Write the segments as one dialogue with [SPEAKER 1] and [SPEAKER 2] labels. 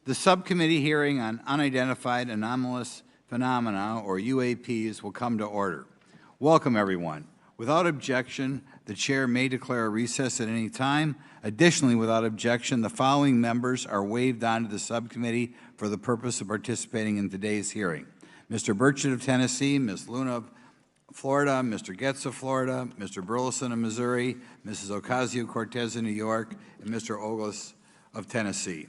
[SPEAKER 1] The subcommittee hearing on unidentified anomalous phenomena, or UAPs, will come to order. Welcome, everyone. Without objection, the chair may declare a recess at any time. Additionally, without objection, the following members are waived onto the subcommittee for the purpose of participating in today's hearing: Mr. Burchett of Tennessee, Ms. Luna of Florida, Mr. Getz of Florida, Mr. Burleson of Missouri, Mrs. Ocasio-Cortez of New York, and Mr. Ogles of Tennessee.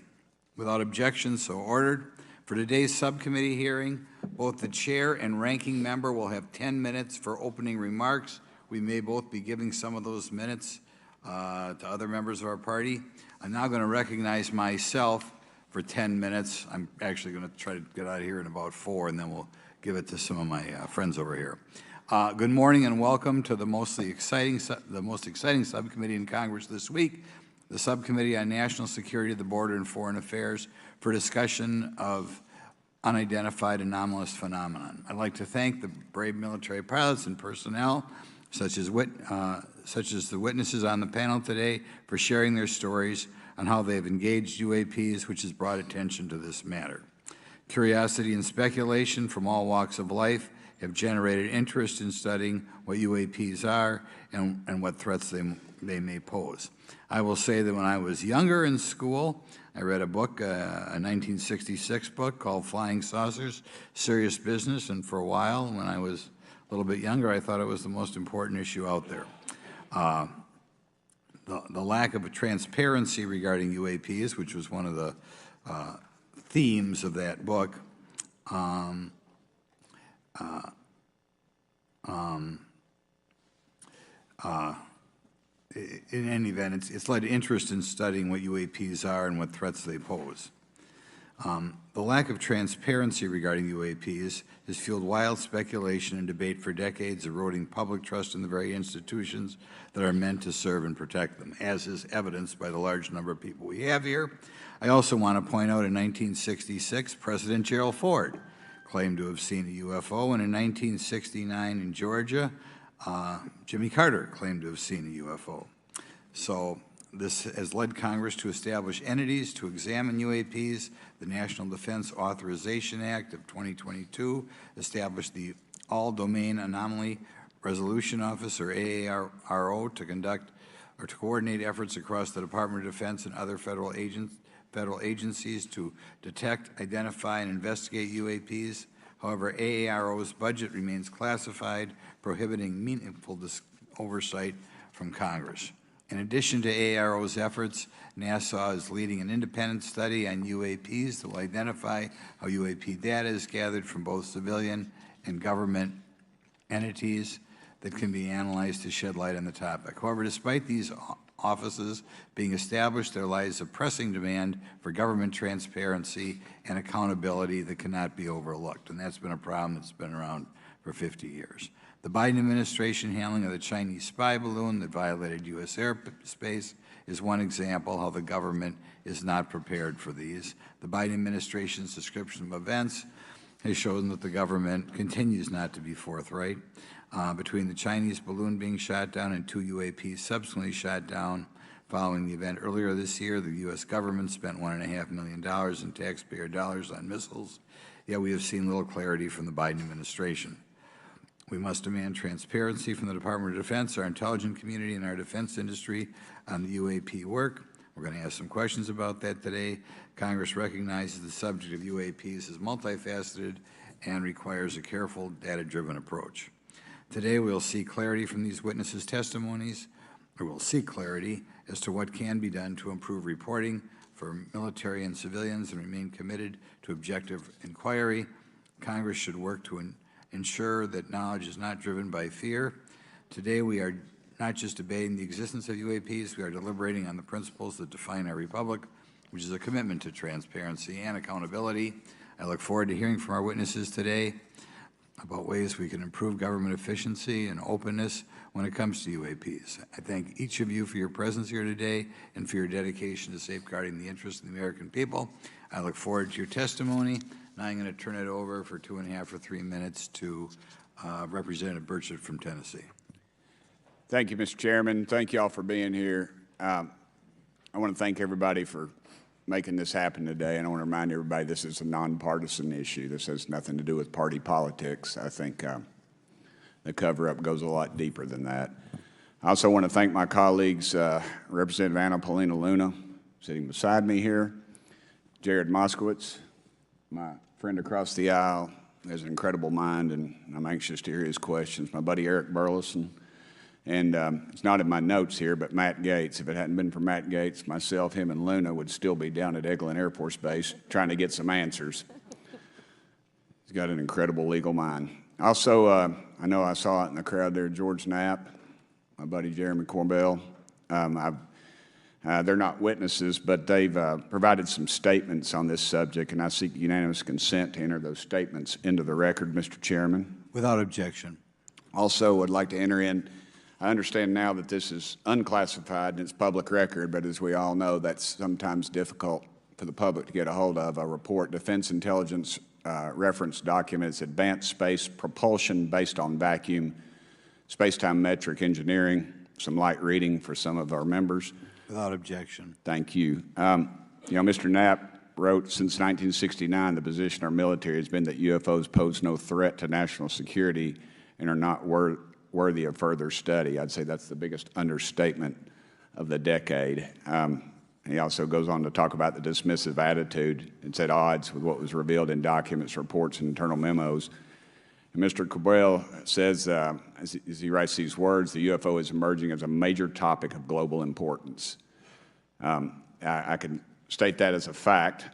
[SPEAKER 1] Without objection, so ordered. For today's subcommittee hearing, both the chair and ranking member will have 10 minutes for opening remarks. We may both be giving some of those minutes to other members of our party. I'm now going to recognize myself for 10 minutes. I'm actually going to try to get out of here in about 4, and then we'll give it to some of my friends over here. Good morning and welcome to the most exciting subcommittee in Congress this week, the Subcommittee on National Security, the Border, and Foreign Affairs, for discussion of unidentified anomalous phenomenon. I'd like to thank the brave military pilots and personnel, such as the witnesses on the panel today, for sharing their stories on how they've engaged UAPs, which has brought attention to this matter. Curiosity and speculation from all walks of life have generated interest in studying what UAPs are and what threats they may pose. I will say that when I was younger in school, I read a book, a 1966 book called Flying Saucers, Serious Business, and for a while, when I was a little bit younger, I thought it was the most important issue out there. The lack of transparency regarding UAPs, which was one of the themes of that book, in any event, it's led to interest in studying what UAPs are and what threats they pose. The lack of transparency regarding UAPs has fueled wild speculation and debate for decades, eroding public trust in the very institutions that are meant to serve and protect them, as is evidenced by the large number of people we have here. I also want to point out in 1966, President Gerald Ford claimed to have seen a UFO, and in 1969 in Georgia, Jimmy Carter claimed to have seen a UFO. So this has led Congress to establish entities to examine UAPs. The National Defense Authorization Act of 2022 established the All-Domain Anomaly Resolution Office, or AARO, to conduct or to coordinate efforts across the Department of Defense and other federal agencies to detect, identify, and investigate UAPs. However, AARO's budget remains classified, prohibiting meaningful oversight from Congress. In addition to AARO's efforts, NASA is leading an independent study on UAPs that will identify how UAP data is gathered from both civilian and government entities that can be analyzed to shed light on the topic. However, despite these offices being established, there lies a pressing demand for government transparency and accountability that cannot be overlooked, and that's been a problem that's been around for 50 years. The Biden administration handling of the Chinese spy balloon that violated U.S. airspace is one example how the government is not prepared for these. The Biden administration's description of events has shown that the government continues not to be forthright. Between the Chinese balloon being shot down and 2 UAPs subsequently shot down following the event earlier this year, the U.S. government spent $1.5 million in taxpayer dollars on missiles, yet we have seen little clarity from the Biden administration. We must demand transparency from the Department of Defense, our intelligence community, and our defense industry on the UAP work. We're going to ask some questions about that today. Congress recognizes the subject of UAPs is multifaceted and requires a careful, data-driven approach. Today, we'll see clarity from these witnesses' testimonies, or we'll seek clarity as to what can be done to improve reporting for military and civilians and remain committed to objective inquiry. Congress should work to ensure that knowledge is not driven by fear. Today, we are not just debating the existence of UAPs, we are deliberating on the principles that define our republic, which is a commitment to transparency and accountability. I look forward to hearing from our witnesses today about ways we can improve government efficiency and openness when it comes to UAPs. I thank each of you for your presence here today and for your dedication to safeguarding the interests of the American people. I look forward to your testimony. Now I'm going to turn it over for 2.5 or 3 minutes to Representative Burchett from Tennessee.
[SPEAKER 2] Thank you, Mr. Chairman. Thank you all for being here. I want to thank everybody for making this happen today. And I want to remind everybody this is a nonpartisan issue. This has nothing to do with party politics. I think the cover-up goes a lot deeper than that. I also want to thank my colleagues, Representative Anna Paulina Luna, sitting beside me here, Jared Moskowitz, my friend across the aisle, has an incredible mind, and I'm anxious to hear his questions. My buddy Eric Burleson, and it's not in my notes here, but Matt Gates. If it hadn't been for Matt Gates, myself, him, and Luna would still be down at Eglin Air Force Base trying to get some answers. He's got an incredible legal mind. Also, I know I saw it in the crowd there, George Knapp, my buddy Jeremy Corbell. They're not witnesses, but they've provided some statements on this subject, and I seek unanimous consent to enter those statements into the record, Mr. Chairman.
[SPEAKER 1] Without objection.
[SPEAKER 2] Also, would like to enter in, I understand now that this is unclassified and it's public record, but as we all know, that's sometimes difficult for the public to get a hold of. A report, Defense Intelligence Reference Documents, Advanced Space Propulsion Based on Vacuum, Space-Time Metric Engineering, some light reading for some of our members.
[SPEAKER 1] Without objection.
[SPEAKER 2] Thank you. Mr. Knapp wrote, since 1969, the position of our military has been that UFOs pose no threat to national security and are not worthy of further study. I'd say that's the biggest understatement of the decade. He also goes on to talk about the dismissive attitude. It's at odds with what was revealed in documents, reports, and internal memos. And Mr. Cabral says, as he writes these words, the UFO is emerging as a major topic of global importance. I can state that as a fact.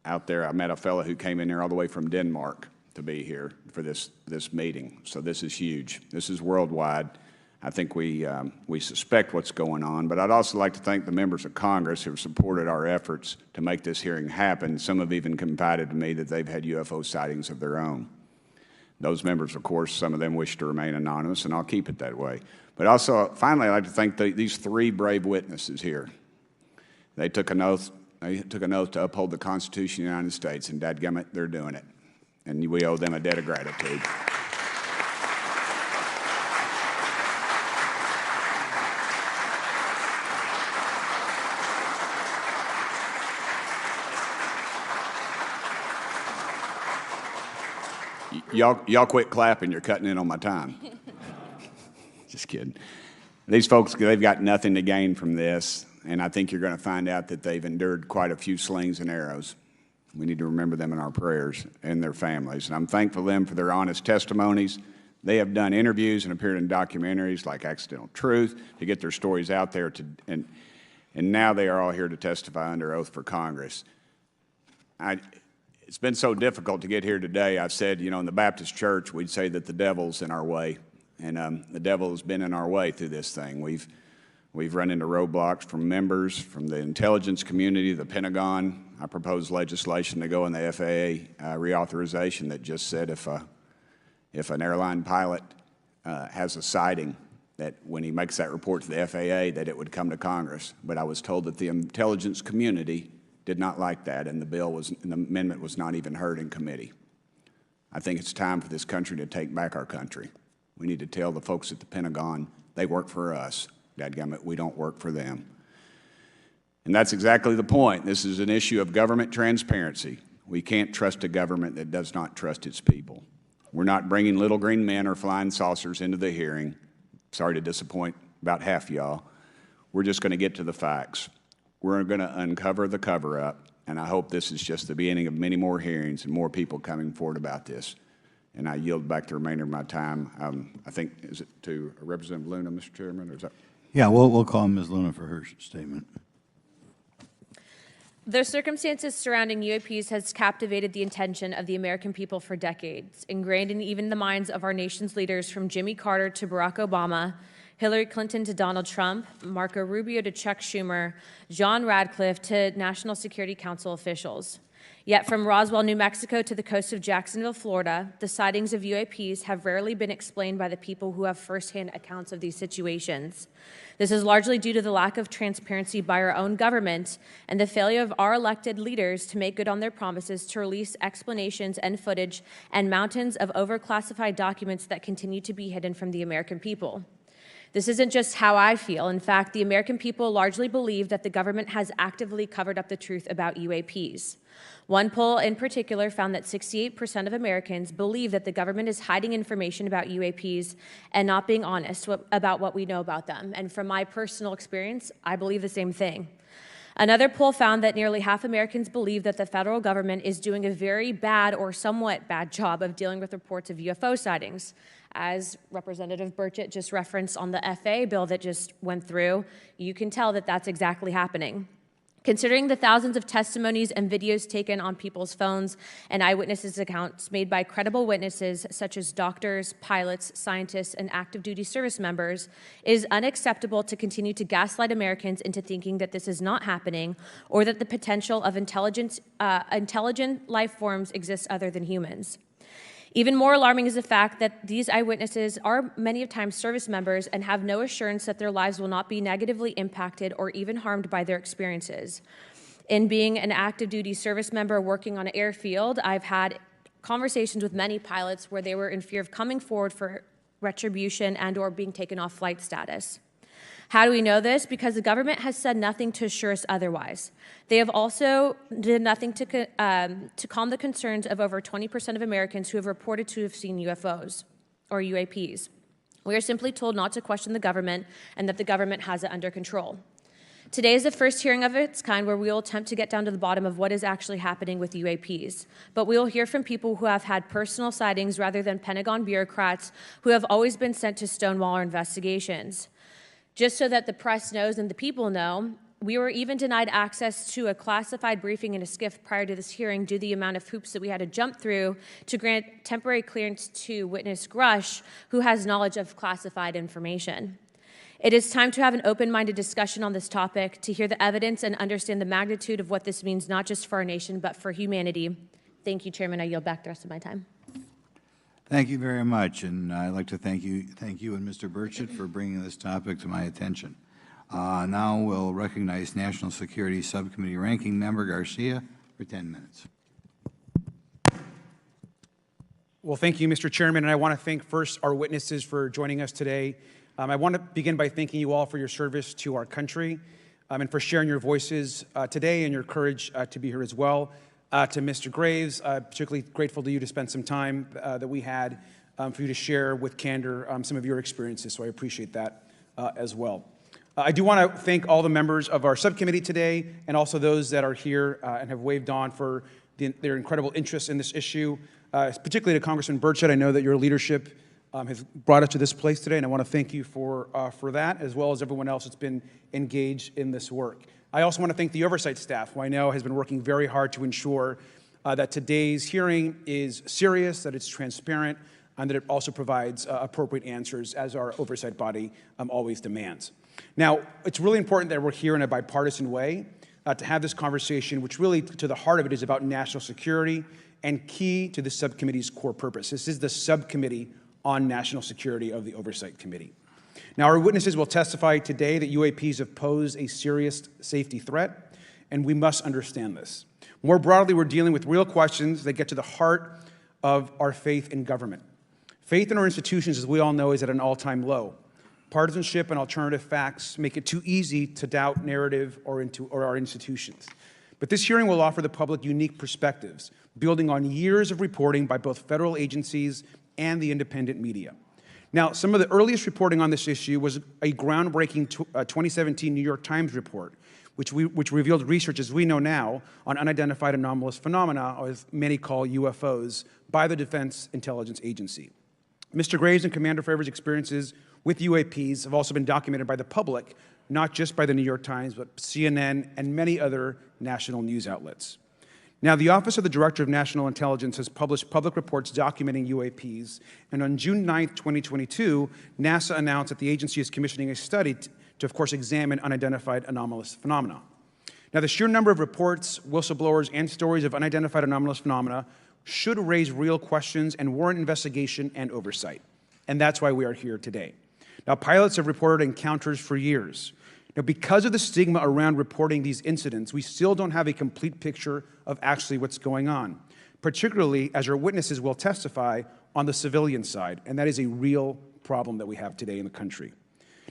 [SPEAKER 2] Out there, I met a fellow who came in here all the way from Denmark to be here for this meeting. So this is huge. This is worldwide. I think we suspect what's going on, but I'd also like to thank the members of Congress who have supported our efforts to make this hearing happen. Some have even confided to me that they've had UFO sightings of their own. Those members, of course, some of them wish to remain anonymous, and I'll keep it that way. But also, finally, I'd like to thank these three brave witnesses here. They took an oath. They took an oath to uphold the Constitution of the United States, and dadgummit, they're doing it. And we owe them a debt of gratitude. Y'all quit clapping. You're cutting in on my time. Just kidding. These folks, they've got nothing to gain from this, and I think you're going to find out that they've endured quite a few slings and arrows. We need to remember them in our prayers and their families. And I'm thankful to them for their honest testimonies. They have done interviews and appeared in documentaries like Accidental Truth to get their stories out there, and now they are all here to testify under oath for Congress. It's been so difficult to get here today. I've said, in the Baptist church, we'd say that the devil's in our way. And the devil has been in our way through this thing. We've run into roadblocks from members, from the intelligence community, the Pentagon. I proposed legislation to go in the FAA reauthorization that just said if an airline pilot has a sighting, that when he makes that report to the FAA, that it would come to Congress. But I was told that the intelligence community did not like that, and the amendment was not even heard in committee. I think it's time for this country to take back our country. We need to tell the folks at the Pentagon they work for us. Dadgummit, we don't work for them. And that's exactly the point. This is an issue of government transparency. We can't trust a government that does not trust its people. We're not bringing little green men or flying saucers into the hearing. Sorry to disappoint about half y'all. We're just going to get to the facts. We're going to uncover the cover-up, and I hope this is just the beginning of many more hearings and more people coming forward about this. And I yield back the remainder of my time. I think, is it to Representative Luna, Mr. Chairman? Or is that?
[SPEAKER 1] Yeah, we'll call Ms. Luna for her statement.
[SPEAKER 3] The circumstances surrounding UAPs has captivated the attention of the American people for decades, ingrained in even the minds of our nation's leaders from Jimmy Carter to Barack Obama, Hillary Clinton to Donald Trump, Marco Rubio to Chuck Schumer, John Radcliffe to National Security Council officials. Yet from Roswell, New Mexico to the coast of Jacksonville, Florida, the sightings of UAPs have rarely been explained by the people who have firsthand accounts of these situations. This is largely due to the lack of transparency by our own government and the failure of our elected leaders to make good on their promises to release explanations and footage and mountains of overclassified documents that continue to be hidden from the American people. This isn't just how I feel. In fact, the American people largely believe that the government has actively covered up the truth about UAPs. One poll in particular found that 68% of Americans believe that the government is hiding information about UAPs and not being honest about what we know about them. And from my personal experience, I believe the same thing. Another poll found that nearly half Americans believe that the federal government is doing a very bad or somewhat bad job of dealing with reports of UFO sightings. As Representative Burchett just referenced on the FAA bill that just went through, you can tell that that's exactly happening. Considering the thousands of testimonies and videos taken on people's phones and eyewitnesses' accounts made by credible witnesses such as doctors, pilots, scientists, and active duty service members, it is unacceptable to continue to gaslight Americans into thinking that this is not happening or that the potential of intelligent life forms exists other than humans. Even more alarming is the fact that these eyewitnesses are many of times service members and have no assurance that their lives will not be negatively impacted or even harmed by their experiences. In being an active duty service member working on an airfield, I've had conversations with many pilots where they were in fear of coming forward for retribution and or being taken off flight status. How do we know this? Because the government has said nothing to assure us otherwise. They have also did nothing to calm the concerns of over 20% of Americans who have reported to have seen UFOs or UAPs. We are simply told not to question the government and that the government has it under control. Today is the first hearing of its kind where we will attempt to get down to the bottom of what is actually happening with UAPs. But we will hear from people who have had personal sightings rather than Pentagon bureaucrats who have always been sent to stonewall our investigations. Just so that the press knows and the people know, we were even denied access to a classified briefing in a SCIF prior to this hearing due to the amount of hoops that we had to jump through to grant temporary clearance to witness Grush, who has knowledge of classified information. It is time to have an open-minded discussion on this topic, to hear the evidence and understand the magnitude of what this means not just for our nation, but for humanity. Thank you, Chairman. I yield back the rest of my time.
[SPEAKER 1] Thank you very much, and I'd like to thank you and Mr. Burchett for bringing this topic to my attention. Now we'll recognize National Security Subcommittee Ranking Member Garcia for 10 minutes.
[SPEAKER 4] Well, thank you, Mr. Chairman, and I want to thank first our witnesses for joining us today. I want to begin by thanking you all for your service to our country and for sharing your voices today and your courage to be here as well. To Mr. Graves, particularly grateful to you to spend some time that we had for you to share with candor some of your experiences, so I appreciate that as well. I do want to thank all the members of our subcommittee today and also those that are here and have waved on for their incredible interest in this issue, particularly to Congressman Burchett. I know that your leadership has brought us to this place today, and I want to thank you for that, as well as everyone else that's been engaged in this work. I also want to thank the oversight staff, who I know has been working very hard to ensure that today's hearing is serious, that it's transparent, and that it also provides appropriate answers, as our oversight body always demands. Now, it's really important that we're here in a bipartisan way to have this conversation, which really, to the heart of it, is about national security and key to the subcommittee's core purpose. This is the subcommittee on national security of the Oversight Committee. Now, our witnesses will testify today that UAPs have posed a serious safety threat, and we must understand this. More broadly, we're dealing with real questions that get to the heart of our faith in government. Faith in our institutions, as we all know, is at an all-time low. Partisanship and alternative facts make it too easy to doubt narrative or our institutions. But this hearing will offer the public unique perspectives, building on years of reporting by both federal agencies and the independent media. Now, some of the earliest reporting on this issue was a groundbreaking 2017 New York Times report, which revealed research, as we know now, on unidentified anomalous phenomena, or as many call UFOs, by the Defense Intelligence Agency. Mr. Graves and Commander Fravors' experiences with UAPs have also been documented by the public, not just by the New York Times, but CNN and many other national news outlets. Now, the Office of the Director of National Intelligence has published public reports documenting UAPs, and on June 9, 2022, NASA announced that the agency is commissioning a study to, of course, examine unidentified anomalous phenomena. Now, the sheer number of reports, whistleblowers, and stories of unidentified anomalous phenomena should raise real questions and warrant investigation and oversight, and that's why we are here today. Now, pilots have reported encounters for years. Now, because of the stigma around reporting these incidents, we still don't have a complete picture of actually what's going on, particularly as our witnesses will testify on the civilian side, and that is a real problem that we have today in the country.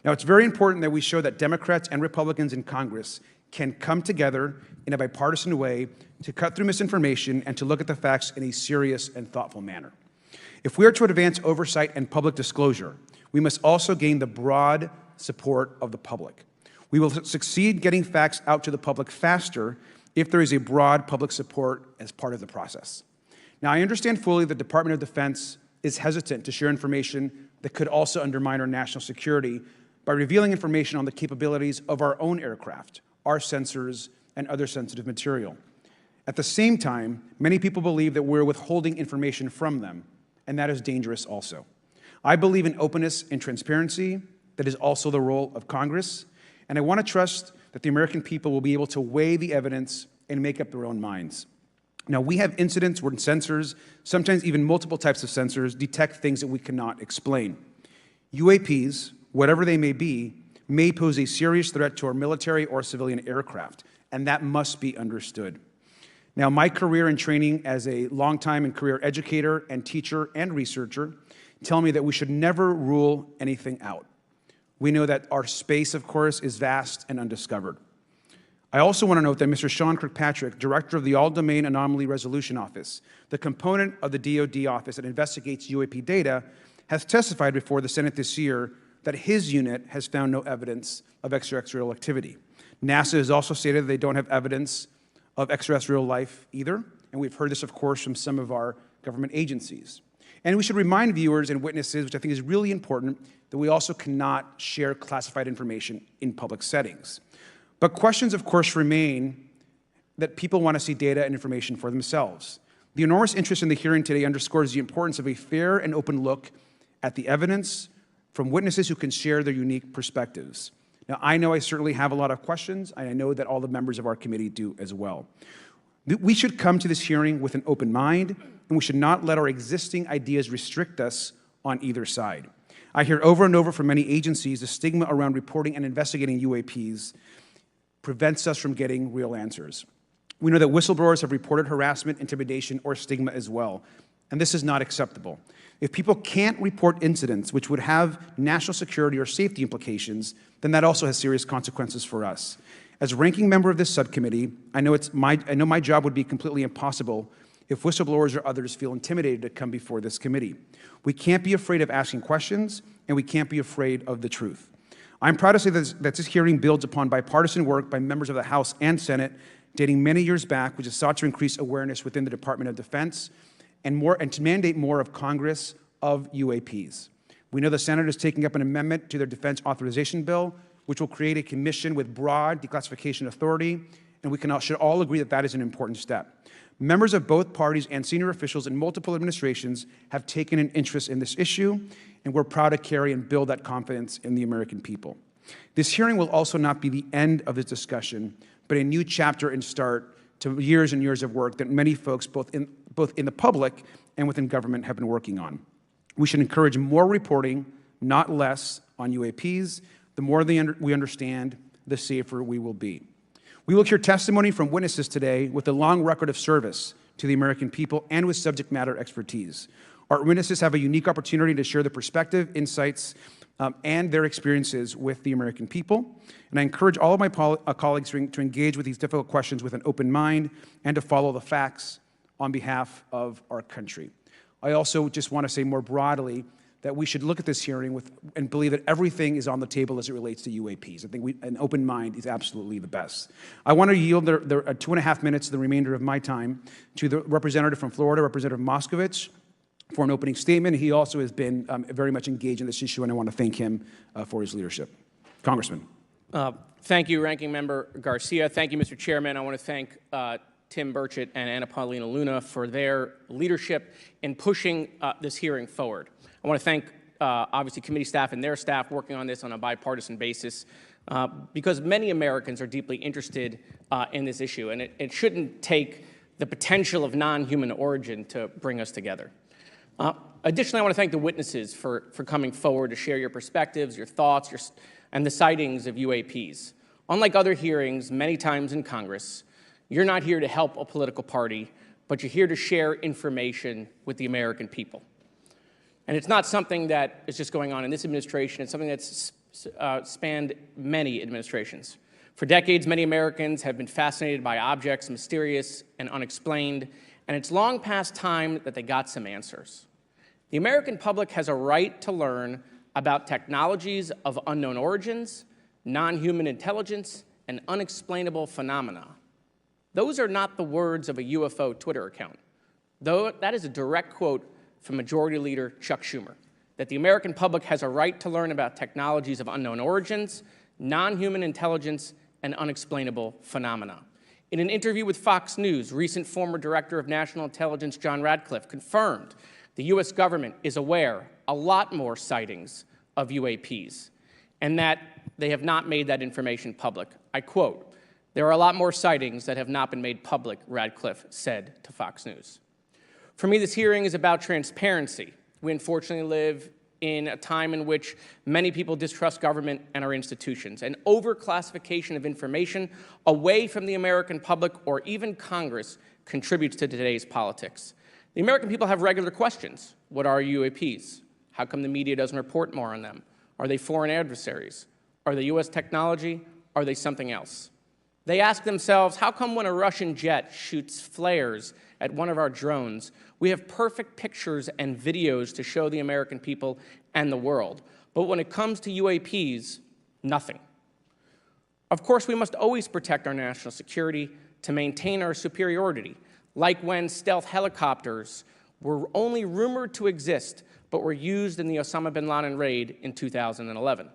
[SPEAKER 4] Now, it's very important that we show that Democrats and Republicans in Congress can come together in a bipartisan way to cut through misinformation and to look at the facts in a serious and thoughtful manner. If we are to advance oversight and public disclosure, we must also gain the broad support of the public. We will succeed getting facts out to the public faster if there is a broad public support as part of the process. Now, I understand fully the Department of Defense is hesitant to share information that could also undermine our national security by revealing information on the capabilities of our own aircraft, our sensors, and other sensitive material. At the same time, many people believe that we're withholding information from them, and that is dangerous also. I believe in openness and transparency. That is also the role of Congress, and I want to trust that the American people will be able to weigh the evidence and make up their own minds. Now, we have incidents where sensors, sometimes even multiple types of sensors, detect things that we cannot explain. UAPs, whatever they may pose a serious threat to our military or civilian aircraft, and that must be understood. Now, my career and training as a longtime and career educator and teacher and researcher tell me that we should never rule anything out. We know that our space, of course, is vast and undiscovered. I also want to note that Mr. Sean Kirkpatrick, director of the All-Domain Anomaly Resolution Office, the component of the DoD office that investigates UAP data, has testified before the Senate this year that his unit has found no evidence of extraterrestrial activity. NASA has also stated that they don't have evidence of extraterrestrial life either, and we've heard this, of course, from some of our government agencies. And we should remind viewers and witnesses, which I think is really important, that we also cannot share classified information in public settings. But questions, of course, remain that people want to see data and information for themselves. The enormous interest in the hearing today underscores the importance of a fair and open look at the evidence from witnesses who can share their unique perspectives. Now, I know I certainly have a lot of questions, and I know that all the members of our committee do as well. We should come to this hearing with an open mind, and we should not let our existing ideas restrict us on either side. I hear over and over from many agencies the stigma around reporting and investigating UAPs prevents us from getting real answers. We know that whistleblowers have reported harassment, intimidation, or stigma as well, and this is not acceptable. If people can't report incidents which would have national security or safety implications, then that also has serious consequences for us. As ranking member of this subcommittee, I know my job would be completely impossible if whistleblowers or others feel intimidated to come before this committee. We can't be afraid of asking questions, and we can't be afraid of the truth. I'm proud to say that this hearing builds upon bipartisan work by members of the House and Senate dating many years back, which is sought to increase awareness within the Department of Defense and to mandate more of Congress of UAPs. We know the Senate is taking up an amendment to their defense authorization bill, which will create a commission with broad declassification authority, and we should all agree that that is an important step. Members of both parties and senior officials in multiple administrations have taken an interest in this issue, and we're proud to carry and build that confidence in the American people. This hearing will also not be the end of this discussion, but a new chapter and start to years and years of work that many folks, both in the public and within government, have been working on. We should encourage more reporting, not less, on UAPs. The more we understand, the safer we will be. We will hear testimony from witnesses today with a long record of service to the American people and with subject matter expertise. Our witnesses have a unique opportunity to share their perspective, insights, and their experiences with the American people. And I encourage all of my colleagues to engage with these difficult questions with an open mind and to follow the facts on behalf of our country. I also just want to say more broadly that we should look at this hearing and believe that everything is on the table as it relates to UAPs. I think an open mind is absolutely the best. I want to yield the 2.5 minutes, the remainder of my time, to the representative from Florida, Representative Moskowitz, for an opening statement. He also has been very much engaged in this issue, and I want to thank him for his leadership. Congressman.
[SPEAKER 5] Thank you, Ranking Member Garcia. Thank you, Mr. Chairman. I want to thank Tim Burchett and Anna Paulina Luna for their leadership in pushing this hearing forward. I want to thank, obviously, committee staff and their staff working on this on a bipartisan basis because many Americans are deeply interested in this issue, and it shouldn't take the potential of non-human origin to bring us together. Additionally, I want to thank the witnesses for coming forward to share your perspectives, your thoughts, and the sightings of UAPs. Unlike other hearings many times in Congress, you're not here to help a political party, but you're here to share information with the American people. And it's not something that is just going on in this administration. It's something that's spanned many administrations. For decades, many Americans have been fascinated by objects mysterious and unexplained, and it's long past time that they got some answers. The American public has a right to learn about technologies of unknown origins, non-human intelligence, and unexplainable phenomena. Those are not the words of a UFO Twitter account, though that is a direct quote from Majority Leader Chuck Schumer, that the American public has a right to learn about technologies of unknown origins, non-human intelligence, and unexplainable phenomena. In an interview with Fox News, recent former Director of National Intelligence John Radcliffe confirmed the U.S. government is aware a lot more sightings of UAPs, and that they have not made that information public. I quote, "There are a lot more sightings that have not been made public," Radcliffe said to Fox News. For me, this hearing is about transparency. We unfortunately live in a time in which many people distrust government and our institutions. And overclassification of information away from the American public or even Congress contributes to today's politics. The American people have regular questions. What are UAPs? How come the media doesn't report more on them? Are they foreign adversaries? Are they U.S. technology? Are they something else? They ask themselves, how come when a Russian jet shoots flares at one of our drones, we have perfect pictures and videos to show the American people and the world, but when it comes to UAPs, nothing? Of course, we must always protect our national security to maintain our superiority, like when stealth helicopters were only rumored to exist but were used in the Osama bin Laden raid in 2011.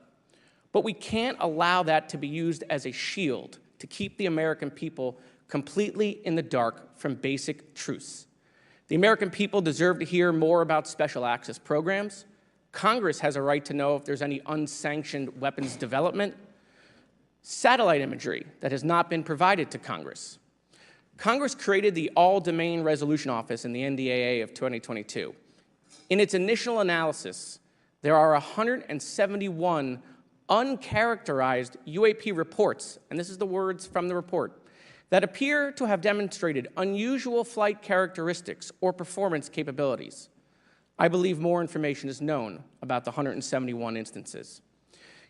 [SPEAKER 5] But we can't allow that to be used as a shield to keep the American people completely in the dark from basic truths. The American people deserve to hear more about special access programs. Congress has a right to know if there's any unsanctioned weapons development, satellite imagery that has not been provided to Congress. Congress created the All-Domain Resolution Office in the NDAA of 2022. In its initial analysis, there are 171 uncharacterized UAP reports, and this is the words from the report, that appear to have demonstrated unusual flight characteristics or performance capabilities. I believe more information is known about the 171 instances.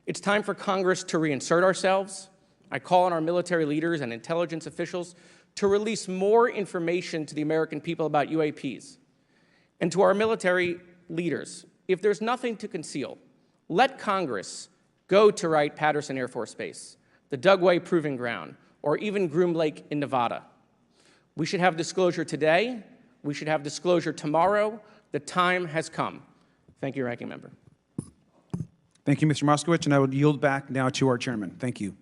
[SPEAKER 5] It's time for Congress to reinsert ourselves. I call on our military leaders and intelligence officials to release more information to the American people about UAPs. And to our military leaders, if there's nothing to conceal, let Congress go to Wright-Patterson Air Force Base, the Dugway Proving Ground, or even Groom Lake in Nevada. We should have disclosure today. We should have disclosure tomorrow. The time has come. Thank you, Ranking Member.
[SPEAKER 4] Thank you, Mr. Moskowitz, and I will yield back now to our chairman. Thank you.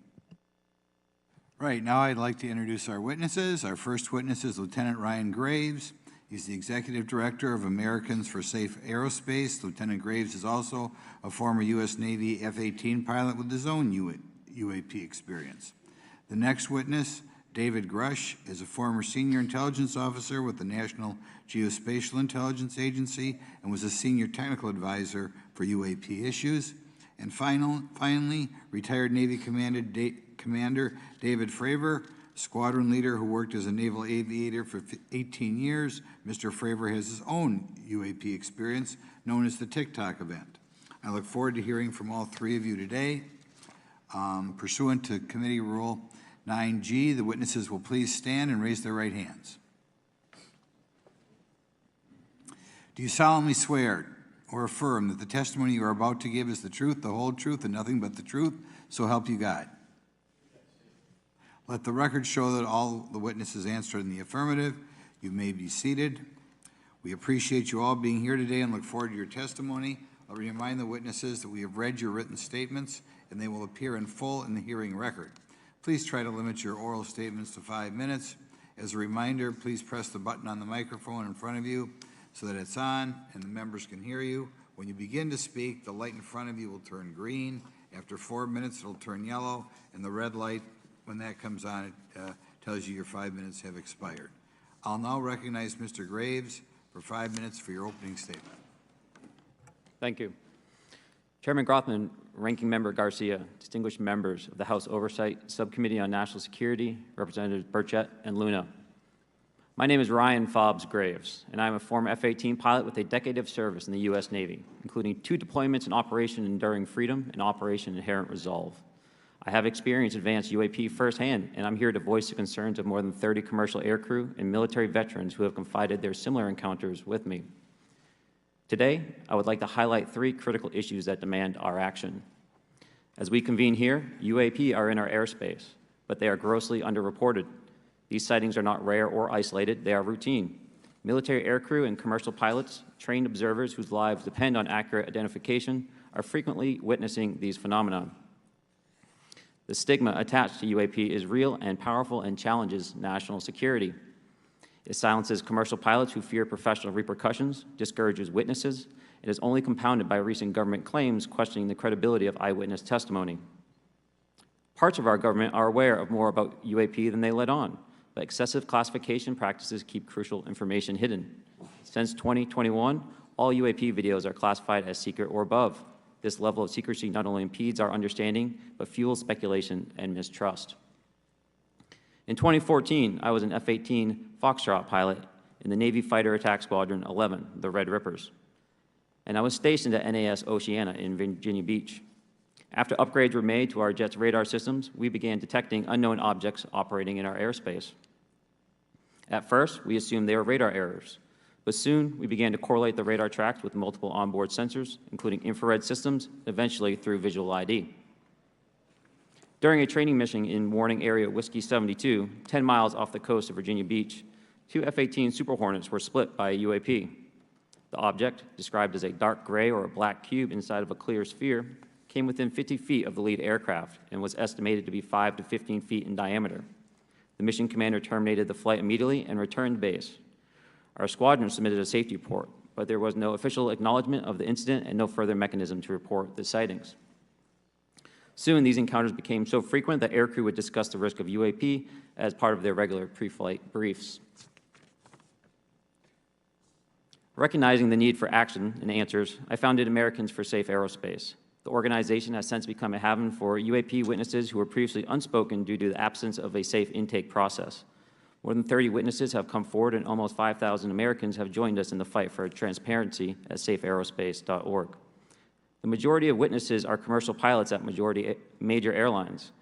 [SPEAKER 1] Right, now I'd like to introduce our witnesses. Our first witness is Lieutenant Ryan Graves. He's the Executive Director of Americans for Safe Aerospace. Lieutenant Graves is also a former U.S. Navy F-18 pilot with his own UAP experience. The next witness, David Grush, is a former senior intelligence officer with the National Geospatial Intelligence Agency and was a senior technical advisor for UAP issues. And finally, retired Navy Commander David Fravor, squadron leader who worked as a naval aviator for 18 years. Mr. Fravor has his own UAP experience, known as the TikTok event. I look forward to hearing from all three of you today. Pursuant to Committee Rule 9G, the witnesses will please stand and raise their right hands. Do you solemnly swear or affirm that the testimony you are about to give is the truth, the whole truth, and nothing but the truth, so help you God? Let the record show that all the witnesses answered in the affirmative. You may be seated. We appreciate you all being here today and look forward to your testimony. I'll remind the witnesses that we have read your written statements and they will appear in full in the hearing record. Please try to limit your oral statements to 5 minutes. As a reminder, please press the button on the microphone in front of you so that it's on and the members can hear you. When you begin to speak, the light in front of you will turn green. After 4 minutes, it'll turn yellow, and the red light, when that comes on, it tells you your 5 minutes have expired. I'll now recognize Mr. Graves for 5 minutes for your opening statement.
[SPEAKER 6] Thank you. Chairman Grothman, Ranking Member Garcia, distinguished members of the House Oversight Subcommittee on National Security, Representatives Burchett and Luna. My name is Ryan Fobbs Graves, and I'm a former F-18 pilot with a decade of service in the U.S. Navy, including 2 deployments in Operation Enduring Freedom and Operation Inherent Resolve. I have experienced advanced UAP firsthand, and I'm here to voice the concerns of more than 30 commercial aircrew and military veterans who have confided their similar encounters with me. Today, I would like to highlight 3 critical issues that demand our action. As we convene here, UAP are in our airspace, but they are grossly underreported. These sightings are not rare or isolated, they are routine. Military aircrew and commercial pilots, trained observers whose lives depend on accurate identification, are frequently witnessing these phenomena. The stigma attached to UAP is real and powerful and challenges national security. It silences commercial pilots who fear professional repercussions, discourages witnesses, and is only compounded by recent government claims questioning the credibility of eyewitness testimony. Parts of our government are aware of more about UAP than they let on, but excessive classification practices keep crucial information hidden. Since 2021, all UAP videos are classified as secret or above. This level of secrecy not only impedes our understanding, but fuels speculation and mistrust. In 2014, I was an F-18 Foxtrot pilot in the Navy Fighter Attack Squadron 11, the Red Rippers, and I was stationed at NAS Oceana in Virginia Beach. After upgrades were made to our jet's radar systems, we began detecting unknown objects operating in our airspace. At first, we assumed they were radar errors, but soon we began to correlate the radar tracks with multiple onboard sensors, including infrared systems, eventually through visual ID. During a training mission in Warning Area Whiskey 72, 10 miles off the coast of Virginia Beach, 2 F-18 Super Hornets were split by a UAP. The object, described as a dark gray or a black cube inside of a clear sphere, came within 50 feet of the lead aircraft and was estimated to be 5 to 15 feet in diameter. The mission commander terminated the flight immediately and returned to base. Our squadron submitted a safety report, but there was no official acknowledgement of the incident and no further mechanism to report the sightings. Soon, these encounters became so frequent that aircrew would discuss the risk of UAP as part of their regular pre-flight briefs. Recognizing the need for action and answers, I founded Americans for Safe Aerospace. The organization has since become a haven for UAP witnesses who were previously unspoken due to the absence of a safe intake process. More than 30 witnesses have come forward, and almost 5,000 Americans have joined us in the fight for transparency at safeaerospace.org. The majority of witnesses are commercial pilots at major airlines.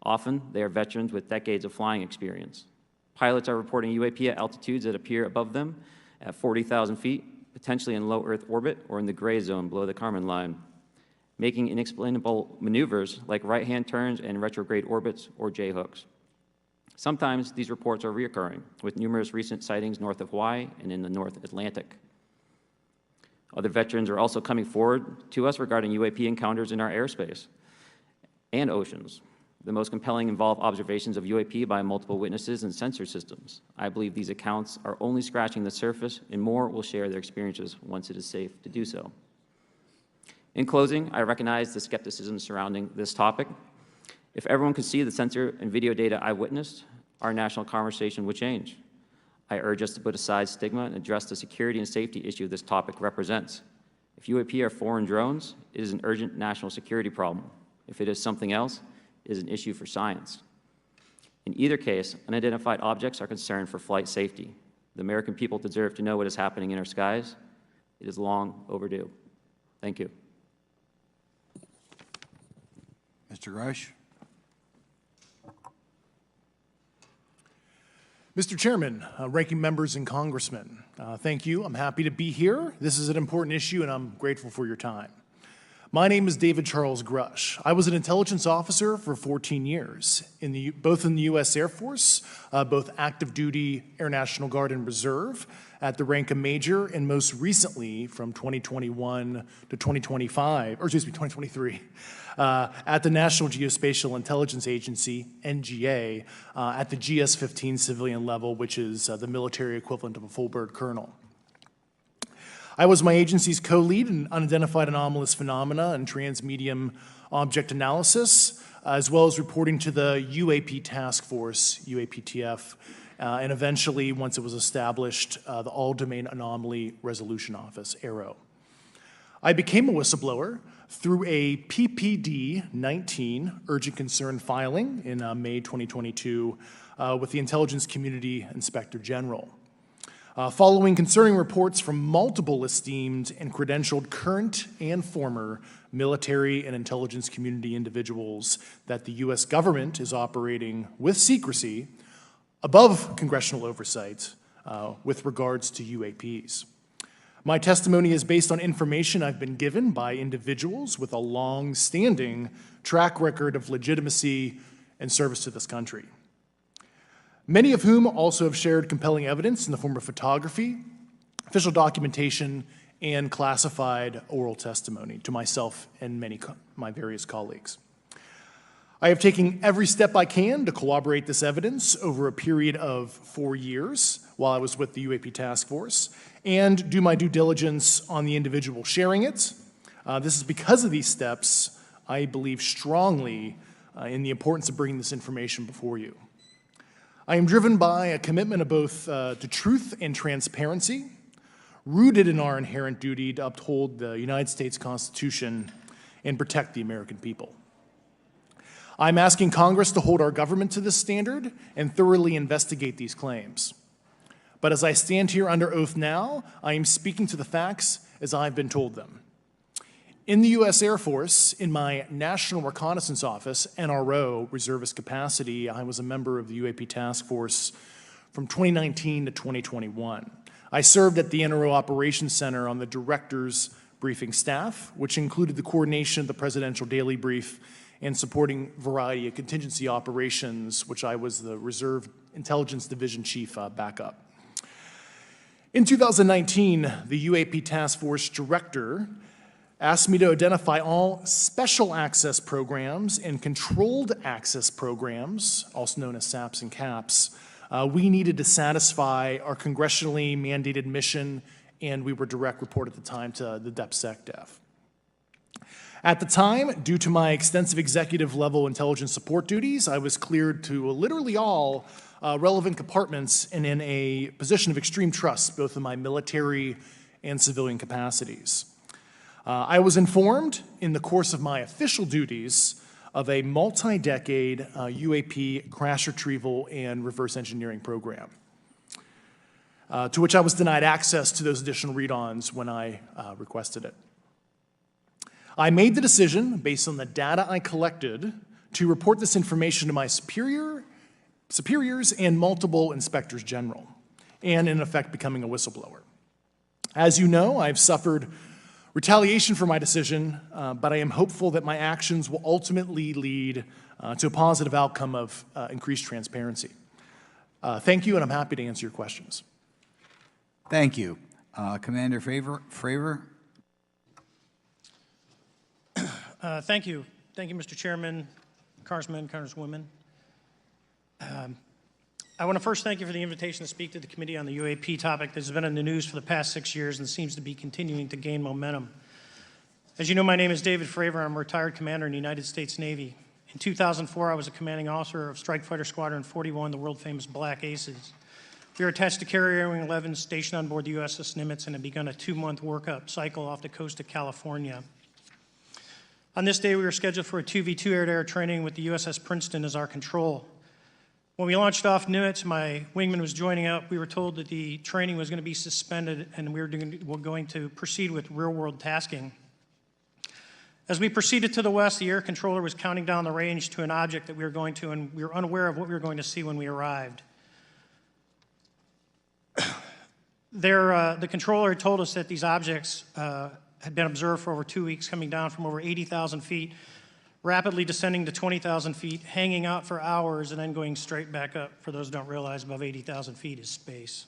[SPEAKER 6] Often, they are veterans with decades of flying experience. Pilots are reporting UAP at altitudes that appear above them at 40,000 feet, potentially in low Earth orbit or in the gray zone below the Kármán line, making inexplainable maneuvers like right-hand turns and retrograde orbits or J-hooks. Sometimes these reports are reoccurring, with numerous recent sightings north of Hawaii and in the North Atlantic. Other veterans are also coming forward to us regarding UAP encounters in our airspace and oceans. The most compelling involve observations of UAP by multiple witnesses and sensor systems. I believe these accounts are only scratching the surface, and more will share their experiences once it is safe to do so. In closing, I recognize the skepticism surrounding this topic. If everyone could see the sensor and video data I witnessed, our national conversation would change. I urge us to put aside stigma and address the security and safety issue this topic represents. If UAP are foreign drones, it is an urgent national security problem. If it is something else, it is an issue for science. In either case, unidentified objects are concerned for flight safety. The American people deserve to know what is happening in our skies. It is long overdue. Thank you.
[SPEAKER 1] Mr. Rush?
[SPEAKER 7] Mr. Chairman, ranking members and congressmen, thank you. I'm happy to be here. This is an important issue, and I'm grateful for your time. My name is David Charles Grush. I was an intelligence officer for 14 years, both in the U.S. Air Force, both active duty, Air National Guard, and Reserve, at the rank of major, and most recently from 2021 to 2023, at the National Geospatial Intelligence Agency, NGA, at the GS-15 civilian level, which is the military equivalent of a full bird colonel. I was my agency's co-lead in unidentified anomalous phenomena and transmedium object analysis, as well as reporting to the UAP task force, UAPTF, and eventually, once it was established, the All-Domain Anomaly Resolution Office, AARO. I became a whistleblower through a PPD-19 urgent concern filing in May 2022 with the Intelligence Community Inspector General. following concerning reports from multiple esteemed and credentialed current and former military and intelligence community individuals that the U.S. government is operating with secrecy above congressional oversight with regards to UAPs. My testimony is based on information I've been given by individuals with a long-standing track record of legitimacy and service to this country, many of whom also have shared compelling evidence in the form of photography, official documentation, and classified oral testimony to myself and my various colleagues. I have taken every step I can to corroborate this evidence over a period of 4 years while I was with the UAP Task Force and do my due diligence on the individual sharing it. This is because of these steps I believe strongly in the importance of bringing this information before you. I am driven by a commitment of both to truth and transparency, rooted in our inherent duty to uphold the United States Constitution and protect the American people. I'm asking Congress to hold our government to this standard and thoroughly investigate these claims. But as I stand here under oath now, I am speaking to the facts as I've been told them. In the U.S. Air Force, in my National Reconnaissance Office, NRO, reservist capacity, I was a member of the UAP Task Force from 2019 to 2021. I served at the NRO Operations Center on the Director's Briefing Staff, which included the coordination of the Presidential Daily Brief and supporting variety of contingency operations, which I was the Reserve Intelligence Division Chief backup. In 2019, the UAP Task Force Director asked me to identify all special access programs and controlled access programs, also known as SAPs and CAPs, we needed to satisfy our congressionally mandated mission, and we were direct report at the time to the DepSecDef. At the time, due to my extensive executive level intelligence support duties, I was cleared to literally all relevant compartments and in a position of extreme trust, both in my military and civilian capacities. I was informed in the course of my official duties of a multi-decade UAP crash retrieval and reverse engineering program, to which I was denied access to those additional read-ons when I requested it. I made the decision, based on the data I collected, to report this information to my superiors and multiple inspectors general, and in effect becoming a whistleblower. As you know, I've suffered retaliation for my decision, but I am hopeful that my actions will ultimately lead to a positive outcome of increased transparency. Thank you, and I'm happy to answer your questions.
[SPEAKER 1] Thank you. Commander Fravor?
[SPEAKER 8] Thank you. Thank you, Mr. Chairman, Congressmen, Congresswomen. I want to first thank you for the invitation to speak to the committee on the UAP topic that has been in the news for the past 6 years and seems to be continuing to gain momentum. As you know, my name is David Fravor. I'm a retired commander in the United States Navy. In 2004, I was a commanding officer of Strike Fighter Squadron 41, the world-famous Black Aces. We were attached to Carrier Wing 11, stationed on board the USS Nimitz, and had begun a 2-month workup cycle off the coast of California. On this day, we were scheduled for a 2v2 air-to-air training with the USS Princeton as our control. When we launched off Nimitz, my wingman was joining up. We were told that the training was going to be suspended and we were going to proceed with real-world tasking. As we proceeded to the west, the air controller was counting down the range to an object that we were going to, and we were unaware of what we were going to see when we arrived. The controller had told us that these objects had been observed for over 2 weeks, coming down from over 80,000 feet, rapidly descending to 20,000 feet, hanging out for hours, and then going straight back up. For those who don't realize, above 80,000 feet is space.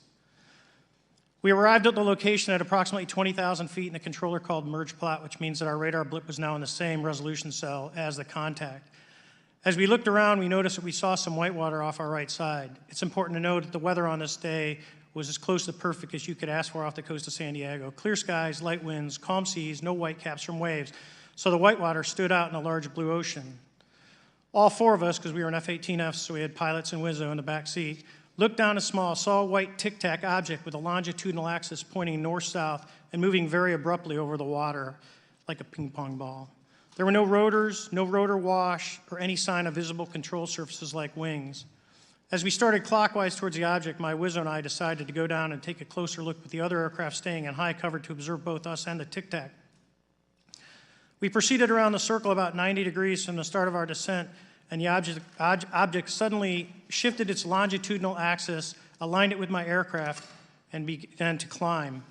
[SPEAKER 8] We arrived at the location at approximately 20,000 feet, and the controller called merge plot, which means that our radar blip was now in the same resolution cell as the contact. As we looked around, we noticed that we saw some whitewater off our right side. It's important to note that the weather on this day was as close to perfect as you could ask for off the coast of San Diego. Clear skies, light winds, calm seas, no whitecaps from waves. So the whitewater stood out in a large blue ocean. All 4 of us, because we were in F-18Fs, so we had pilots and Wizzo in the back seat, looked down and saw a white tic-tac object with a longitudinal axis pointing north-south and moving very abruptly over the water like a ping-pong ball. There were no rotors, no rotor wash, or any sign of visible control surfaces like wings. As we started clockwise towards the object, my Wizzo and I decided to go down and take a closer look with the other aircraft staying in high cover to observe both us and the Tic Tac. We proceeded around the circle about 90 degrees from the start of our descent, and the object suddenly shifted its longitudinal axis, aligned it with my aircraft, and began to climb.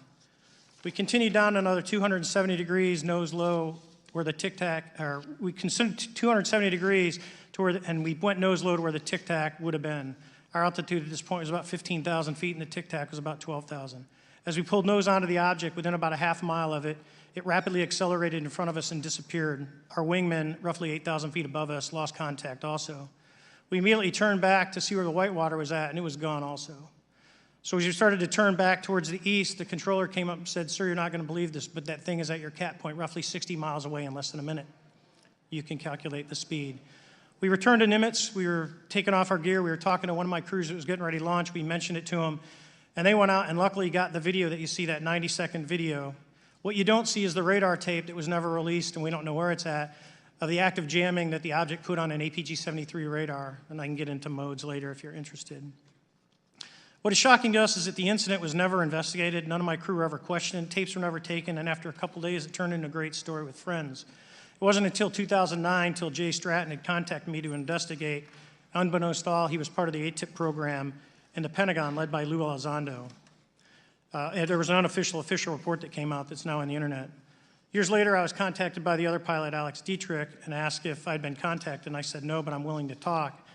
[SPEAKER 8] We continued down another 270 degrees, nose low, where the Tic Tac, or we considered 270 degrees to where, and we went nose low to where the Tic Tac would have been. Our altitude at this point was about 15,000 feet, and the Tic Tac was about 12,000. As we pulled nose onto the object, within about a half mile of it, it rapidly accelerated in front of us and disappeared. Our wingmen, roughly 8,000 feet above us, lost contact also. We immediately turned back to see where the whitewater was at, and it was gone also. So as we started to turn back towards the east, the controller came up and said, "Sir, you're not going to believe this, but that thing is at your cat point, roughly 60 miles away in less than a minute. You can calculate the speed." We returned to Nimitz. We were taking off our gear. We were talking to one of my crews that was getting ready to launch. We mentioned it to them, and they went out and luckily got the video that you see, that 90-second video. What you don't see is the radar tape that was never released, and we don't know where it's at, of the active jamming that the object put on an APG-73 radar, and I can get into modes later if you're interested. What is shocking to us is that the incident was never investigated. None of my crew were ever questioned. Tapes were never taken, and after a couple days, it turned into a great story with friends. It wasn't until 2009 till Jay Stratton had contacted me to investigate. Unbeknownst to all, he was part of the ATIP program in the Pentagon led by Lou Elizondo. And there was an unofficial official report that came out that's now on the internet. Years later, I was contacted by the other pilot, Alex Dietrich, and asked if I'd been contacted, and I said no, but I'm willing to talk.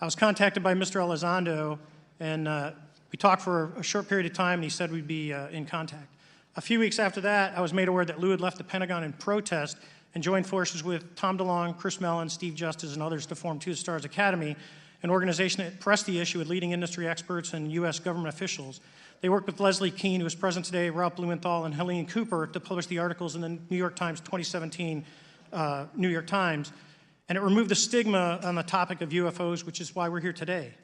[SPEAKER 8] I was contacted by Mr. Elizondo, and we talked for a short period of time, and he said we'd be in contact. A few weeks after that, I was made aware that Lou had left the Pentagon in protest and joined forces with Tom DeLonge, Chris Mellon, Steve Justice, and others to form Two Stars Academy, an organization that pressed the issue with leading industry experts and U.S. government officials. They worked with Leslie Kean, who is present today, Ralph Blumenthal, and Helene Cooper to publish the articles in the New York Times 2017 New York Times, and it removed the stigma on the topic of UFOs, which is why we're here today.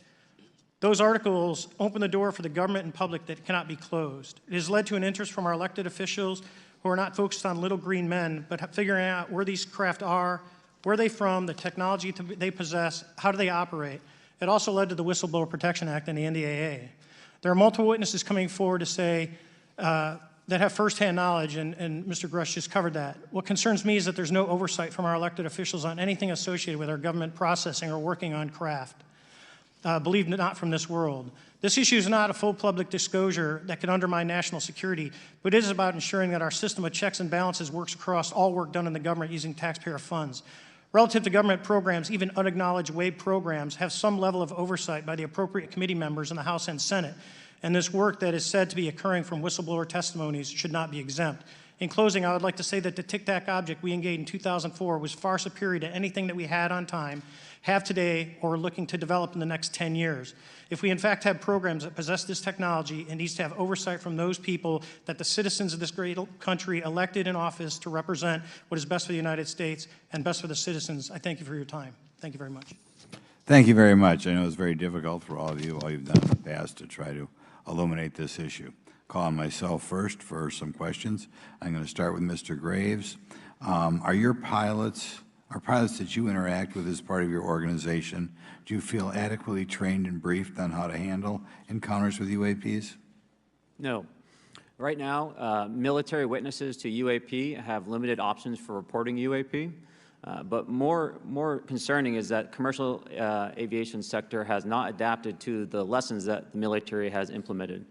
[SPEAKER 8] Those articles open the door for the government and public that cannot be closed. It has led to an interest from our elected officials who are not focused on little green men, but figuring out where these craft are, where they're from, the technology they possess, how do they operate. It also led to the Whistleblower Protection Act and the NDAA. There are multiple witnesses coming forward to say that have firsthand knowledge, and Mr. Grush just covered that. What concerns me is that there's no oversight from our elected officials on anything associated with our government processing or working on craft. Believe it not from this world. This issue is not a full public disclosure that could undermine national security, but it is about ensuring that our system of checks and balances works across all work done in the government using taxpayer funds. Relative to government programs, even unacknowledged WAVE programs have some level of oversight by the appropriate committee members in the House and Senate, and this work that is said to be occurring from whistleblower testimonies should not be exempt. In closing, I would like to say that the Tic Tac object we engaged in 2004 was far superior to anything that we had on time, have today, or are looking to develop in the next 10 years. If we in fact have programs that possess this technology, it needs to have oversight from those people that the citizens of this great country elected in office to represent what is best for the United States and best for the citizens. I thank you for your time. Thank you very much.
[SPEAKER 1] Thank you very much. I know it's very difficult for all of you, all you've done in the past to try to illuminate this issue. Call on myself first for some questions. I'm going to start with Mr. Graves. Are pilots that you interact with as part of your organization, do you feel adequately trained and briefed on how to handle encounters with UAPs?
[SPEAKER 6] No. Right now, military witnesses to UAP have limited options for reporting UAP, but more concerning is that commercial aviation sector has not adapted to the lessons that the military has implemented.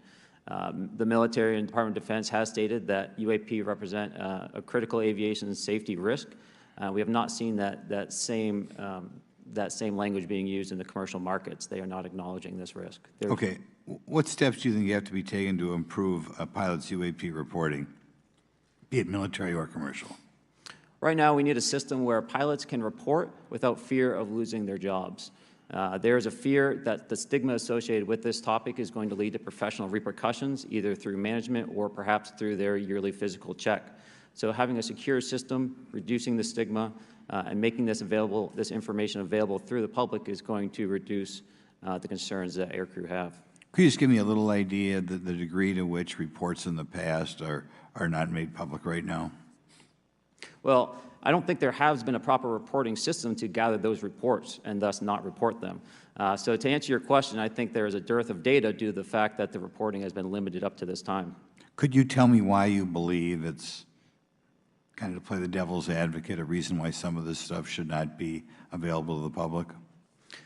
[SPEAKER 6] The military and Department of Defense has stated that UAP represent a critical aviation safety risk. We have not seen that same language being used in the commercial markets. They are not acknowledging this risk.
[SPEAKER 1] Okay. What steps do you think you have to be taken to improve a pilot's UAP reporting, be it military or commercial?
[SPEAKER 6] Right now, we need a system where pilots can report without fear of losing their jobs. There is a fear that the stigma associated with this topic is going to lead to professional repercussions, either through management or perhaps through their yearly physical check. So having a secure system, reducing the stigma, and making this information available through the public is going to reduce the concerns that aircrew have.
[SPEAKER 1] Could you just give me a little idea of the degree to which reports in the past are not made public right now?
[SPEAKER 6] Well, I don't think there has been a proper reporting system to gather those reports and thus not report them. So to answer your question, I think there is a dearth of data due to the fact that the reporting has been limited up to this time.
[SPEAKER 1] Could you tell me why you believe it's, kind of to play the devil's advocate, a reason why some of this stuff should not be available to the public?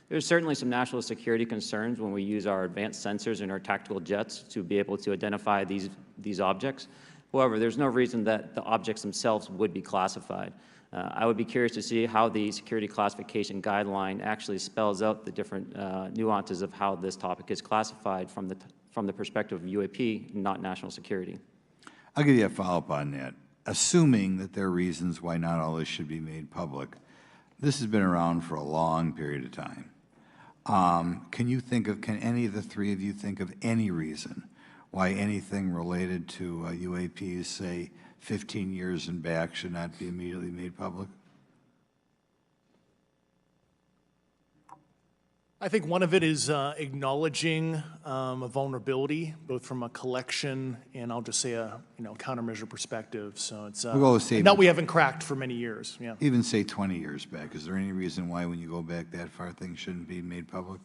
[SPEAKER 6] There's certainly some national security concerns when we use our advanced sensors in our tactical jets to be able to identify these objects. However, there's no reason that the objects themselves would be classified. I would be curious to see how the security classification guideline actually spells out the different nuances of how this topic is classified from the perspective of UAP, not national security.
[SPEAKER 1] I'll give you a follow-up on that. Assuming that there are reasons why not all this should be made public, this has been around for a long period of time. Can any of the three of you think of any reason why anything related to UAPs, say 15 years and back, should not be immediately made public?
[SPEAKER 7] I think one of it is acknowledging a vulnerability, both from a collection and I'll just say a countermeasure perspective. So it's that we haven't cracked for many years. Yeah.
[SPEAKER 1] Even say 20 years back. Is there any reason why, when you go back that far, things shouldn't be made public?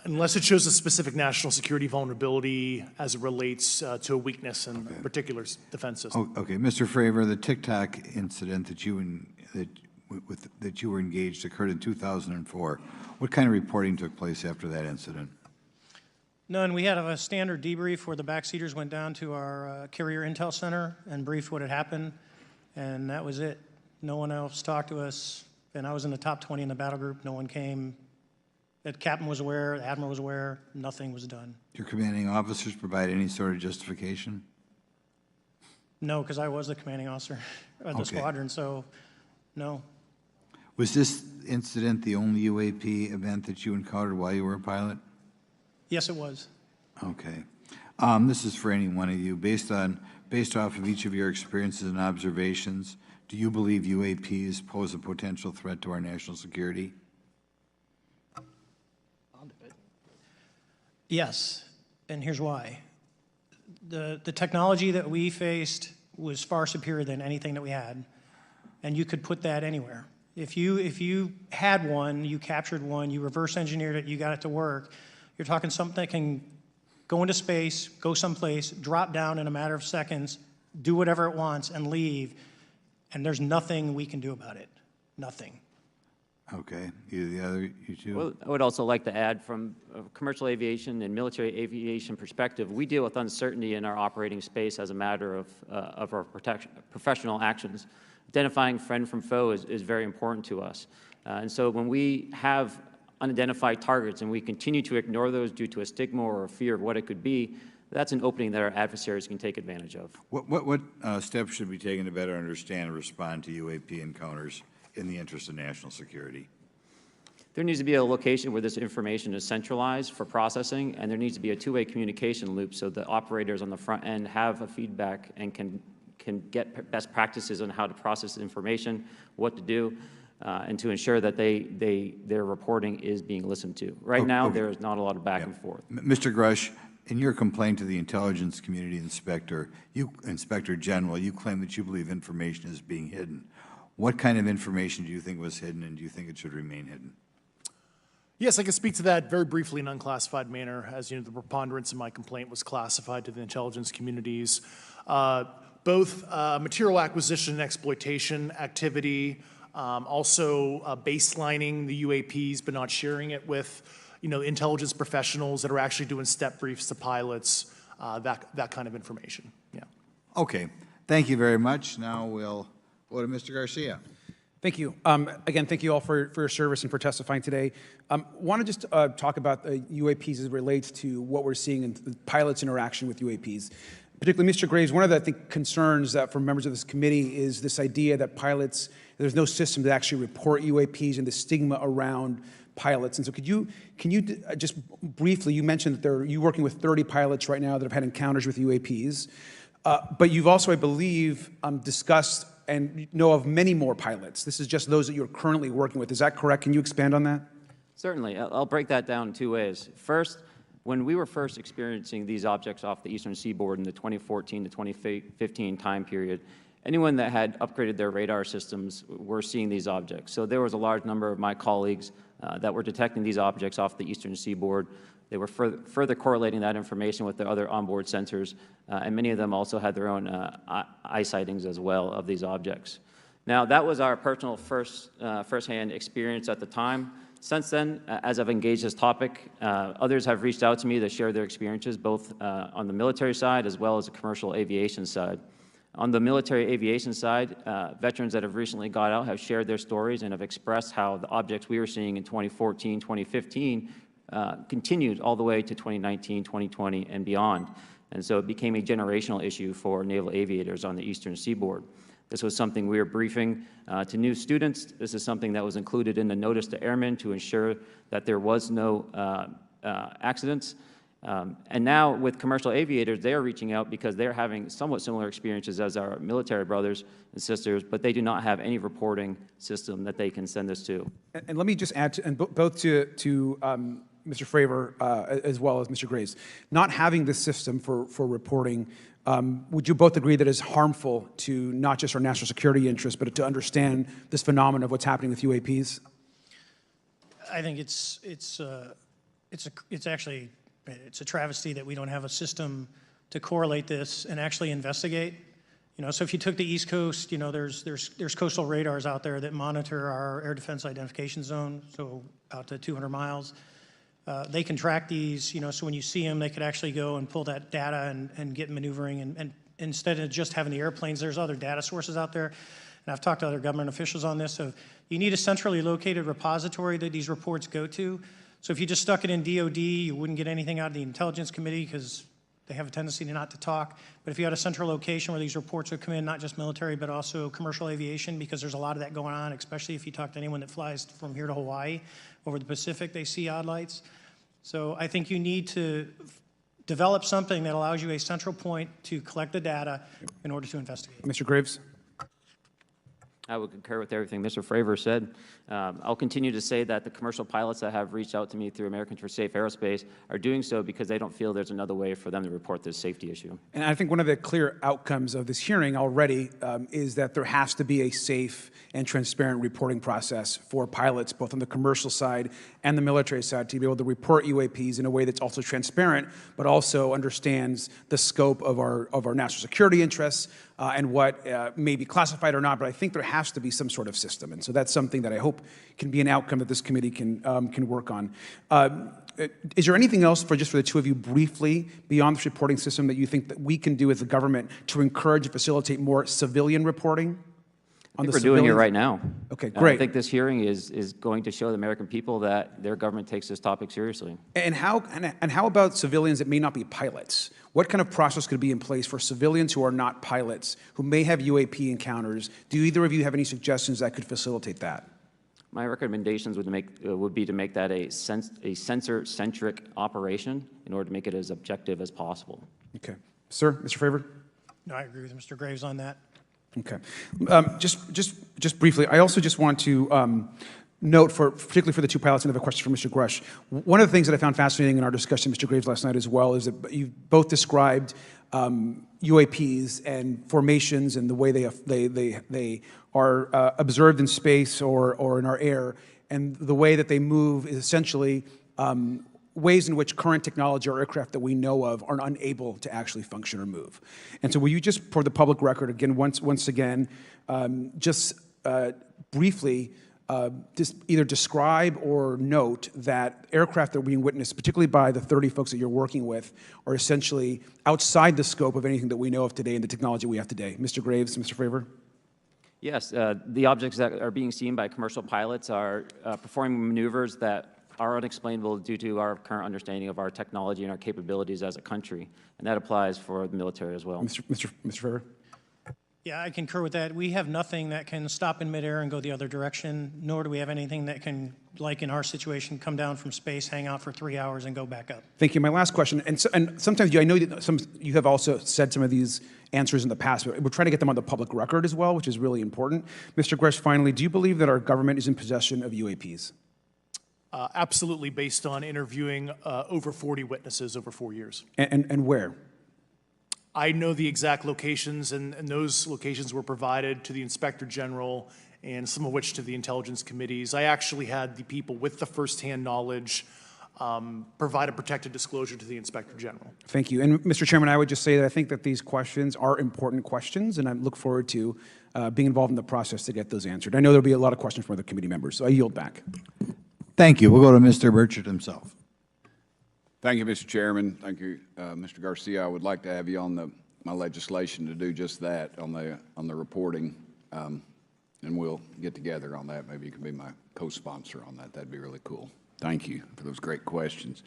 [SPEAKER 7] Unless it shows a specific national security vulnerability as it relates to a weakness in a particular defense system.
[SPEAKER 1] Okay, Mr. Fravor, the TikTok incident that you were engaged occurred in 2004. What kind of reporting took place after that incident?
[SPEAKER 8] None. We had a standard debrief where the backseaters went down to our carrier intel center and briefed what had happened, and that was it. No one else talked to us, and I was in the top 20 in the battle group. No one came. The captain was aware, the admiral was aware, nothing was done.
[SPEAKER 1] Your commanding officers provide any sort of justification?
[SPEAKER 8] No, because I was the commanding officer of the squadron, so no.
[SPEAKER 1] Was this incident the only UAP event that you encountered while you were a pilot?
[SPEAKER 8] Yes, it was.
[SPEAKER 1] Okay. This is for any one of you. Based off of each of your experiences and observations, do you believe UAPs pose a potential threat to our national security?
[SPEAKER 8] Yes, and here's why. The technology that we faced was far superior than anything that we had, and you could put that anywhere. If you had one, you captured one, you reverse engineered it, you got it to work, you're talking something that can go into space, go someplace, drop down in a matter of seconds, do whatever it wants, and leave, and there's nothing we can do about it. Nothing.
[SPEAKER 1] Okay. You two?
[SPEAKER 6] Well, I would also like to add, from a commercial aviation and military aviation perspective, we deal with uncertainty in our operating space as a matter of our professional actions. Identifying friend from foe is very important to us. And so when we have unidentified targets and we continue to ignore those due to a stigma or a fear of what it could be, that's an opening that our adversaries can take advantage of.
[SPEAKER 1] What steps should be taken to better understand and respond to UAP encounters in the interest of national security?
[SPEAKER 6] There needs to be a location where this information is centralized for processing, and there needs to be a two-way communication loop so the operators on the front end have a feedback and can get best practices on how to process information, what to do, and to ensure that their reporting is being listened to. Right now, there is not a lot of back and forth.
[SPEAKER 1] Mr. Grush, in your complaint to the Intelligence Community Inspector General, you claim that you believe information is being hidden. What kind of information do you think was hidden, and do you think it should remain hidden?
[SPEAKER 7] Yes, I can speak to that very briefly in an unclassified manner. As you know, the preponderance of my complaint was classified to the intelligence communities. Both material acquisition and exploitation activity, also baselining the UAPs but not sharing it with intelligence professionals that are actually doing step briefs to pilots, that kind of information. Yeah.
[SPEAKER 1] Okay. Thank you very much. Now we'll go to Mr. Garcia.
[SPEAKER 4] Thank you. Again, thank you all for your service and for testifying today. Want to just talk about UAPs as it relates to what we're seeing in the pilots' interaction with UAPs. Particularly, Mr. Graves, one of the, I think, concerns that from members of this committee is this idea that pilots, there's no system to actually report UAPs and the stigma around pilots. And so could you just briefly, you mentioned that you're working with 30 pilots right now that have had encounters with UAPs, but you've also, I believe, discussed and know of many more pilots. This is just those that you're currently working with. Is that correct? Can you expand on that?
[SPEAKER 6] Certainly. I'll break that down in two ways. First, when we were first experiencing these objects off the eastern seaboard in the 2014 to 2015 time period, anyone that had upgraded their radar systems were seeing these objects. So there was a large number of my colleagues that were detecting these objects off the eastern seaboard. They were further correlating that information with their other onboard sensors, and many of them also had their own eye sightings as well of these objects. Now, that was our personal firsthand experience at the time. Since then, as I've engaged this topic, others have reached out to me to share their experiences, both on the military side as well as the commercial aviation side. On the military aviation side, veterans that have recently got out have shared their stories and have expressed how the objects we were seeing in 2014, 2015 continued all the way to 2019, 2020, and beyond. And so it became a generational issue for naval aviators on the eastern seaboard. This was something we were briefing to new students. This is something that was included in the notice to airmen to ensure that there was no accidents. And now with commercial aviators, they are reaching out because they're having somewhat similar experiences as our military brothers and sisters, but they do not have any reporting system that they can send us to.
[SPEAKER 4] And let me just add, both to Mr. Fravor as well as Mr. Graves, not having this system for reporting, would you both agree that is harmful to not just our national security interests, but to understand this phenomenon of what's happening with UAPs?
[SPEAKER 8] I think it's actually a travesty that we don't have a system to correlate this and actually investigate. You know, so if you took the East Coast, you know, there's coastal radars out there that monitor our air defense identification zone, so out to 200 miles. They can track these, you know, so when you see them, they could actually go and pull that data and get maneuvering. And instead of just having the airplanes, there's other data sources out there. And I've talked to other government officials on this. So you need a centrally located repository that these reports go to. So if you just stuck it in DOD, you wouldn't get anything out of the Intelligence Committee because they have a tendency to not to talk. But if you had a central location where these reports would come in, not just military, but also commercial aviation, because there's a lot of that going on, especially if you talk to anyone that flies from here to Hawaii, over the Pacific, they see odd lights. So I think you need to develop something that allows you a central point to collect the data in order to investigate.
[SPEAKER 4] Mr. Graves?
[SPEAKER 6] I would concur with everything Mr. Fravor said. I'll continue to say that the commercial pilots that have reached out to me through Americans for Safe Aerospace are doing so because they don't feel there's another way for them to report this safety issue.
[SPEAKER 4] And I think one of the clear outcomes of this hearing already is that there has to be a safe and transparent reporting process for pilots, both on the commercial side and the military side, to be able to report UAPs in a way that's also transparent, but also understands the scope of our national security interests and what may be classified or not. But I think there has to be some sort of system, and so that's something that I hope can be an outcome that this committee can work on. Is there anything else for the two of you briefly beyond this reporting system that you think that we can do as a government to encourage and facilitate more civilian reporting?
[SPEAKER 6] I think we're doing it right now.
[SPEAKER 4] Okay, great.
[SPEAKER 6] I think this hearing is going to show the American people that their government takes this topic seriously.
[SPEAKER 4] And how about civilians that may not be pilots? What kind of process could be in place for civilians who are not pilots, who may have UAP encounters? Do either of you have any suggestions that could facilitate that?
[SPEAKER 6] My recommendations would be to make that a sensor-centric operation in order to make it as objective as possible.
[SPEAKER 4] Okay. Sir, Mr. Fravor?
[SPEAKER 8] No, I agree with Mr. Graves on that.
[SPEAKER 4] Okay. Just briefly, I also just want to note, particularly for the two pilots, and I have a question for Mr. Grush. One of the things that I found fascinating in our discussion, Mr. Graves, last night as well, is that you both described UAPs and formations and the way they are observed in space or in our air, and the way that they move is essentially ways in which current technology or aircraft that we know of are unable to actually function or move. And so will you just, for the public record, again, once again, briefly just either describe or note that aircraft that are being witnessed, particularly by the 30 folks that you're working with, are essentially outside the scope of anything that we know of today and the technology we have today. Mr. Graves, Mr. Fravor?
[SPEAKER 6] Yes, the objects that are being seen by commercial pilots are performing maneuvers that are unexplainable due to our current understanding of our technology and our capabilities as a country, and that applies for the military as well.
[SPEAKER 4] Mr. Fravor?
[SPEAKER 8] Yeah, I concur with that. We have nothing that can stop in midair and go the other direction, nor do we have anything that can, like in our situation, come down from space, hang out for 3 hours, and go back up.
[SPEAKER 4] Thank you. My last question, and sometimes I know that you have also said some of these answers in the past, but we're trying to get them on the public record as well, which is really important. Mr. Grush, finally, do you believe that our government is in possession of UAPs?
[SPEAKER 7] Absolutely, based on interviewing over 40 witnesses over 4 years.
[SPEAKER 4] And where?
[SPEAKER 7] I know the exact locations, and those locations were provided to the Inspector General and some of which to the intelligence committees. I actually had the people with the firsthand knowledge provide a protected disclosure to the Inspector General.
[SPEAKER 4] Thank you. And Mr. Chairman, I would just say that I think that these questions are important questions, and I look forward to being involved in the process to get those answered. I know there'll be a lot of questions from other committee members, so I yield back.
[SPEAKER 1] Thank you. We'll go to Mr. Burchett himself.
[SPEAKER 2] Thank you, Mr. Chairman. Thank you, Mr. Garcia. I would like to have you on my legislation to do just that on the reporting, and we'll get together on that. Maybe you can be my co-sponsor on that. That'd be really cool. Thank you for those great questions.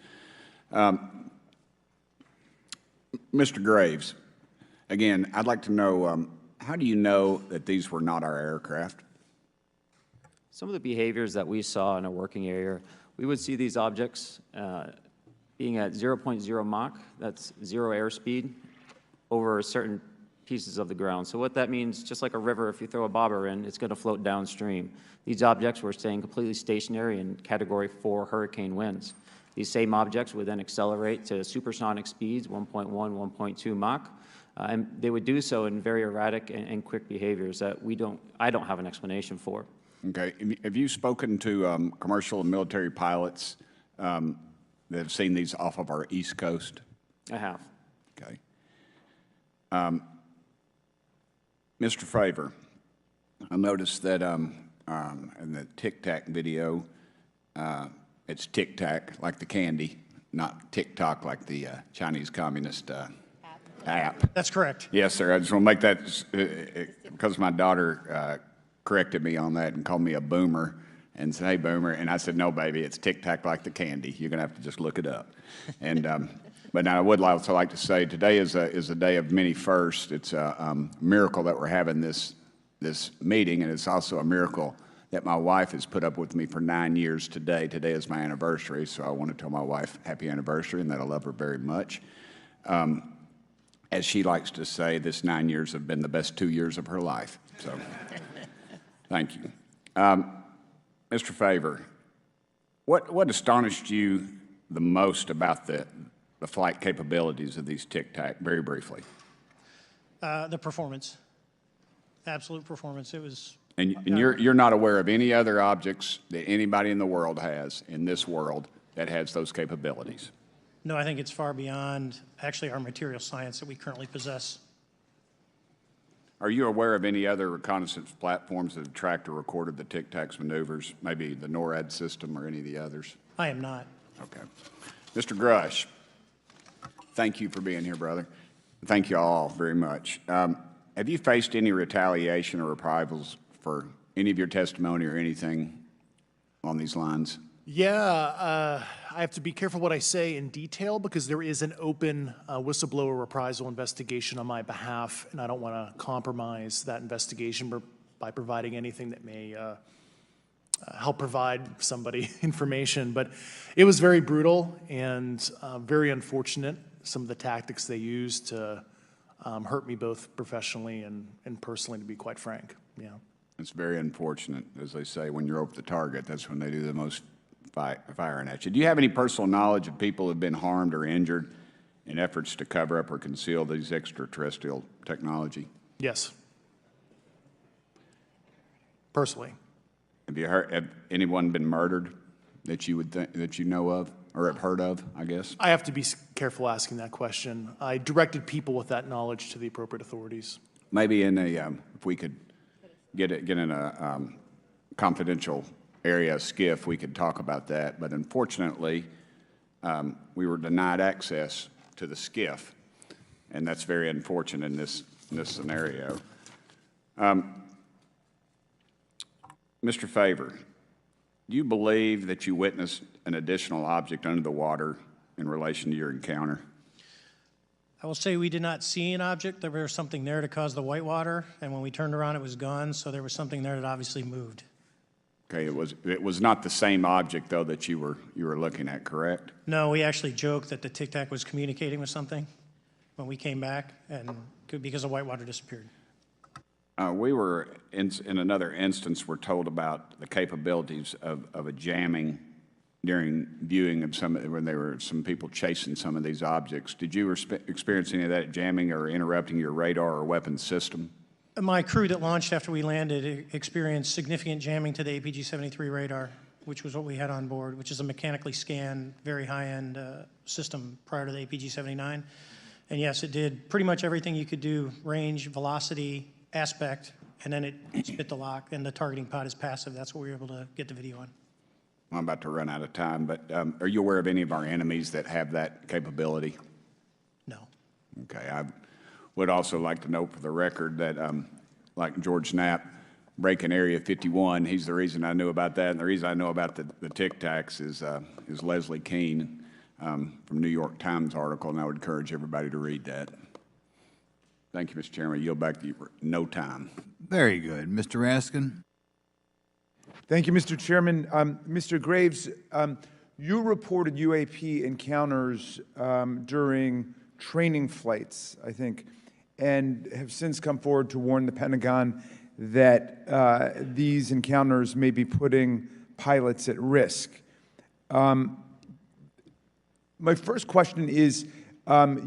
[SPEAKER 2] Mr. Graves, again, I'd like to know, how do you know that these were not our aircraft?
[SPEAKER 6] Some of the behaviors that we saw in a working area, we would see these objects being at 0.0 Mach, that's 0 airspeed, over certain pieces of the ground. So what that means, just like a river, if you throw a bobber in, it's going to float downstream. These objects were staying completely stationary in Category 4 hurricane winds. These same objects would then accelerate to supersonic speeds, 1.1, 1.2 Mach, and they would do so in very erratic and quick behaviors that I don't have an explanation for.
[SPEAKER 2] Okay. Have you spoken to commercial and military pilots that have seen these off of our East Coast?
[SPEAKER 6] I have.
[SPEAKER 2] Okay. Mr. Favor, I noticed that in the Tic Tac video, it's Tic Tac like the candy, not TikTok like the Chinese Communist app.
[SPEAKER 8] That's correct.
[SPEAKER 2] Yes, sir. I just want to make that because my daughter corrected me on that and called me a boomer and said, "Hey, boomer," and I said, "No, baby, it's Tic Tac like the candy. You're gonna have to just look it up." And but now I would also like to say today is a day of many firsts. It's a miracle that we're having this meeting, and it's also a miracle that my wife has put up with me for 9 years today. Today is my anniversary, so I want to tell my wife happy anniversary and that I love her very much. As she likes to say, this 9 years have been the best 2 years of her life. So, thank you. Mr. Favor, what astonished you the most about the flight capabilities of these Tic Tac, very briefly?
[SPEAKER 8] The performance, absolute performance. It was.
[SPEAKER 2] And you're not aware of any other objects that anybody in the world has, in this world, that has those capabilities?
[SPEAKER 8] No, I think it's far beyond actually our material science that we currently possess.
[SPEAKER 2] Are you aware of any other reconnaissance platforms that have tracked or recorded the Tic Tac's maneuvers, maybe the NORAD system or any of the others?
[SPEAKER 8] I am not.
[SPEAKER 2] Okay. Mr. Grush, thank you for being here, brother. Thank you all very much. Have you faced any retaliation or reprisals for any of your testimony or anything on these lines?
[SPEAKER 7] Yeah, I have to be careful what I say in detail because there is an open whistleblower reprisal investigation on my behalf, and I don't want to compromise that investigation by providing anything that may help provide somebody information. But it was very brutal and very unfortunate, some of the tactics they used to hurt me both professionally and personally, to be quite frank. Yeah.
[SPEAKER 2] It's very unfortunate. As they say, when you're over the target, that's when they do the most firing at you. Do you have any personal knowledge of people who have been harmed or injured in efforts to cover up or conceal these extraterrestrial technology?
[SPEAKER 7] Yes. Personally.
[SPEAKER 2] Have anyone been murdered that you would that you know of or have heard of, I guess?
[SPEAKER 7] I have to be careful asking that question. I directed people with that knowledge to the appropriate authorities.
[SPEAKER 2] Maybe in a, if we could get in a confidential area, SCIF, we could talk about that. But unfortunately, we were denied access to the SCIF, and that's very unfortunate in this scenario. Mr. Favor, do you believe that you witnessed an additional object under the water in relation to your encounter?
[SPEAKER 8] I will say we did not see an object. There was something there to cause the whitewater, and when we turned around, it was gone. So there was something there that obviously moved.
[SPEAKER 2] Okay, it was not the same object though that you were looking at, correct?
[SPEAKER 8] No, we actually joked that the Tic Tac was communicating with something when we came back, and because the whitewater disappeared.
[SPEAKER 2] We were in another instance. We're told about the capabilities of a jamming during viewing of when there were some people chasing some of these objects. Did you experience any of that jamming or interrupting your radar or weapons system?
[SPEAKER 8] My crew that launched after we landed experienced significant jamming to the APG-73 radar, which was what we had on board, which is a mechanically scanned, very high-end system prior to the APG-79. And yes, it did pretty much everything you could do, range, velocity, aspect, and then it spit the lock, and the targeting pod is passive. That's what we were able to get the video on.
[SPEAKER 2] I'm about to run out of time, but are you aware of any of our enemies that have that capability?
[SPEAKER 8] No.
[SPEAKER 2] Okay. I would also like to note for the record that, like George Knapp, breaking Area 51, he's the reason I knew about that, and the reason I know about the Tic Tacs is Leslie Keene from New York Times article, and I would encourage everybody to read that. Thank you, Mr. Chairman. I yield back to you for no time.
[SPEAKER 1] Very good. Mr. Raskin?
[SPEAKER 9] Thank you, Mr. Chairman. Mr. Graves, you reported UAP encounters during training flights, I think, and have since come forward to warn the Pentagon that these encounters may be putting pilots at risk. My first question is,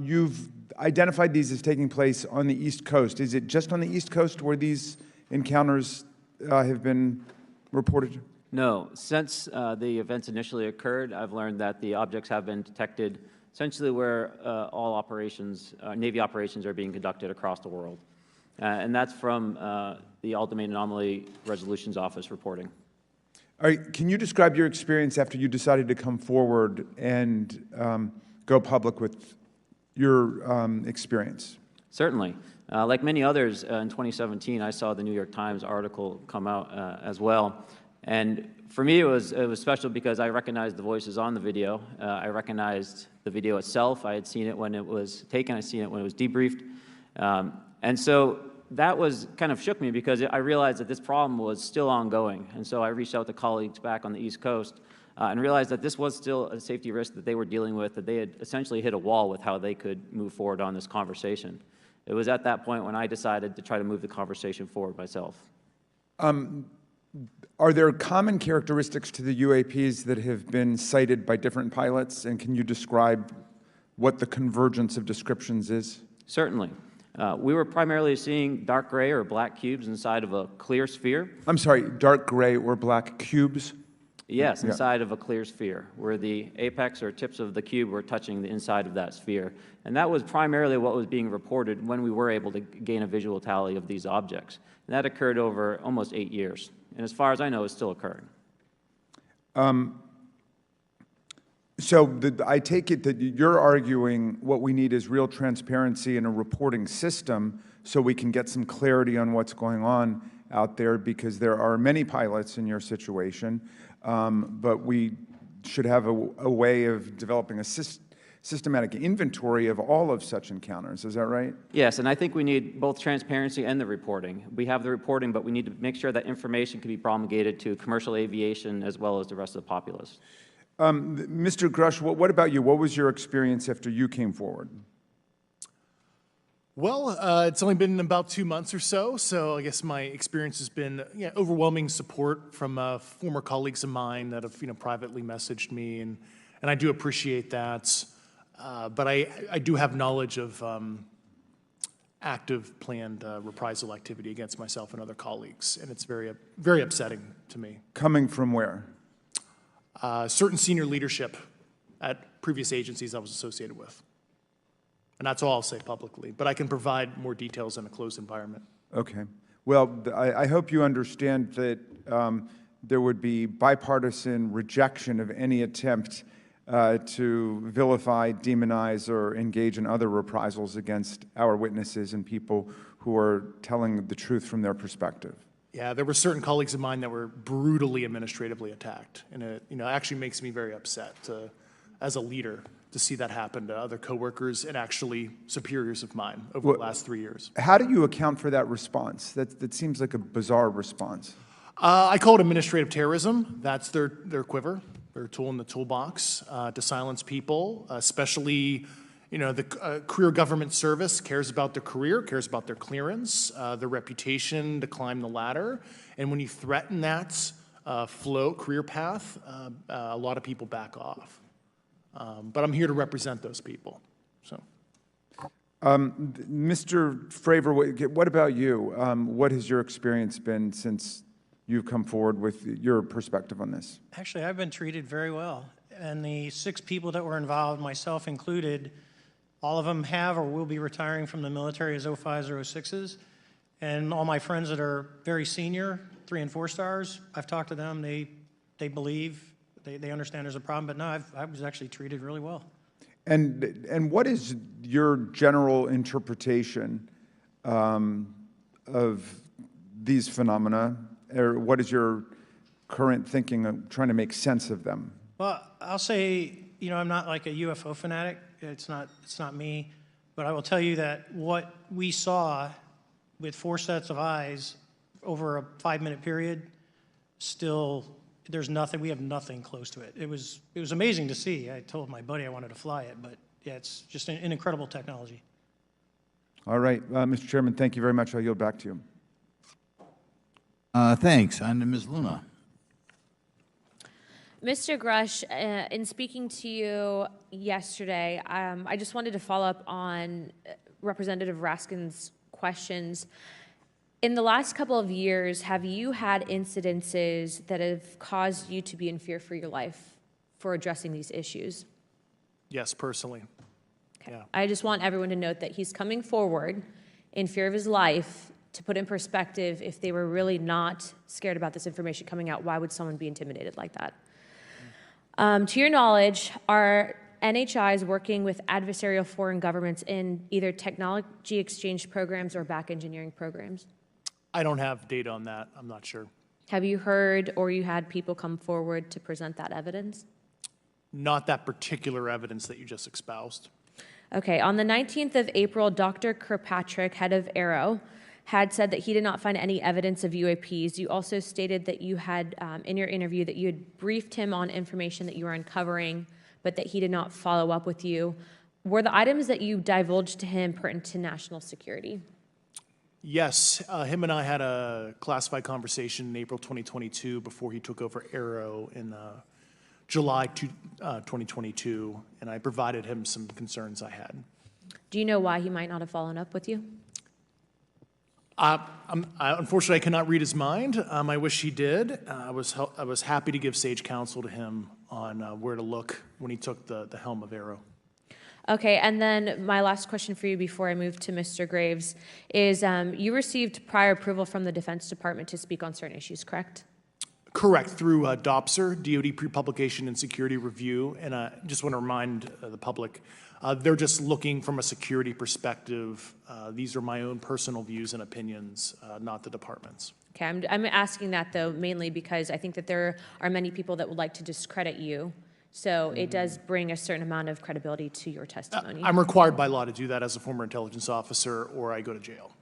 [SPEAKER 9] you've identified these as taking place on the East Coast. Is it just on the East Coast where these encounters have been reported?
[SPEAKER 6] No. Since the events initially occurred, I've learned that the objects have been detected essentially where all operations, Navy operations are being conducted across the world. And that's from the All-Domain Anomaly Resolutions Office reporting.
[SPEAKER 9] All right, can you describe your experience after you decided to come forward and go public with your experience?
[SPEAKER 6] Certainly. Like many others, in 2017, I saw the New York Times article come out as well. And for me, it was special because I recognized the voices on the video. I recognized the video itself. I had seen it when it was taken. I'd seen it when it was debriefed. And so that was kind of shook me because I realized that this problem was still ongoing. And so I reached out to colleagues back on the East Coast and realized that this was still a safety risk that they were dealing with, that they had essentially hit a wall with how they could move forward on this conversation. It was at that point when I decided to try to move the conversation forward myself.
[SPEAKER 9] Are there common characteristics to the UAPs that have been cited by different pilots, and can you describe what the convergence of descriptions is?
[SPEAKER 6] Certainly. We were primarily seeing dark gray or black cubes inside of a clear sphere.
[SPEAKER 9] I'm sorry, dark gray or black cubes?
[SPEAKER 6] Yes, inside of a clear sphere, where the apex or tips of the cube were touching the inside of that sphere. And that was primarily what was being reported when we were able to gain a visual tally of these objects. And that occurred over almost 8 years. And as far as I know, it's still occurring.
[SPEAKER 9] So I take it that you're arguing what we need is real transparency in a reporting system so we can get some clarity on what's going on out there, because there are many pilots in your situation, but we should have a way of developing a systematic inventory of all of such encounters. Is that right?
[SPEAKER 6] Yes, and I think we need both transparency and the reporting. We have the reporting, but we need to make sure that information can be promulgated to commercial aviation as well as the rest of the populace.
[SPEAKER 9] Mr. Grush, what about you? What was your experience after you came forward?
[SPEAKER 7] Well, it's only been about 2 months or so, so I guess my experience has been overwhelming support from former colleagues of mine that have privately messaged me, and I do appreciate that. But I do have knowledge of active planned reprisal activity against myself and other colleagues, and it's very, very upsetting to me.
[SPEAKER 9] Coming from where?
[SPEAKER 7] Certain senior leadership at previous agencies I was associated with. And that's all I'll say publicly, but I can provide more details in a closed environment.
[SPEAKER 9] Okay. Well, I hope you understand that there would be bipartisan rejection of any attempt to vilify, demonize, or engage in other reprisals against our witnesses and people who are telling the truth from their perspective.
[SPEAKER 7] Yeah, there were certain colleagues of mine that were brutally administratively attacked, and it actually makes me very upset as a leader to see that happen to other coworkers and actually superiors of mine over the last 3 years.
[SPEAKER 9] How do you account for that response? That seems like a bizarre response.
[SPEAKER 7] I call it administrative terrorism. That's their quiver, their tool in the toolbox to silence people, especially the career government service cares about their career, cares about their clearance, their reputation to climb the ladder. And when you threaten that float, career path, a lot of people back off. But I'm here to represent those people. So,
[SPEAKER 9] Mr. Fravor, what about you? What has your experience been since you've come forward with your perspective on this?
[SPEAKER 8] Actually, I've been treated very well. And the 6 people that were involved, myself included, all of them have or will be retiring from the military as 05s or 06s. And all my friends that are very senior, 3 and 4 stars, I've talked to them. They believe, they understand there's a problem. But no, I was actually treated really well.
[SPEAKER 9] And what is your general interpretation of these phenomena, or what is your current thinking of trying to make sense of them?
[SPEAKER 8] Well, I'll say, you know, I'm not like a UFO fanatic. It's not me. But I will tell you that what we saw with 4 sets of eyes over a 5-minute period, still, there's nothing, we have nothing close to it. It was amazing to see. I told my buddy I wanted to fly it, but yeah, it's just an incredible technology.
[SPEAKER 9] All right, Mr. Chairman, thank you very much. I'll yield back to you.
[SPEAKER 1] Thanks. On to Ms. Luna.
[SPEAKER 3] Mr. Grush, in speaking to you yesterday, I just wanted to follow up on Representative Raskin's questions. In the last couple of years, have you had incidences that have caused you to be in fear for your life for addressing these issues?
[SPEAKER 7] Yes, personally.
[SPEAKER 3] Okay.
[SPEAKER 7] Yeah.
[SPEAKER 3] I just want everyone to note that he's coming forward in fear of his life. To put in perspective, if they were really not scared about this information coming out, why would someone be intimidated like that? To your knowledge, are NHIs working with adversarial foreign governments in either technology exchange programs or back engineering programs?
[SPEAKER 7] I don't have data on that. I'm not sure.
[SPEAKER 3] Have you heard or you had people come forward to present that evidence?
[SPEAKER 7] Not that particular evidence that you just espoused.
[SPEAKER 3] Okay, on the 19th of April, Dr. Kirkpatrick, head of Aero, had said that he did not find any evidence of UAPs. You also stated that you had, in your interview, that you had briefed him on information that you were uncovering, but that he did not follow up with you. Were the items that you divulged to him pertinent to national security?
[SPEAKER 7] Yes, him and I had a classified conversation in April 2022 before he took over Aero in July 2022, and I provided him some concerns I had.
[SPEAKER 3] Do you know why he might not have followed up with you?
[SPEAKER 7] Unfortunately, I cannot read his mind. I wish he did. I was happy to give sage counsel to him on where to look when he took the helm of Aero.
[SPEAKER 3] Okay, and then my last question for you before I move to Mr. Graves is you received prior approval from the Defense Department to speak on certain issues, correct?
[SPEAKER 7] Correct, through DOPSR, DoD Pre-Publication and Security Review, and I just want to remind the public, they're just looking from a security perspective. These are my own personal views and opinions, not the department's.
[SPEAKER 3] Okay, I'm asking that though mainly because I think that there are many people that would like to discredit you, so it does bring a certain amount of credibility to your testimony.
[SPEAKER 7] I'm required by law to do that as a former intelligence officer, or I go to jail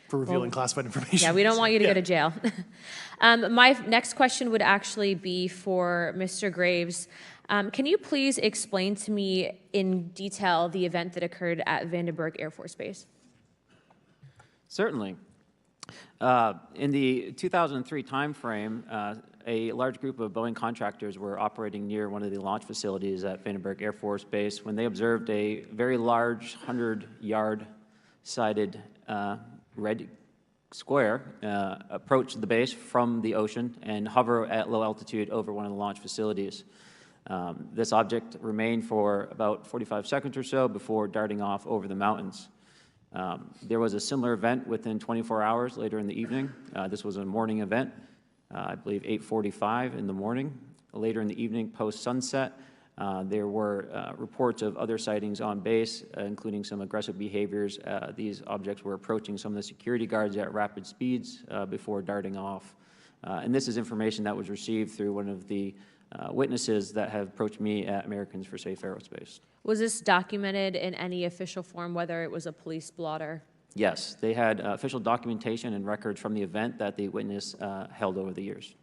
[SPEAKER 7] for revealing classified information.
[SPEAKER 3] Yeah, we don't want you to go to jail. My next question would actually be for Mr. Graves. Can you please explain to me in detail the event that occurred at Vandenberg Air Force Base?
[SPEAKER 6] Certainly. In the 2003 timeframe, a large group of Boeing contractors were operating near one of the launch facilities at Vandenberg Air Force Base when they observed a very large 100-yard sided red square approach the base from the ocean and hover at low altitude over one of the launch facilities. This object remained for about 45 seconds or so before darting off over the mountains. There was a similar event within 24 hours later in the evening. This was a morning event, I believe 8:45 in the morning. Later in the evening, post-sunset, there were reports of other sightings on base, including some aggressive behaviors. These objects were approaching some of the security guards at rapid speeds before darting off. And this is information that was received through one of the witnesses that have approached me at Americans for Safe Aerospace.
[SPEAKER 3] Was this documented in any official form, whether it was a police blotter?
[SPEAKER 6] Yes, they had official documentation and records from the event that the witness held over the years.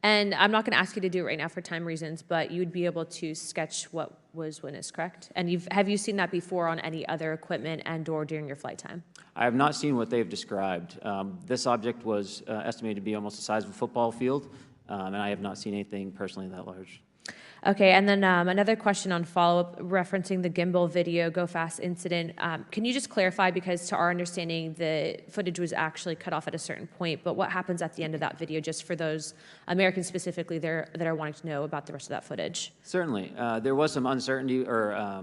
[SPEAKER 3] And I'm not going to ask you to do it right now for time reasons, but you'd be able to sketch what was witnessed, correct? And have you seen that before on any other equipment and or during your flight time?
[SPEAKER 6] I have not seen what they've described. This object was estimated to be almost the size of a football field. and I have not seen anything personally that large.
[SPEAKER 3] Okay, and then another question on follow-up referencing the gimbal video Go Fast incident. Can you just clarify, because to our understanding, the footage was actually cut off at a certain point, but what happens at the end of that video, just for those Americans specifically there that are wanting to know about the rest of that footage?
[SPEAKER 6] Certainly. There was some uncertainty or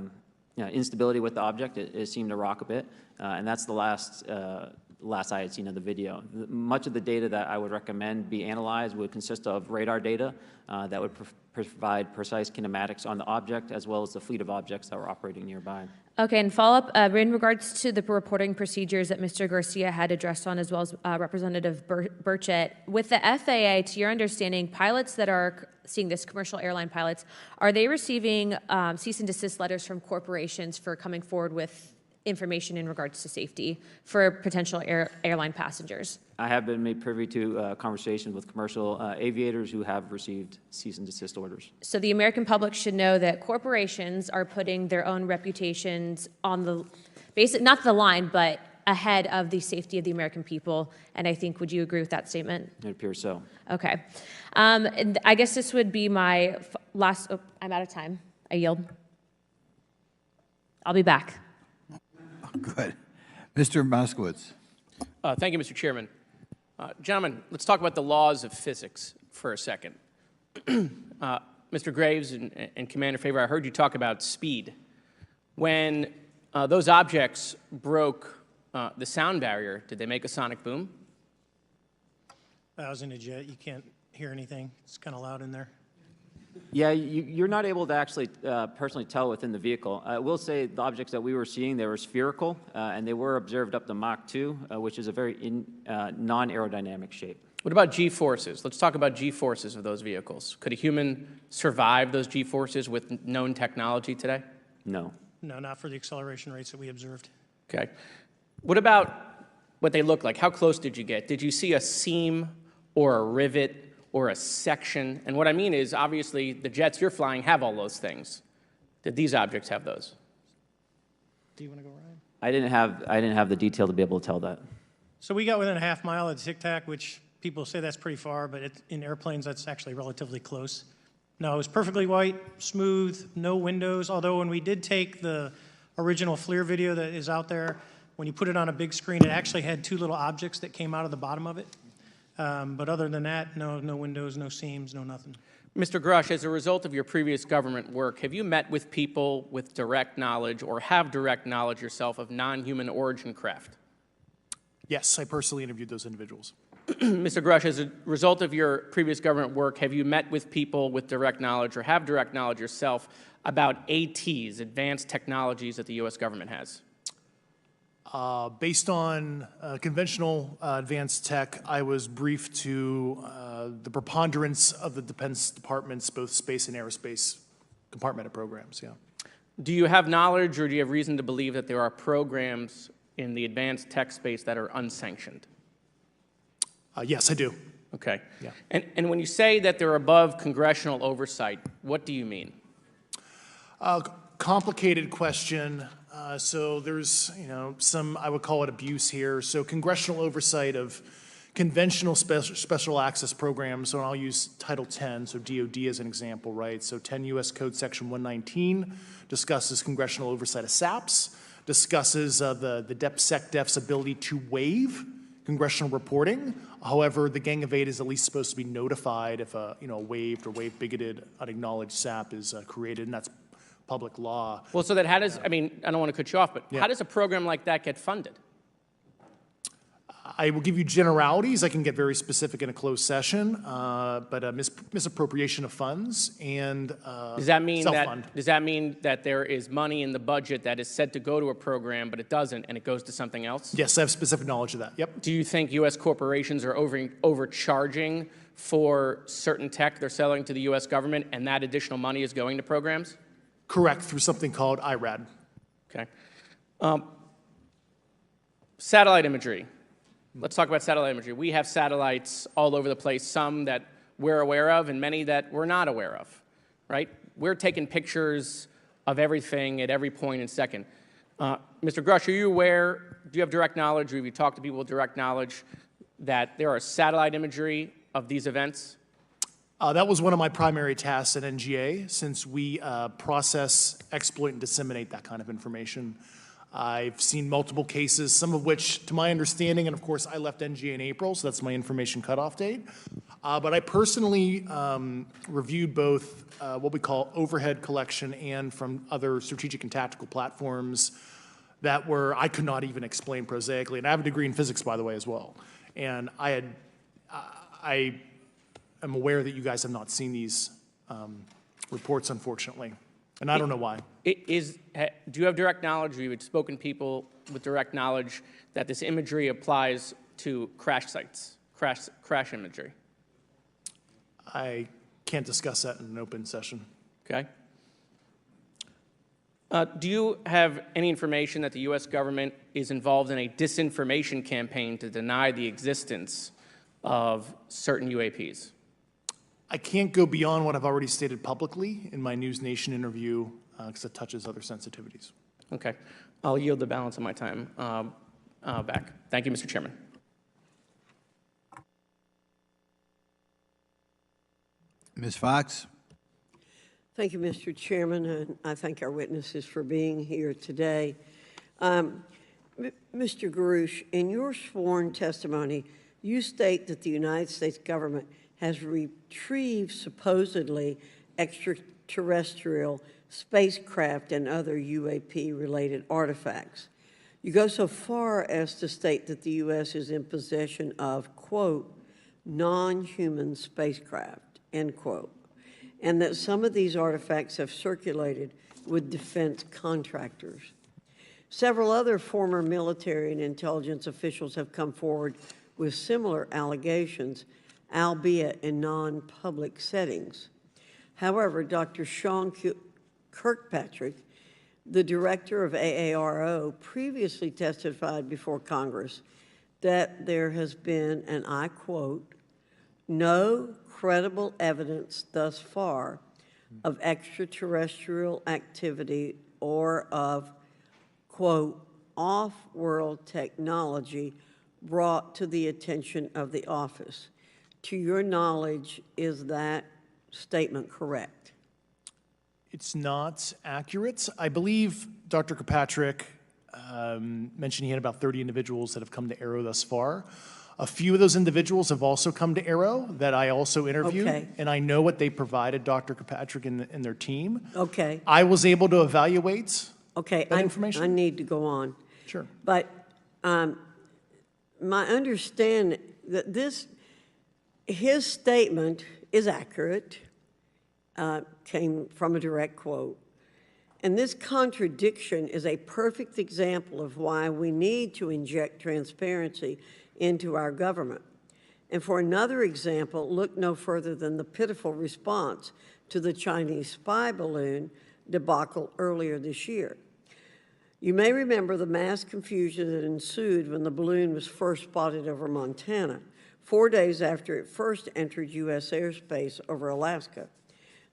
[SPEAKER 6] instability with the object. It seemed to rock a bit, and that's the last I had seen of the video. Much of the data that I would recommend be analyzed would consist of radar data that would provide precise kinematics on the object, as well as the fleet of objects that were operating nearby.
[SPEAKER 3] Okay, and follow-up, in regards to the reporting procedures that Mr. Garcia had addressed on, as well as Representative Burchett, with the FAA, to your understanding, pilots that are seeing this, commercial airline pilots, are they receiving cease and desist letters from corporations for coming forward with information in regards to safety for potential airline passengers?
[SPEAKER 6] I have been made privy to conversations with commercial aviators who have received cease and desist orders.
[SPEAKER 3] So the American public should know that corporations are putting their own reputations on the not the line, but ahead of the safety of the American people. And I think, would you agree with that statement?
[SPEAKER 6] It appears so.
[SPEAKER 3] Okay. And I guess this would be my last, I'm out of time. I yield. I'll be back.
[SPEAKER 1] Good. Mr. Moskowitz.
[SPEAKER 5] Thank you, Mr. Chairman. Gentlemen, let's talk about the laws of physics for a second. Mr. Graves and Commander Favor, I heard you talk about speed. When those objects broke the sound barrier, did they make a sonic boom?
[SPEAKER 8] I was in a jet. You can't hear anything. It's kind of loud in there.
[SPEAKER 6] Yeah, you're not able to actually personally tell within the vehicle. I will say the objects that we were seeing, they were spherical, and they were observed up to Mach 2, which is a very non-aerodynamic shape.
[SPEAKER 5] What about G-forces? Let's talk about G-forces of those vehicles. Could a human survive those G-forces with known technology today?
[SPEAKER 6] No.
[SPEAKER 8] No, not for the acceleration rates that we observed.
[SPEAKER 5] Okay. What about what they look like? How close did you get? Did you see a seam or a rivet or a section? And what I mean is, obviously, the jets you're flying have all those things. Did these objects have those?
[SPEAKER 8] Do you want to go, Ryan?
[SPEAKER 6] I didn't have the detail to be able to tell that.
[SPEAKER 8] So we got within a half mile of Tic Tac, which people say that's pretty far, but in airplanes, that's actually relatively close. No, it was perfectly white, smooth, no windows, although when we did take the original FLIR video that is out there, when you put it on a big screen, it actually had two little objects that came out of the bottom of it. But other than that, no windows, no seams, no nothing.
[SPEAKER 5] Mr. Grush, as a result of your previous government work, have you met with people with direct knowledge or have direct knowledge yourself of non-human origin craft?
[SPEAKER 7] Yes, I personally interviewed those individuals.
[SPEAKER 5] Mr. Grush, as a result of your previous government work, have you met with people with direct knowledge or have direct knowledge yourself about ATs, advanced technologies that the U.S. government has?
[SPEAKER 7] Based on conventional advanced tech, I was briefed to the preponderance of the Defense Department's both space and aerospace compartmented programs, yeah.
[SPEAKER 5] Do you have knowledge or do you have reason to believe that there are programs in the advanced tech space that are unsanctioned?
[SPEAKER 7] Yes, I do.
[SPEAKER 5] Okay.
[SPEAKER 7] Yeah.
[SPEAKER 5] And when you say that they're above congressional oversight, what do you mean?
[SPEAKER 7] Complicated question. So there's, some, I would call it abuse here. So congressional oversight of conventional special access programs, so I'll use Title 10, so DOD as an example, right? So 10 U.S. Code Section 119 discusses congressional oversight of SAPs, discusses the DepSecDef's ability to waive congressional reporting. However, the Gang of Eight is at least supposed to be notified if a waived or waive-bigoted unacknowledged SAP is created, and that's public law.
[SPEAKER 5] Well, so that how does, I don't want to cut you off, but
[SPEAKER 7] Yeah.
[SPEAKER 5] how does a program like that get funded?
[SPEAKER 7] I will give you generalities. I can get very specific in a closed session, but misappropriation of funds and
[SPEAKER 5] Does that mean
[SPEAKER 7] self-fund.
[SPEAKER 5] that there is money in the budget that is said to go to a program, but it doesn't, and it goes to something else?
[SPEAKER 7] Yes, I have specific knowledge of that. Yep.
[SPEAKER 5] Do you think U.S. corporations are overcharging for certain tech they're selling to the U.S. government, and that additional money is going to programs?
[SPEAKER 7] Correct, through something called IRAD.
[SPEAKER 5] Okay. Satellite imagery. Let's talk about satellite imagery. We have satellites all over the place, some that we're aware of and many that we're not aware of, right? We're taking pictures of everything at every point and second. Mr. Grush, are you aware, do you have direct knowledge, or have you talked to people with direct knowledge that there are satellite imagery of these events?
[SPEAKER 7] That was one of my primary tasks at NGA, since we process, exploit, and disseminate that kind of information. I've seen multiple cases, some of which, to my understanding, and of course I left NGA in April, so that's my information cutoff date. But I personally reviewed both what we call overhead collection and from other strategic and tactical platforms that I could not even explain prosaically. And I have a degree in physics, by the way, as well. And I am aware that you guys have not seen these reports, unfortunately. And I don't know why.
[SPEAKER 5] Do you have direct knowledge, or you had spoken to people with direct knowledge that this imagery applies to crash sites, crash imagery?
[SPEAKER 7] I can't discuss that in an open session.
[SPEAKER 5] Okay. Do you have any information that the U.S. government is involved in a disinformation campaign to deny the existence of certain UAPs?
[SPEAKER 7] I can't go beyond what I've already stated publicly in my News Nation interview because it touches other sensitivities.
[SPEAKER 5] Okay. I'll yield the balance of my time back. Thank you, Mr. Chairman.
[SPEAKER 1] Ms. Fox?
[SPEAKER 10] Thank you, Mr. Chairman, and I thank our witnesses for being here today. Mr. Garouche, in your sworn testimony, you state that the United States government has retrieved supposedly extraterrestrial spacecraft and other UAP-related artifacts. You go so far as to state that the U.S. is in possession of, quote, non-human spacecraft, end quote, and that some of these artifacts have circulated with defense contractors. Several other former military and intelligence officials have come forward with similar allegations, albeit in non-public settings. However, Dr. Sean Kirkpatrick, the director of AARO, previously testified before Congress that there has been, and I quote, no credible evidence thus far of extraterrestrial activity or of, quote, off-world technology brought to the attention of the office. To your knowledge, is that statement correct?
[SPEAKER 7] It's not accurate. I believe Dr. Kirkpatrick mentioned he had about 30 individuals that have come to Aero thus far. A few of those individuals have also come to Aero that I also interviewed,
[SPEAKER 10] Okay.
[SPEAKER 7] and I know what they provided Dr. Kirkpatrick and their team.
[SPEAKER 10] Okay.
[SPEAKER 7] I was able to evaluate
[SPEAKER 10] Okay,
[SPEAKER 7] that information.
[SPEAKER 10] I need to go on.
[SPEAKER 7] Sure.
[SPEAKER 10] But my understanding that his statement is accurate, came from a direct quote. And this contradiction is a perfect example of why we need to inject transparency into our government. And for another example, look no further than the pitiful response to the Chinese spy balloon debacle earlier this year. You may remember the mass confusion that ensued when the balloon was first spotted over Montana, 4 days after it first entered U.S. airspace over Alaska.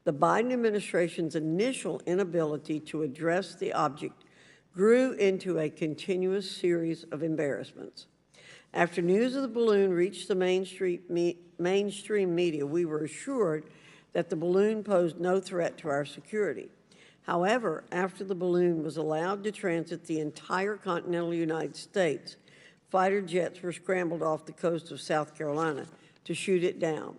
[SPEAKER 10] The Biden administration's initial inability to address the object grew into a continuous series of embarrassments. After news of the balloon reached the mainstream media, we were assured that the balloon posed no threat to our security. However, after the balloon was allowed to transit the entire continental United States, fighter jets were scrambled off the coast of South Carolina to shoot it down.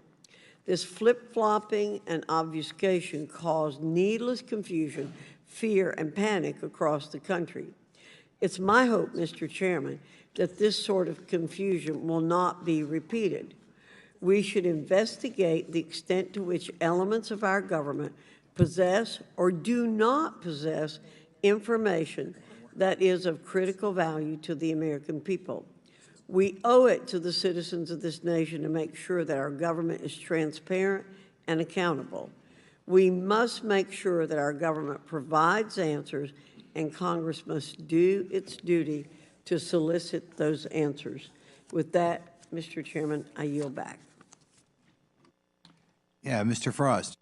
[SPEAKER 10] This flip-flopping and obfuscation caused needless confusion, fear, and panic across the country. It's my hope, Mr. Chairman, that this sort of confusion will not be repeated. We should investigate the extent to which elements of our government possess or do not possess information that is of critical value to the American people. We owe it to the citizens of this nation to make sure that our government is transparent and accountable. We must make sure that our government provides answers, and Congress must do its duty to solicit those answers. With that, Mr. Chairman, I yield back.
[SPEAKER 1] Yeah, Mr. Frost.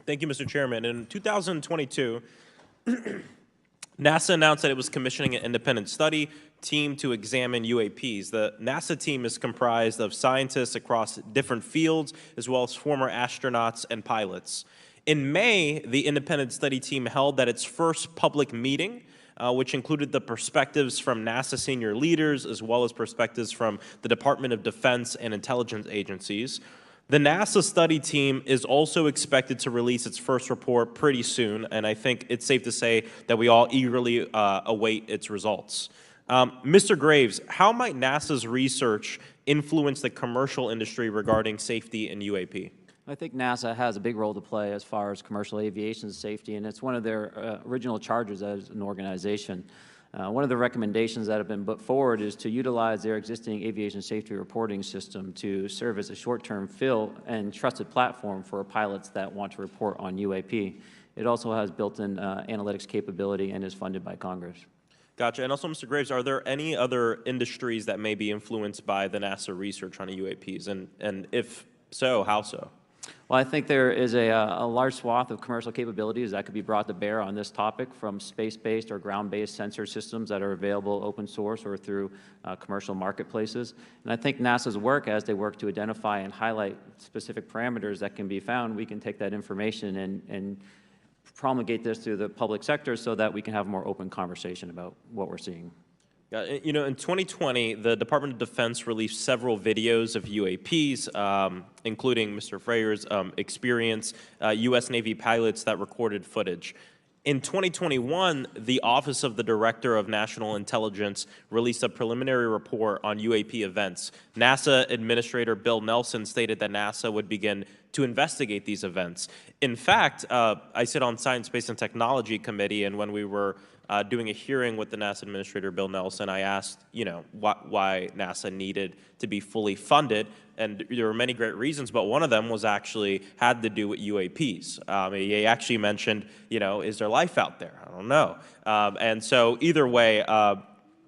[SPEAKER 11] Thank you, Mr. Chairman. In 2022, NASA announced that it was commissioning an independent study team to examine UAPs. The NASA team is comprised of scientists across different fields, as well as former astronauts and pilots. In May, the independent study team held its first public meeting, which included the perspectives from NASA senior leaders, as well as perspectives from the Department of Defense and intelligence agencies. The NASA study team is also expected to release its first report pretty soon, and I think it's safe to say that we all eagerly await its results. Mr. Graves, how might NASA's research influence the commercial industry regarding safety in UAP?
[SPEAKER 6] I think NASA has a big role to play as far as commercial aviation safety, and it's one of their original charges as an organization. One of the recommendations that have been put forward is to utilize their existing aviation safety reporting system to serve as a short-term fill and trusted platform for pilots that want to report on UAP. It also has built-in analytics capability and is funded by Congress.
[SPEAKER 11] Gotcha. And also, Mr. Graves, are there any other industries that may be influenced by the NASA research on UAPs? And if so, how so?
[SPEAKER 6] Well, I think there is a large swath of commercial capabilities that could be brought to bear on this topic, from space-based or ground-based sensor systems that are available open source or through commercial marketplaces. And I think NASA's work, as they work to identify and highlight specific parameters that can be found, we can take that information and promulgate this through the public sector so that we can have a more open conversation about what we're seeing.
[SPEAKER 11] You know, in 2020, the Department of Defense released several videos of UAPs, including Mr. Freyer's experience, U.S. Navy pilots that recorded footage. In 2021, the Office of the Director of National Intelligence released a preliminary report on UAP events. NASA Administrator Bill Nelson stated that NASA would begin to investigate these events. In fact, I sit on Science, Space, and Technology Committee, and when we were doing a hearing with the NASA Administrator Bill Nelson, I asked, you know, why NASA needed to be fully funded, and there were many great reasons, but one of them was actually had to do with UAPs. He actually mentioned, you know, is there life out there? I don't know. And so either way,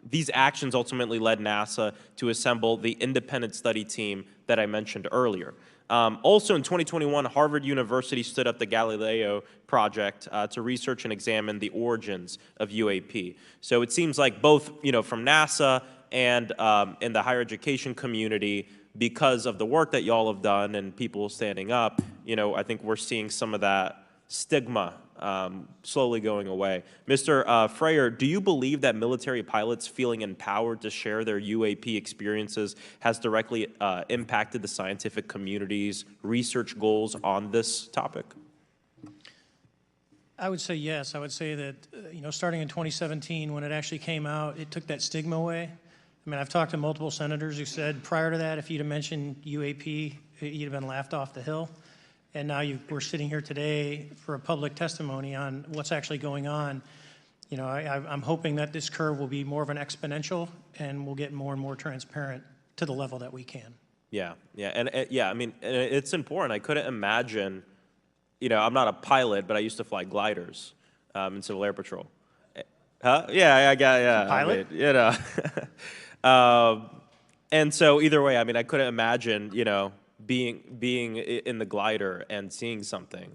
[SPEAKER 11] these actions ultimately led NASA to assemble the independent study team that I mentioned earlier. Also in 2021, Harvard University stood up the Galileo project to research and examine the origins of UAP. So it seems like both, you know, from NASA and in the higher education community, because of the work that y'all have done and people standing up, you know, I think we're seeing some of that stigma slowly going away. Mr. Freyer, do you believe that military pilots feeling empowered to share their UAP experiences has directly impacted the scientific community's research goals on this topic?
[SPEAKER 8] I would say yes. I would say that, you know, starting in 2017, when it actually came out, it took that stigma away. I mean, I've talked to multiple senators who said prior to that, if you'd have mentioned UAP, you'd have been laughed off the hill. And now we're sitting here today for a public testimony on what's actually going on. You know, I'm hoping that this curve will be more of an exponential and we'll get more and more transparent to the level that we can.
[SPEAKER 11] Yeah, I mean, it's important. I couldn't imagine, you know, I'm not a pilot, but I used to fly gliders in Civil Air Patrol. Huh? Yeah,
[SPEAKER 8] Pilot?
[SPEAKER 11] I mean, you know. And so either way, I mean, I couldn't imagine, you know, being in the glider and seeing something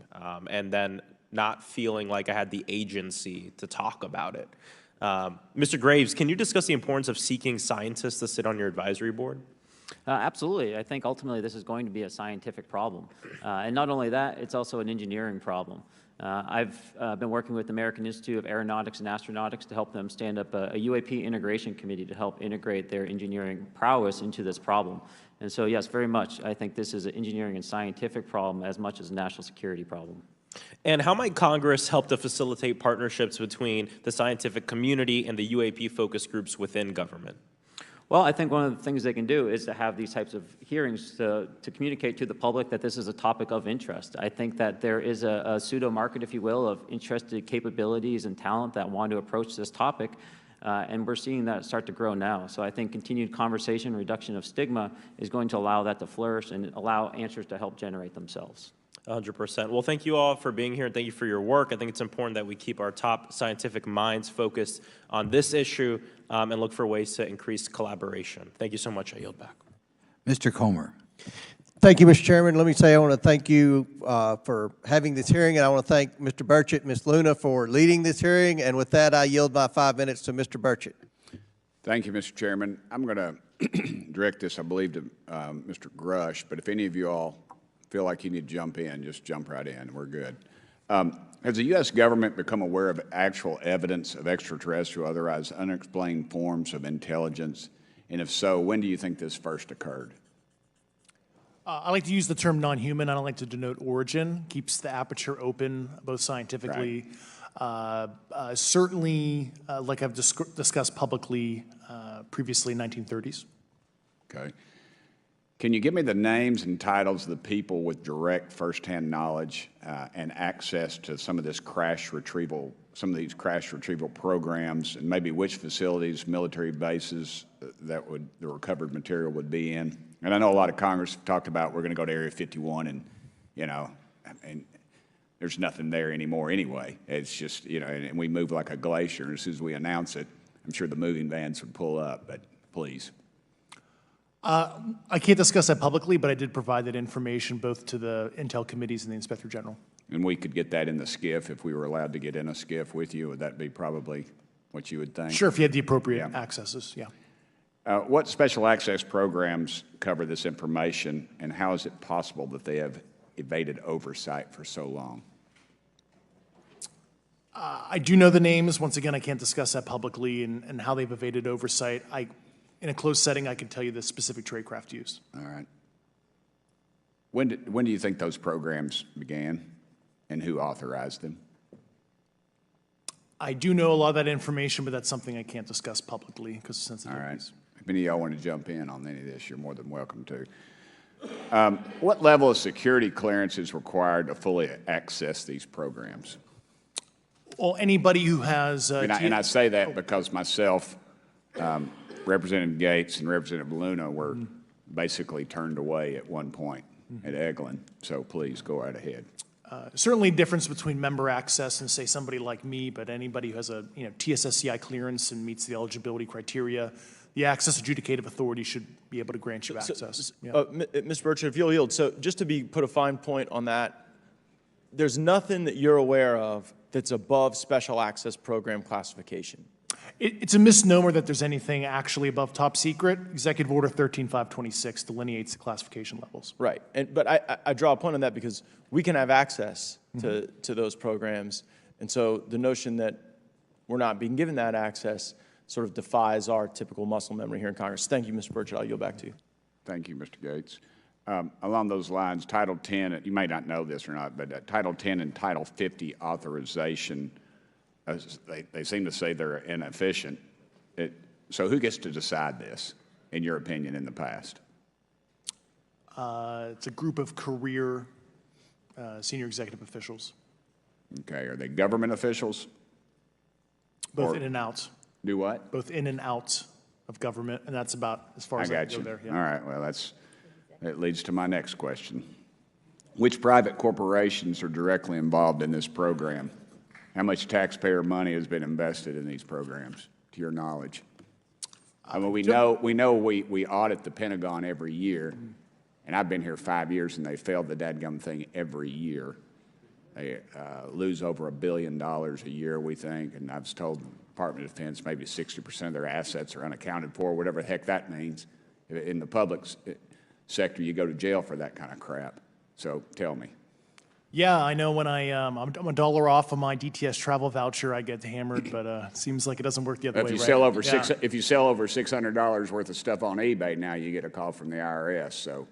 [SPEAKER 11] and then not feeling like I had the agency to talk about it. Mr. Graves, can you discuss the importance of seeking scientists to sit on your advisory board?
[SPEAKER 6] Absolutely. I think ultimately this is going to be a scientific problem. And not only that, it's also an engineering problem. I've been working with the American Institute of Aeronautics and Astronautics to help them stand up a UAP integration committee to help integrate their engineering prowess into this problem. And so, yes, very much, I think this is an engineering and scientific problem as much as a national security problem.
[SPEAKER 11] And how might Congress help to facilitate partnerships between the scientific community and the UAP focus groups within government?
[SPEAKER 6] Well, I think one of the things they can do is to have these types of hearings to communicate to the public that this is a topic of interest. I think that there is a pseudo-market, if you will, of interested capabilities and talent that want to approach this topic, and we're seeing that start to grow now. So I think continued conversation, reduction of stigma is going to allow that to flourish and allow answers to help generate themselves.
[SPEAKER 11] 100%. Well, thank you all for being here, and thank you for your work. I think it's important that we keep our top scientific minds focused on this issue and look for ways to increase collaboration. Thank you so much. I yield back.
[SPEAKER 1] Mr. Comer.
[SPEAKER 12] Thank you, Mr. Chairman. Let me say I want to thank you for having this hearing, and I want to thank Mr. Burchett and Ms. Luna for leading this hearing. And with that, I yield my 5 minutes to Mr. Burchett.
[SPEAKER 2] Thank you, Mr. Chairman. I'm going to direct this, I believe, to Mr. Grush, but if any of you all feel like you need to jump in, just jump right in. We're good. Has the U.S. government become aware of actual evidence of extraterrestrial, otherwise unexplained forms of intelligence? And if so, when do you think this first occurred?
[SPEAKER 7] I like to use the term non-human. I don't like to denote origin. Keeps the aperture open, both scientifically. Right. Certainly, like I've discussed publicly previously, 1930s.
[SPEAKER 2] Okay. Can you give me the names and titles of the people with direct firsthand knowledge and access to some of this crash retrieval, some of these crash retrieval programs, and maybe which facilities, military bases that the recovered material would be in? And I know a lot of Congress have talked about we're going to go to Area 51, and and there's nothing there anymore anyway. It's just and we move like a glacier. And as soon as we announce it, I'm sure the moving vans would pull up. But please.
[SPEAKER 7] I can't discuss that publicly, but I did provide that information both to the Intel committees and the Inspector General.
[SPEAKER 2] And we could get that in the SCIF if we were allowed to get in a SCIF with you. Would that be probably what you would think?
[SPEAKER 7] Sure, if you had the appropriate accesses, yeah.
[SPEAKER 2] What special access programs cover this information, and how is it possible that they have evaded oversight for so long?
[SPEAKER 7] I do know the names. Once again, I can't discuss that publicly and how they've evaded oversight. In a closed setting, I can tell you the specific tradecraft used.
[SPEAKER 2] All right. When do you think those programs began, and who authorized them?
[SPEAKER 7] I do know a lot of that information, but that's something I can't discuss publicly because of sensitive.
[SPEAKER 2] All right. If any of y'all want to jump in on any of this, you're more than welcome to. What level of security clearance is required to fully access these programs?
[SPEAKER 7] Well, anybody who has...
[SPEAKER 2] and I say that because myself, Representative Gates and Representative Luna were basically turned away at one point at Eglin. So please go right ahead.
[SPEAKER 7] Certainly difference between member access and, say, somebody like me, but anybody who has a TSSCI clearance and meets the eligibility criteria, the access adjudicative authority should be able to grant you access.
[SPEAKER 13] Mr. Burchett, if you'll yield, so just to put a fine point on that, there's nothing that you're aware of that's above special access program classification.
[SPEAKER 7] It's a misnomer that there's anything actually above top secret. Executive Order 13526 delineates the classification levels.
[SPEAKER 13] Right, but I draw a point on that because we can have access to those programs, and so the notion that we're not being given that access sort of defies our typical muscle memory here in Congress. Thank you, Mr. Burchett. I'll yield back to you.
[SPEAKER 2] Thank you, Mr. Gates. Along those lines, Title 10, you may not know this or not, but Title 10 and Title 50 authorization, they seem to say they're inefficient. So who gets to decide this, in your opinion, in the past?
[SPEAKER 7] It's a group of career senior executive officials.
[SPEAKER 2] Okay, are they government officials?
[SPEAKER 7] Both in and out.
[SPEAKER 2] Do what?
[SPEAKER 7] Both in and out of government, and that's about as far as I can go there. Yeah.
[SPEAKER 2] All right, well, that leads to my next question. Which private corporations are directly involved in this program? How much taxpayer money has been invested in these programs, to your knowledge? I mean, we know we audit the Pentagon every year, and I've been here 5 years, and they failed the dadgum thing every year. They lose over $1 billion a year, we think, and I was told the Department of Defense maybe 60% of their assets are unaccounted for, whatever the heck that means. In the public sector, you go to jail for that kind of crap. So tell me.
[SPEAKER 7] Yeah, I know when I'm a dollar off of my DTS travel voucher, I get hammered, but it seems like it doesn't work the other way.
[SPEAKER 2] If you sell over if you sell over $600 worth of stuff on eBay now, you get a call from the IRS. So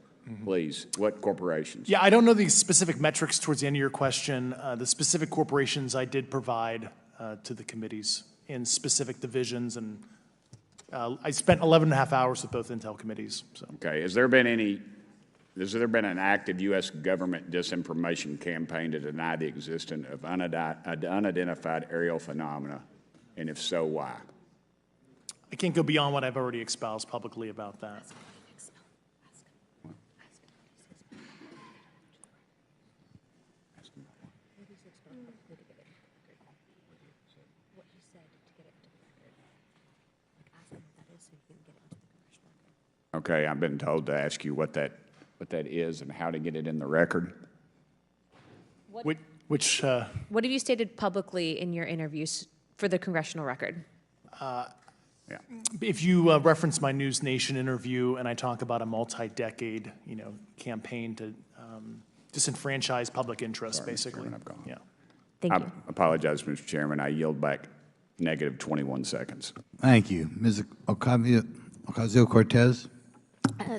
[SPEAKER 2] please, what corporations?
[SPEAKER 7] Yeah, I don't know the specific metrics towards the end of your question. The specific corporations I did provide to the committees in specific divisions, and I spent 11 and a half hours with both Intel committees. So.
[SPEAKER 2] Okay, has there been an active U.S. government disinformation campaign to deny the existence of unidentified aerial phenomena? And if so, why?
[SPEAKER 7] I can't go beyond what I've already espoused publicly about that.
[SPEAKER 2] Okay, I've been told to ask you what that what that is and how to get it in the record.
[SPEAKER 3] What have you stated publicly in your interviews for the congressional record?
[SPEAKER 7] If you reference my News Nation interview and I talk about a multi-decade, campaign to disenfranchise public interest,
[SPEAKER 2] Sorry, Mr.
[SPEAKER 7] basically.
[SPEAKER 2] Chairman, I've gone.
[SPEAKER 7] Yeah.
[SPEAKER 3] Thank
[SPEAKER 2] I
[SPEAKER 3] you.
[SPEAKER 2] apologize, Mr. Chairman. I yield back negative 21 seconds.
[SPEAKER 1] Thank you. Ms. Ocasio-Cortez?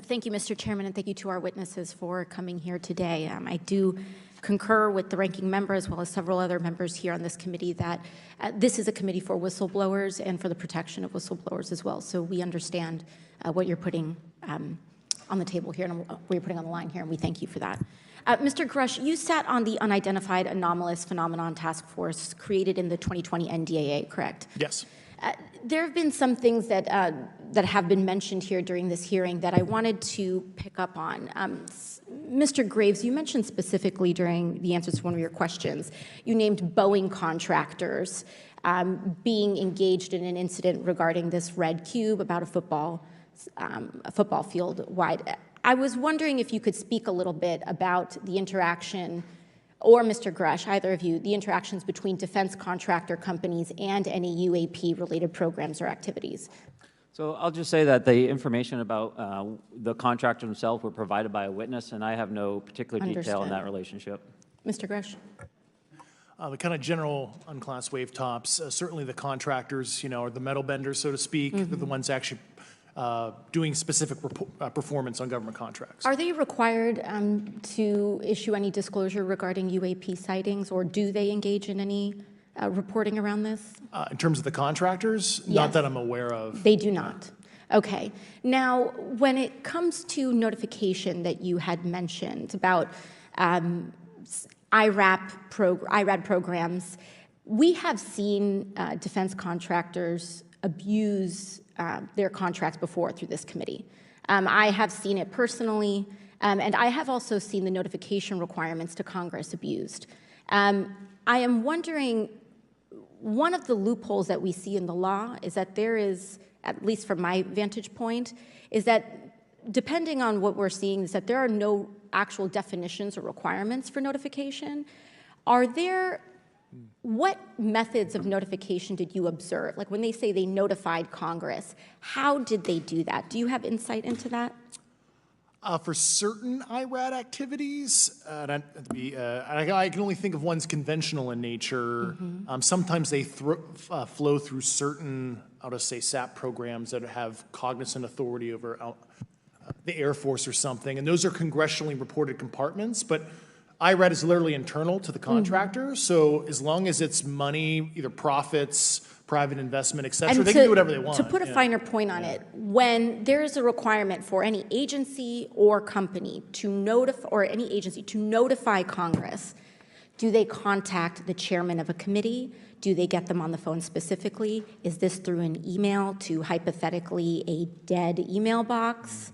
[SPEAKER 14] Thank you, Mr. Chairman, and thank you to our witnesses for coming here today. I do concur with the ranking member as well as several other members here on this committee that this is a committee for whistleblowers and for the protection of whistleblowers as well. So we understand what you're putting on the table here and what you're putting on the line here, and we thank you for that. Mr. Grush, you sat on the Unidentified Anomalous Phenomenon Task Force created in the 2020 NDAA, correct?
[SPEAKER 7] Yes.
[SPEAKER 14] There have been some things that have been mentioned here during this hearing that I wanted to pick up on. Mr. Graves, you mentioned specifically during the answers to one of your questions, you named Boeing contractors being engaged in an incident regarding this red cube about a football field wide. I was wondering if you could speak a little bit about the interaction, or Mr. Grush, either of you, the interactions between defense contractor companies and any UAP-related programs or activities.
[SPEAKER 6] So I'll just say that the information about the contractor himself were provided by a witness, and I have no particular detail in that relationship.
[SPEAKER 14] Mr. Grush.
[SPEAKER 7] The kind of general unclassed wave tops, certainly the contractors, are the metal benders, so to speak, they're the ones actually doing specific performance on government contracts.
[SPEAKER 14] Are they required to issue any disclosure regarding UAP sightings, or do they engage in any reporting around this?
[SPEAKER 7] In terms of the contractors,
[SPEAKER 14] Yes.
[SPEAKER 7] Not that I'm aware of.
[SPEAKER 14] They do not. Okay. Now, when it comes to notification that you had mentioned about IRAD programs, we have seen defense contractors abuse their contracts before through this committee. I have seen it personally, and I have also seen the notification requirements to Congress abused. I am wondering, one of the loopholes that we see in the law is that there is, at least from my vantage point, is that depending on what we're seeing, is that there are no actual definitions or requirements for notification. What methods of notification did you observe? Like when they say they notified Congress, how did they do that? Do you have insight into that?
[SPEAKER 7] For certain IRAD activities, I can only think of ones conventional in nature. Sometimes they flow through certain, I'll just say, SAP programs that have cognizant authority over the Air Force or something, and those are congressionally reported compartments, but IRAD is literally internal to the contractor, so as long as it's money, either profits, private investment, et cetera, they can do whatever they want.
[SPEAKER 14] To put a finer point on it, when there is a requirement for any agency or company to notify Congress, do they contact the chairman of a committee? Do they get them on the phone specifically? Is this through an email to hypothetically a dead email box?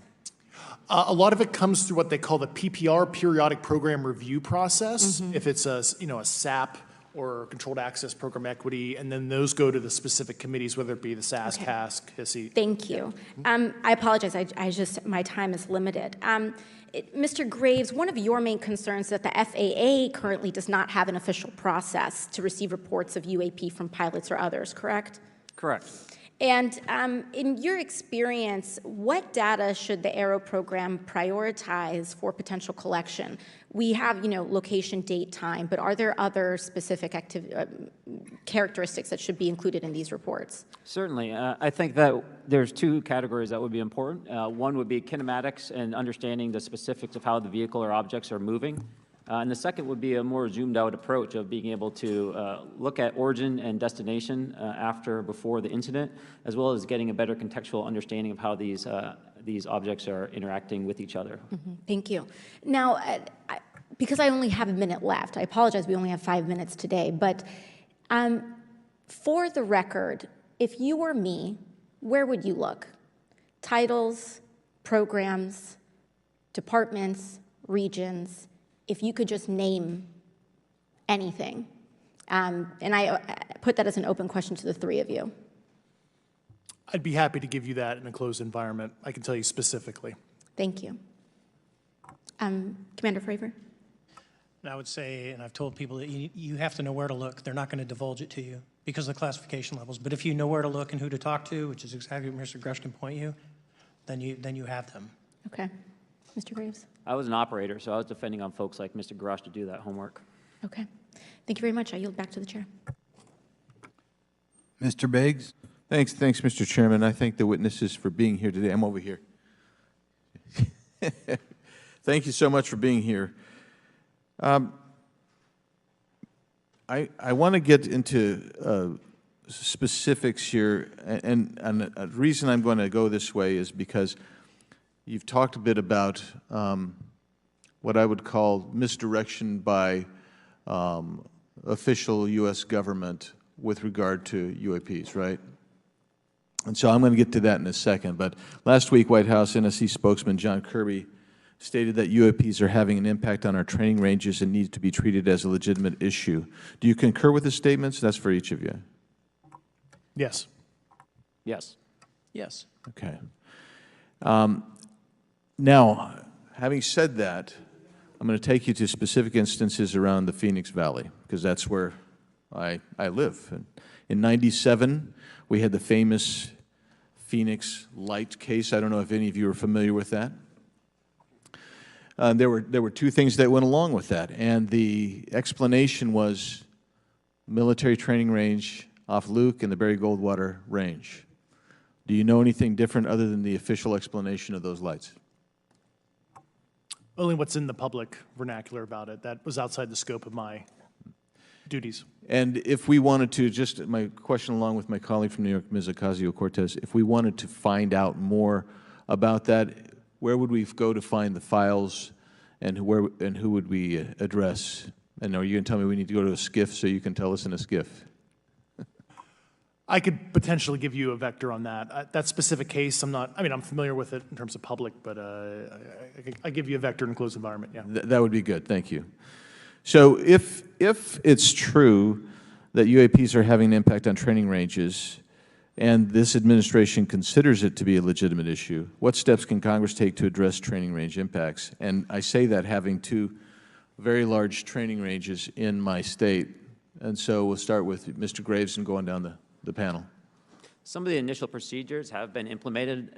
[SPEAKER 7] A lot of it comes through what they call the PPR, Periodic Program Review Process, if it's a SAP or Controlled Access Program Equity, and then those go to the specific committees, whether it be the SAS, CASC, HISI.
[SPEAKER 14] Thank you. I apologize, my time is limited. Mr. Graves, one of your main concerns is that the FAA currently does not have an official process to receive reports of UAP from pilots or others, correct?
[SPEAKER 6] Correct.
[SPEAKER 14] And in your experience, what data should the Aero program prioritize for potential collection? We have, location, date, time, but are there other specific characteristics that should be included in these reports?
[SPEAKER 6] Certainly. I think that there's two categories that would be important. One would be kinematics and understanding the specifics of how the vehicle or objects are moving. And the second would be a more zoomed out approach of being able to look at origin and destination before the incident, as well as getting a better contextual understanding of how these objects are interacting with each other.
[SPEAKER 14] Thank you. Now, because I only have a minute left, I apologize, we only have 5 minutes today, but for the record, if you were me, where would you look? Titles, programs, departments, regions, if you could just name anything. And I put that as an open question to the three of you.
[SPEAKER 7] I'd be happy to give you that in a closed environment. I can tell you specifically.
[SPEAKER 14] Thank you. Commander Fravor?
[SPEAKER 8] And I would say, and I've told people that you have to know where to look. They're not going to divulge it to you because of the classification levels. But if you know where to look and who to talk to, which is exactly what Mr. Grush can point you, then you have them.
[SPEAKER 14] Okay. Mr. Graves?
[SPEAKER 6] I was an operator, so I was depending on folks like Mr. Grosh to do that homework.
[SPEAKER 14] Okay. Thank you very much. I yield back to the chair.
[SPEAKER 1] Mr. Biggs?
[SPEAKER 15] Thanks, Mr. Chairman. I thank the witnesses for being here today. I'm over here. Thank you so much for being here. I want to get into specifics here, and a reason I'm going to go this way is because you've talked a bit about what I would call misdirection by official U.S. government with regard to UAPs, right? And so I'm going to get to that in a second. But last week, White House NSC spokesman John Kirby stated that UAPs are having an impact on our training ranges and need to be treated as a legitimate issue. Do you concur with his statements? That's for each of you.
[SPEAKER 7] Yes.
[SPEAKER 6] Yes.
[SPEAKER 8] Yes.
[SPEAKER 15] Okay. Now, having said that, I'm going to take you to specific instances around the Phoenix Valley, because that's where I live. And in '97, we had the famous Phoenix Light case. I don't know if any of you are familiar with that. There were two things that went along with that, and the explanation was military training range off Luke and the Barry Goldwater Range. Do you know anything different other than the official explanation of those lights?
[SPEAKER 7] Only what's in the public vernacular about it. That was outside the scope of my duties.
[SPEAKER 15] And if we wanted to, just my question along with my colleague from New York, Ms. Ocasio-Cortez, if we wanted to find out more about that, where would we go to find the files, and who would we address? And are you going to tell me we need to go to a SCIF so you can tell us in a SCIF?
[SPEAKER 7] I could potentially give you a vector on that. That specific case, I'm familiar with it in terms of public, but I give you a vector in a closed environment, yeah.
[SPEAKER 15] That would be good, thank you. So if it's true that UAPs are having an impact on training ranges, and this administration considers it to be a legitimate issue, what steps can Congress take to address training range impacts? And I say that having two very large training ranges in my state. And so we'll start with Mr. Graves and going down the panel.
[SPEAKER 6] Some of the initial procedures have been implemented,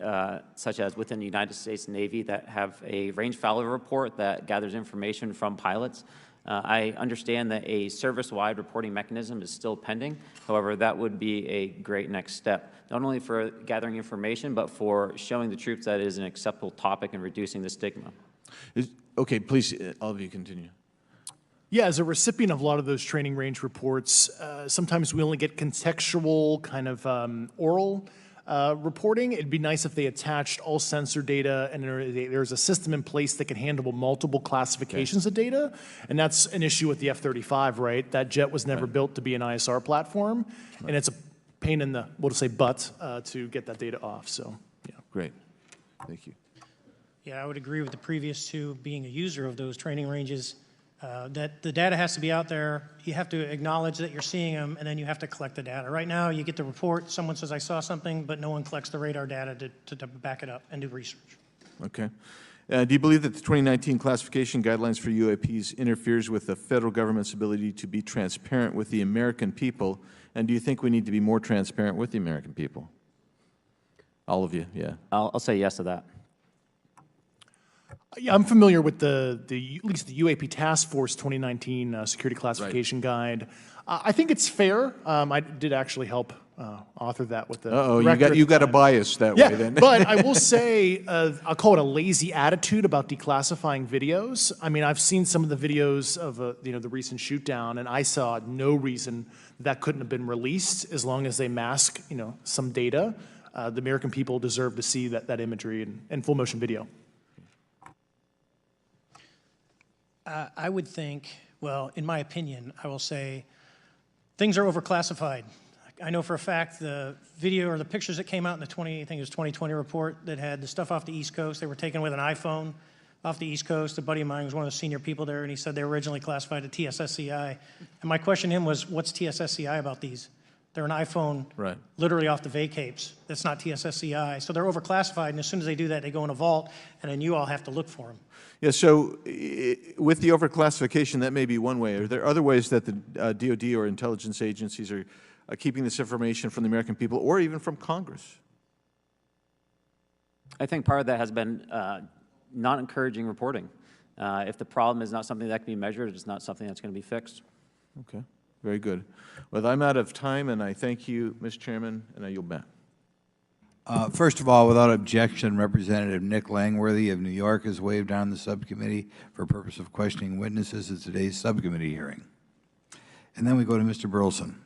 [SPEAKER 6] such as within the United States Navy, that have a range failure report that gathers information from pilots. I understand that a service-wide reporting mechanism is still pending. However, that would be a great next step, not only for gathering information, but for showing the troops that it is an acceptable topic and reducing the stigma.
[SPEAKER 15] Okay, please, all of you continue.
[SPEAKER 7] Yeah, as a recipient of a lot of those training range reports, sometimes we only get contextual kind of oral reporting. It'd be nice if they attached all sensor data and there's a system in place that can handle multiple classifications of data. And that's an issue with the F-35, right? That jet was never built to be an ISR platform. And it's a pain in the, we'll just say, butt to get that data off. So, yeah.
[SPEAKER 15] Great. Thank you.
[SPEAKER 8] Yeah, I would agree with the previous two, being a user of those training ranges, that the data has to be out there. You have to acknowledge that you're seeing them, and then you have to collect the data. Right now, you get the report, someone says, I saw something, but no one collects the radar data to back it up and do research.
[SPEAKER 15] Okay. Do you believe that the 2019 classification guidelines for UAPs interferes with the federal government's ability to be transparent with the American people? And do you think we need to be more transparent with the American people? All of you, yeah.
[SPEAKER 6] I'll say yes to that.
[SPEAKER 7] Yeah, I'm familiar with at least the UAP Task Force 2019 Security Classification Guide. I think it's fair. I did actually help author that with the
[SPEAKER 15] you got a bias that way then.
[SPEAKER 7] But I will say, I'll call it a lazy attitude about declassifying videos. I mean, I've seen some of the videos of the recent shoot down, and I saw no reason that couldn't have been released as long as they mask some data. The American people deserve to see that imagery and full motion video.
[SPEAKER 8] I would think, well, in my opinion, I will say things are overclassified. I know for a fact the video or the pictures that came out in the 2020 report that had the stuff off the East Coast, they were taken with an iPhone off the East Coast. A buddy of mine was one of the senior people there, and he said they were originally classified to TSSCI. And my question to him was, what's TSSCI about these? They're an iPhone
[SPEAKER 15] Right.
[SPEAKER 8] literally off the vacapes. That's not TSSCI. So they're overclassified, and as soon as they do that, they go in a vault, and then you all have to look for them.
[SPEAKER 15] Yeah, so with the overclassification, that may be one way. Are there other ways that the DOD or intelligence agencies are keeping this information from the American people or even from Congress?
[SPEAKER 6] I think part of that has been not encouraging reporting. If the problem is not something that can be measured, it's not something that's going to be fixed.
[SPEAKER 15] Okay, very good. Well, I'm out of time, and I thank you, Mr. Chairman, and I yield back.
[SPEAKER 1] First of all, without objection, Representative Nick Langworthy of New York has waived on the subcommittee for purpose of questioning witnesses at today's subcommittee hearing. And then we go to Mr. Burleson.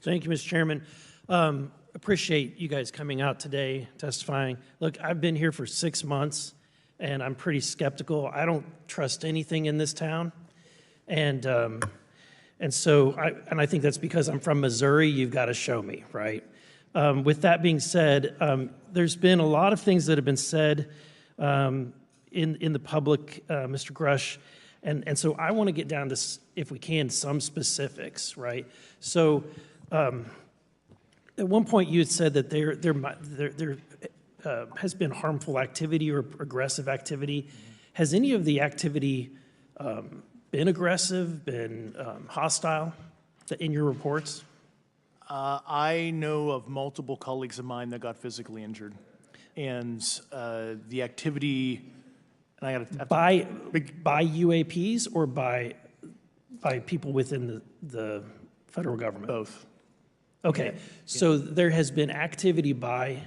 [SPEAKER 16] Thank you, Mr. Chairman. Appreciate you guys coming out today, testifying. Look, I've been here for 6 months, and I'm pretty skeptical. I don't trust anything in this town. And so I think that's because I'm from Missouri. You've got to show me, right? With that being said, there's been a lot of things that have been said in the public, Mr. Grush, and so I want to get down to, if we can, some specifics, right? So at one point you had said that there has been harmful activity or aggressive activity. Has any of the activity been aggressive, been hostile in your reports?
[SPEAKER 7] I know of multiple colleagues of mine that got physically injured. And the activity, and I got
[SPEAKER 16] by UAPs or by people within the federal government?
[SPEAKER 7] Both.
[SPEAKER 16] Okay, so there has been activity by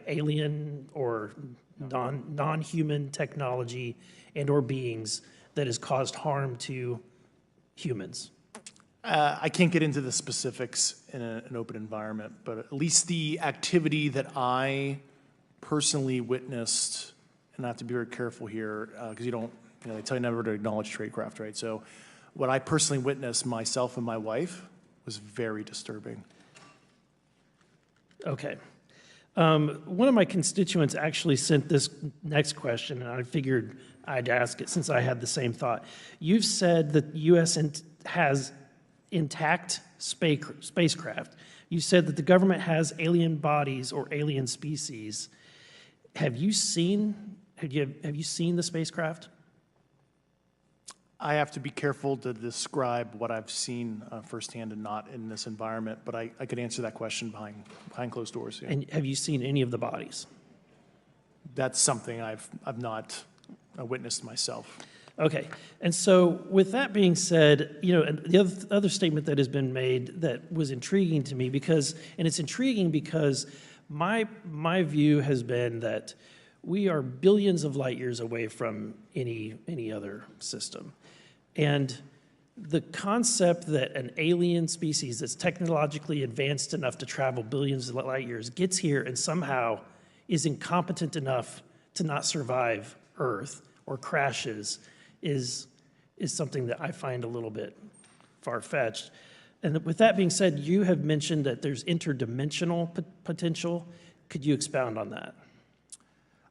[SPEAKER 16] alien or non-human technology and or beings that has caused harm to humans.
[SPEAKER 7] I can't get into the specifics in an open environment, but at least the activity that I personally witnessed, and I have to be very careful here because they tell you never to acknowledge tradecraft, right? So what I personally witnessed myself and my wife was very disturbing.
[SPEAKER 16] Okay. One of my constituents actually sent this next question, and I figured I'd ask it since I had the same thought. You've said that the U.S. has intact spacecraft. You said that the government has alien bodies or alien species. Have you seen the spacecraft?
[SPEAKER 7] I have to be careful to describe what I've seen firsthand and not in this environment, but I could answer that question behind closed doors. Yeah.
[SPEAKER 16] And have you seen any of the bodies?
[SPEAKER 7] That's something I've not witnessed myself.
[SPEAKER 16] Okay, and so with that being said, and the other statement that has been made that was intriguing to me it's intriguing because my view has been that we are billions of light years away from any other system. And the concept that an alien species that's technologically advanced enough to travel billions of light years gets here and somehow is incompetent enough to not survive Earth or crashes is something that I find a little bit far-fetched. And with that being said, you have mentioned that there's interdimensional potential. Could you expound on that?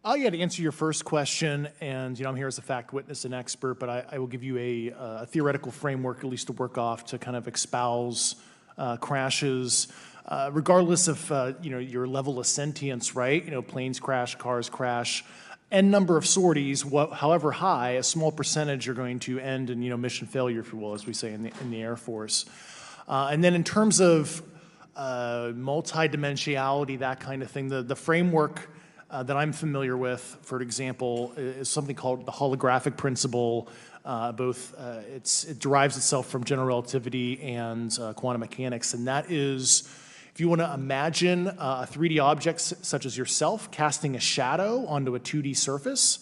[SPEAKER 7] Yeah, to answer your first question, and I'm here as a fact witness and expert, but I will give you a theoretical framework, at least to work off, to kind of espouse crashes, regardless of your level of sentience, right? Planes crash, cars crash, n number of sorties, however high, a small percentage are going to end in mission failure, if you will, as we say in the Air Force. And then in terms of multidimensionality, that kind of thing, the framework that I'm familiar with, for example, is something called the holographic principle. It derives itself from general relativity and quantum mechanics, and that is, if you want to imagine a 3D object such as yourself casting a shadow onto a 2D surface,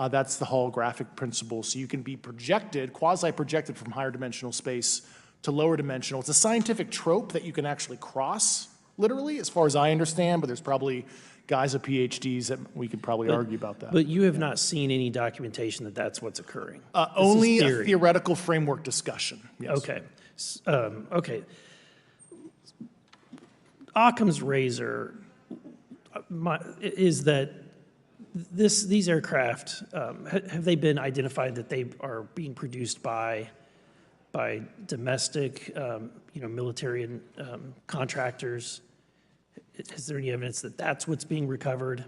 [SPEAKER 7] that's the holographic principle. So you can be projected, quasi-projected from higher dimensional space to lower dimensional. It's a scientific trope that you can actually cross, literally, as far as I understand, but there's probably guys with PhDs that we could probably argue about that.
[SPEAKER 16] But you have not seen any documentation that that's what's occurring?
[SPEAKER 7] Only a theoretical framework discussion, yes.
[SPEAKER 16] Okay. Okay. Occam's razor is that these aircraft, have they been identified that they are being produced by by domestic, military and contractors? Is there any evidence that that's what's being recovered?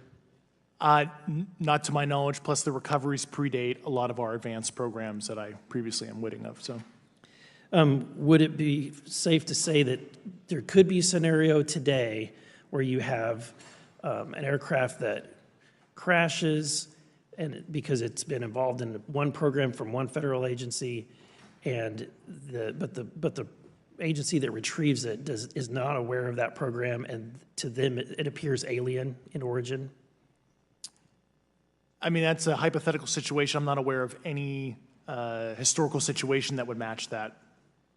[SPEAKER 7] Not to my knowledge, plus the recoveries predate a lot of our advanced programs that I previously am witting of, so.
[SPEAKER 16] Would it be safe to say that there could be a scenario today where you have an aircraft that crashes and because it's been involved in one program from one federal agency, and but the agency that retrieves it is not aware of that program, and to them it appears alien in origin?
[SPEAKER 7] I mean, that's a hypothetical situation. I'm not aware of any historical situation that would match that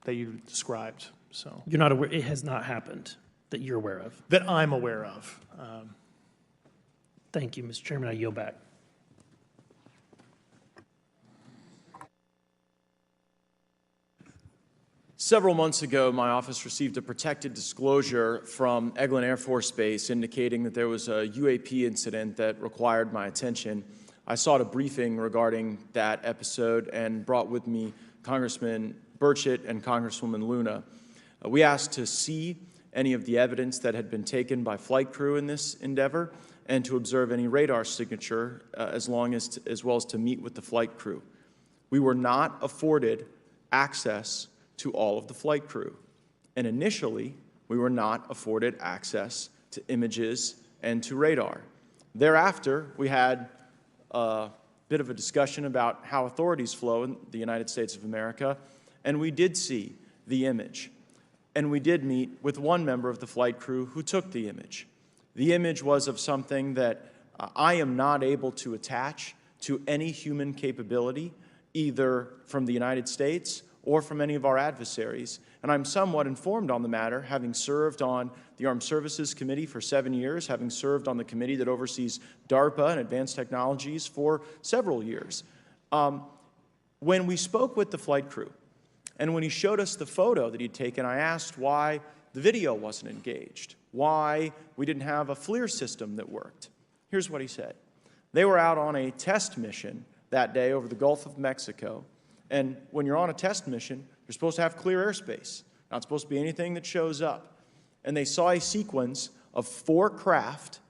[SPEAKER 7] you described, so.
[SPEAKER 16] You're not aware, it has not happened that you're aware of?
[SPEAKER 7] That I'm aware of.
[SPEAKER 16] Thank you, Mr. Chairman. I yield back.
[SPEAKER 13] Several months ago, my office received a protected disclosure from Eglin Air Force Base indicating that there was a UAP incident that required my attention. I sought a briefing regarding that episode and brought with me Congressman Burchett and Congresswoman Luna. We asked to see any of the evidence that had been taken by flight crew in this endeavor and to observe any radar signature as well as to meet with the flight crew. We were not afforded access to all of the flight crew. And initially, we were not afforded access to images and to radar. Thereafter, we had a bit of a discussion about how authorities flow in the United States of America, and we did see the image. And we did meet with one member of the flight crew who took the image. The image was of something that I am not able to attach to any human capability, either from the United States or from any of our adversaries. And I'm somewhat informed on the matter, having served on the Armed Services Committee for 7 years, having served on the committee that oversees DARPA and advanced technologies for several years. When we spoke with the flight crew, and when he showed us the photo that he'd taken, I asked why the video wasn't engaged, why we didn't have a FLIR system that worked. Here's what he said. They were out on a test mission that day over the Gulf of Mexico. And when you're on a test mission, you're supposed to have clear airspace. Not supposed to be anything that shows up. And they saw a sequence of 4 craft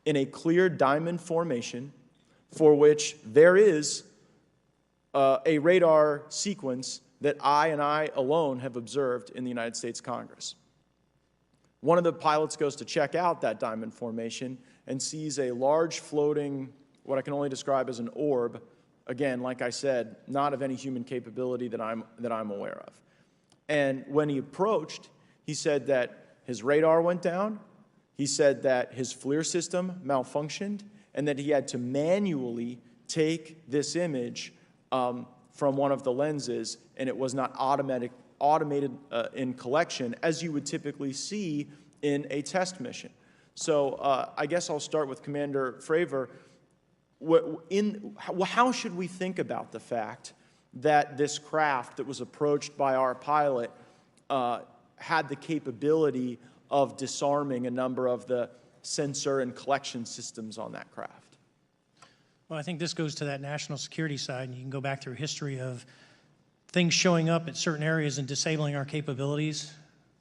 [SPEAKER 13] in a clear diamond formation for which there is a radar sequence that I alone have observed in the United States Congress. One of the pilots goes to check out that diamond formation and sees a large floating, what I can only describe as an orb. Again, like I said, not of any human capability that I'm aware of. And when he approached, he said that his radar went down, he said that his FLIR system malfunctioned, and that he had to manually take this image from one of the lenses, and it was not automated in collection, as you would typically see in a test mission. So I guess I'll start with Commander Fravor. How should we think about the fact that this craft that was approached by our pilot had the capability of disarming a number of the sensor and collection systems on that craft?
[SPEAKER 8] Well, I think this goes to that national security side, and you can go back through history of things showing up at certain areas and disabling our capabilities,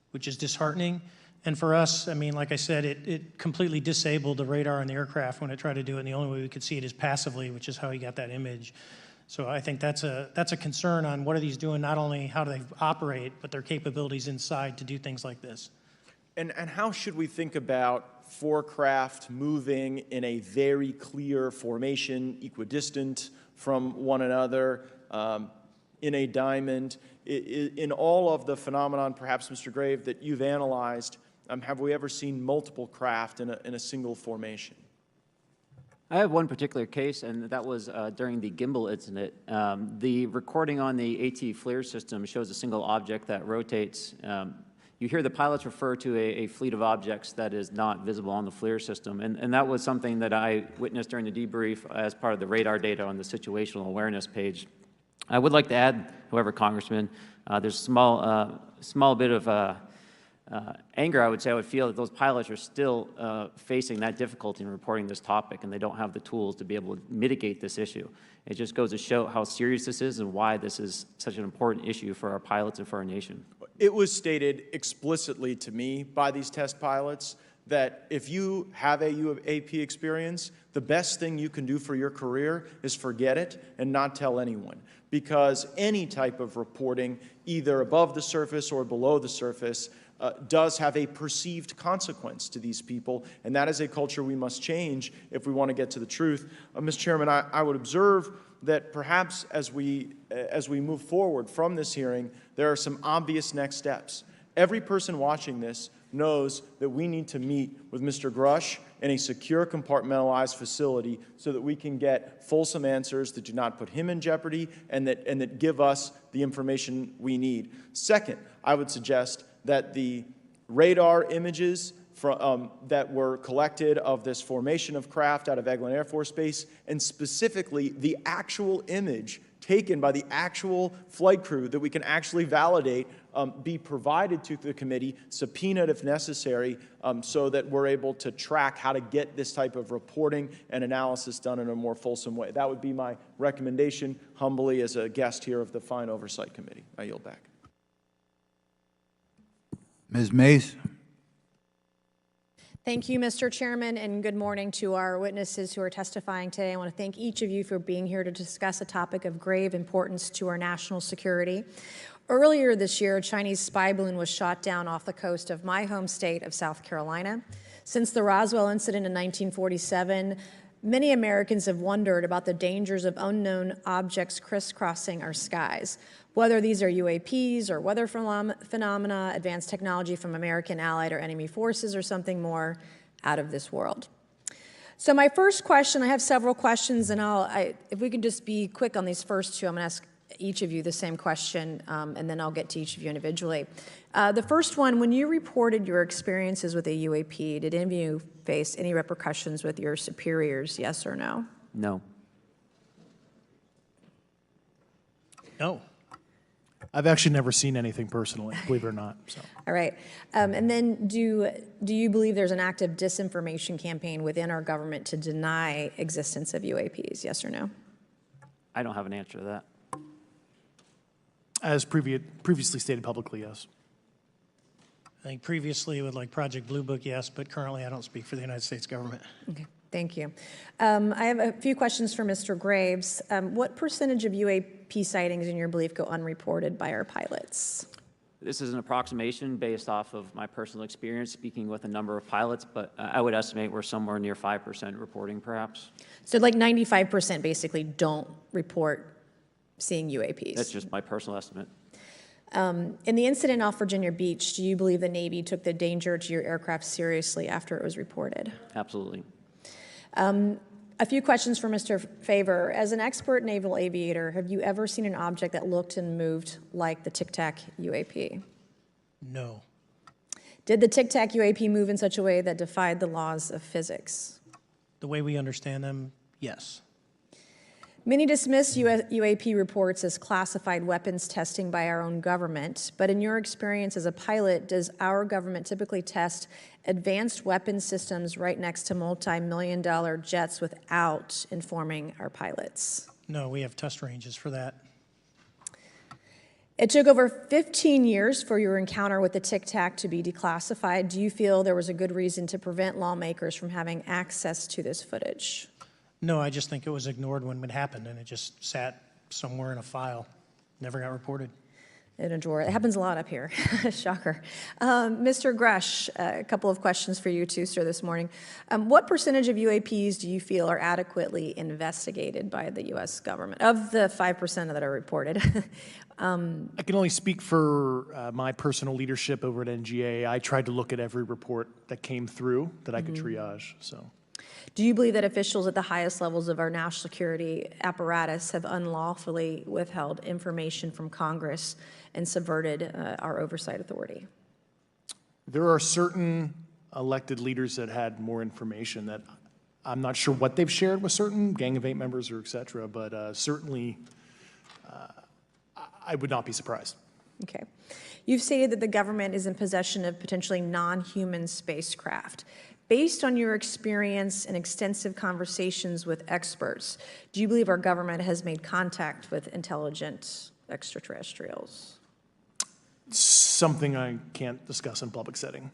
[SPEAKER 8] which is disheartening. And for us, I mean, like I said, it completely disabled the radar on the aircraft when it tried to do it, and the only way we could see it is passively, which is how he got that image. So I think that's a concern on what are these doing, not only how do they operate, but their capabilities inside to do things like this.
[SPEAKER 13] And how should we think about 4 craft moving in a very clear formation, equidistant from one another, in a diamond? In all of the phenomenon, perhaps, Mr. Grave, that you've analyzed, have we ever seen multiple craft in a single formation?
[SPEAKER 6] I have one particular case, and that was during the gimbal incident. The recording on the AT FLIR system shows a single object that rotates. You hear the pilots refer to a fleet of objects that is not visible on the FLIR system, and that was something that I witnessed during the debrief as part of the radar data on the situational awareness page. I would like to add, however, Congressman, there's a small bit of anger, I would say I would feel that those pilots are still facing that difficulty in reporting this topic, and they don't have the tools to be able to mitigate this issue. It just goes to show how serious this is and why this is such an important issue for our pilots and for our nation.
[SPEAKER 13] It was stated explicitly to me by these test pilots that if you have a UAP experience, the best thing you can do for your career is forget it and not tell anyone. Because any type of reporting, either above the surface or below the surface, does have a perceived consequence to these people, and that is a culture we must change if we want to get to the truth. Mr. Chairman, I would observe that perhaps as we move forward from this hearing, there are some obvious next steps. Every person watching this knows that we need to meet with Mr. Grush in a secure, compartmentalized facility so that we can get fulsome answers that do not put him in jeopardy and that give us the information we need. Second, I would suggest that the radar images that were collected of this formation of craft out of Eglin Air Force Base, and specifically the actual image taken by the actual flight crew that we can actually validate, be provided to the committee, subpoenaed if necessary, so that we're able to track how to get this type of reporting and analysis done in a more fulsome way. That would be my recommendation, humbly, as a guest here of the Fine Oversight Committee. I yield back.
[SPEAKER 1] Ms. Mays.
[SPEAKER 17] Thank you, Mr. Chairman, and good morning to our witnesses who are testifying today. I want to thank each of you for being here to discuss a topic of grave importance to our national security. Earlier this year, a Chinese spy balloon was shot down off the coast of my home state of South Carolina. Since the Roswell incident in 1947, many Americans have wondered about the dangers of unknown objects crisscrossing our skies. Whether these are UAPs or weather phenomena, advanced technology from American allied or enemy forces, or something more out of this world. So my first question, I have several questions, and if we can just be quick on these first two, I'm going to ask each of you the same question, and then I'll get to each of you individually. The first one, when you reported your experiences with a UAP, did any of you face any repercussions with your superiors, yes or no?
[SPEAKER 6] No.
[SPEAKER 7] No. I've actually never seen anything personally, believe it or not. So.
[SPEAKER 17] All right. And then do you believe there's an active disinformation campaign within our government to deny existence of UAPs, yes or no?
[SPEAKER 6] I don't have an answer to that.
[SPEAKER 7] As previously stated publicly, yes.
[SPEAKER 8] I think previously with like Project Blue Book, yes, but currently I don't speak for the United States government.
[SPEAKER 17] Okay, thank you. I have a few questions for Mr. Graves. What percentage of UAP sightings, in your belief, go unreported by our pilots?
[SPEAKER 6] This is an approximation based off of my personal experience speaking with a number of pilots, but I would estimate we're somewhere near 5% reporting, perhaps.
[SPEAKER 17] So like 95% basically don't report seeing UAPs?
[SPEAKER 6] That's just my personal estimate.
[SPEAKER 17] In the incident off Virginia Beach, do you believe the Navy took the danger to your aircraft seriously after it was reported?
[SPEAKER 6] Absolutely.
[SPEAKER 17] A few questions for Mr. Favor. As an expert naval aviator, have you ever seen an object that looked and moved like the Tic Tac UAP?
[SPEAKER 8] No.
[SPEAKER 17] Did the Tic Tac UAP move in such a way that defied the laws of physics?
[SPEAKER 8] The way we understand them, yes.
[SPEAKER 17] Many dismiss UAP reports as classified weapons testing by our own government, but in your experience as a pilot, does our government typically test advanced weapon systems right next to multi-million-dollar jets without informing our pilots?
[SPEAKER 8] No, we have test ranges for that.
[SPEAKER 17] It took over 15 years for your encounter with the Tic Tac to be declassified. Do you feel there was a good reason to prevent lawmakers from having access to this footage?
[SPEAKER 8] No, I just think it was ignored when it happened, and it just sat somewhere in a file. Never got reported.
[SPEAKER 17] In a drawer. It happens a lot up here. Shocker. Mr. Grush, a couple of questions for you too, sir, this morning. What percentage of UAPs do you feel are adequately investigated by the U.S. government, of the 5% that are reported?
[SPEAKER 7] I can only speak for my personal leadership over at NGA. I tried to look at every report that came through that I could triage. So.
[SPEAKER 17] Do you believe that officials at the highest levels of our national security apparatus have unlawfully withheld information from Congress and subverted our oversight authority?
[SPEAKER 7] There are certain elected leaders that had more information that I'm not sure what they've shared with certain Gang of Eight members or et cetera, but certainly I would not be surprised.
[SPEAKER 17] Okay. You've stated that the government is in possession of potentially non-human spacecraft. Based on your experience and extensive conversations with experts, do you believe our government has made contact with intelligent extraterrestrials?
[SPEAKER 7] Something I can't discuss in public setting.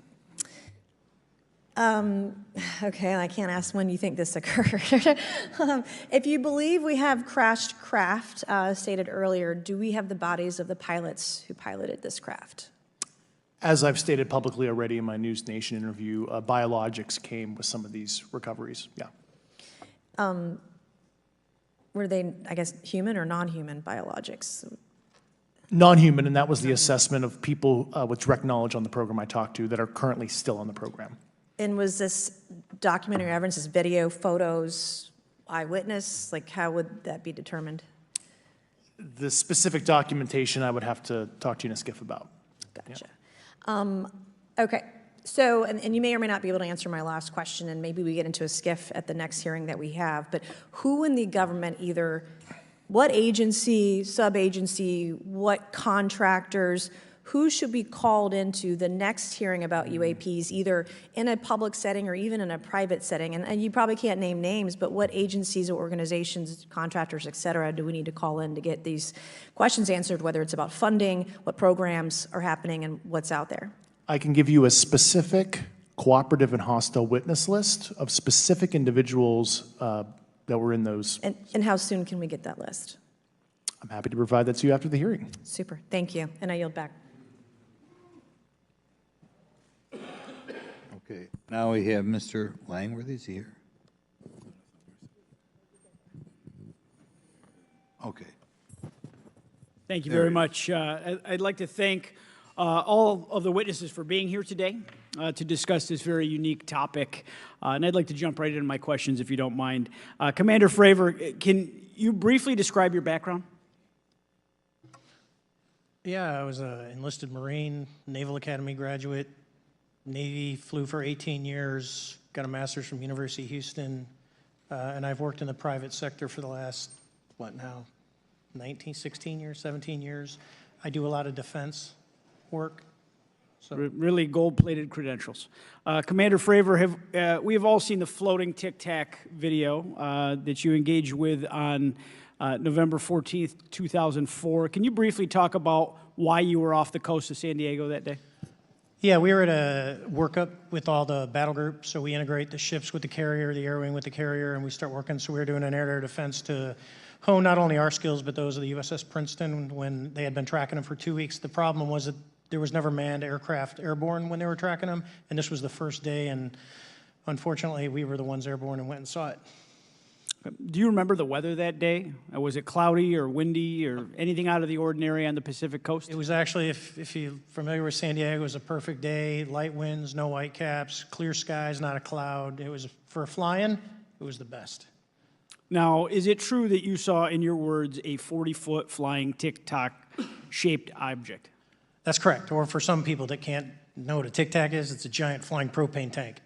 [SPEAKER 17] Okay, I can't ask when you think this occurred. If you believe we have crashed craft, stated earlier, do we have the bodies of the pilots who piloted this craft?
[SPEAKER 7] As I've stated publicly already in my News Nation interview, biologics came with some of these recoveries, yeah.
[SPEAKER 17] Were they, I guess, human or non-human biologics?
[SPEAKER 7] Non-human, and that was the assessment of people with direct knowledge on the program I talked to that are currently still on the program.
[SPEAKER 17] And was this documentary evidence, this video, photos, eyewitness? Like, how would that be determined?
[SPEAKER 7] The specific documentation I would have to talk to you in a skiff about.
[SPEAKER 17] Gotcha. Yeah. Okay. So, and you may or may not be able to answer my last question, and maybe we get into a skiff at the next hearing that we have, but who in the government, either what agency, sub-agency, what contractors, who should be called into the next hearing about UAPs, either in a public setting or even in a private setting? And you probably can't name names, but what agencies or organizations, contractors, et cetera, do we need to call in to get these questions answered, whether it's about funding, what programs are happening, and what's out there?
[SPEAKER 7] I can give you a specific cooperative and hostile witness list of specific individuals that were in those.
[SPEAKER 17] And how soon can we get that list?
[SPEAKER 7] I'm happy to provide that to you after the hearing.
[SPEAKER 17] Super. Thank you. And I yield back.
[SPEAKER 1] Okay, now we have Mr. Langworthy. Is he here? Okay.
[SPEAKER 18] Thank you very much. I'd like to thank all of the witnesses for being here today to discuss this very unique topic. And I'd like to jump right into my questions, if you don't mind. Commander Fravor, can you briefly describe your background?
[SPEAKER 8] Yeah, I was an enlisted Marine, Naval Academy graduate, Navy, flew for 18 years, got a master's from University of Houston, and I've worked in the private sector for the last, 16 years, 17 years. I do a lot of defense work. So.
[SPEAKER 18] Really gold-plated credentials. Commander Fravor, we have all seen the floating Tic Tac video that you engaged with on November 14th, 2004. Can you briefly talk about why you were off the coast of San Diego that day?
[SPEAKER 8] Yeah, we were at a workup with all the battle groups, so we integrate the ships with the carrier, the air wing with the carrier, and we start working. So we were doing an air-to-air defense to hone not only our skills, but those of the USS Princeton when they had been tracking them for 2 weeks. The problem was that there was never manned aircraft airborne when they were tracking them, and this was the first day, and unfortunately, we were the ones airborne and went and saw it.
[SPEAKER 18] Do you remember the weather that day? Was it cloudy or windy or anything out of the ordinary on the Pacific coast?
[SPEAKER 8] It was actually, if you're familiar with San Diego, it was a perfect day, light winds, no white caps, clear skies, not a cloud. It was, for flying, it was the best.
[SPEAKER 18] Now, is it true that you saw, in your words, a 40-foot flying Tic Tac-shaped object?
[SPEAKER 8] That's correct. Or for some people that can't know what a Tic Tac is, it's a giant flying propane tank.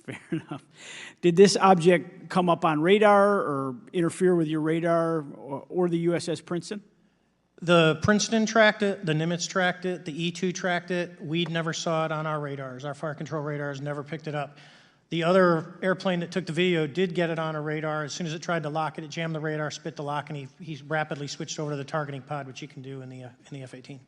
[SPEAKER 18] Fair enough. Did this object come up on radar or interfere with your radar or the USS Princeton?
[SPEAKER 8] The Princeton tracked it, the Nimitz tracked it, the E-2 tracked it. We never saw it on our radars. Our fire control radars never picked it up. The other airplane that took the video did get it on a radar. As soon as it tried to lock it, it jammed the radar, spit the lock, and he rapidly switched over to the targeting pod, which you can do in the F-18.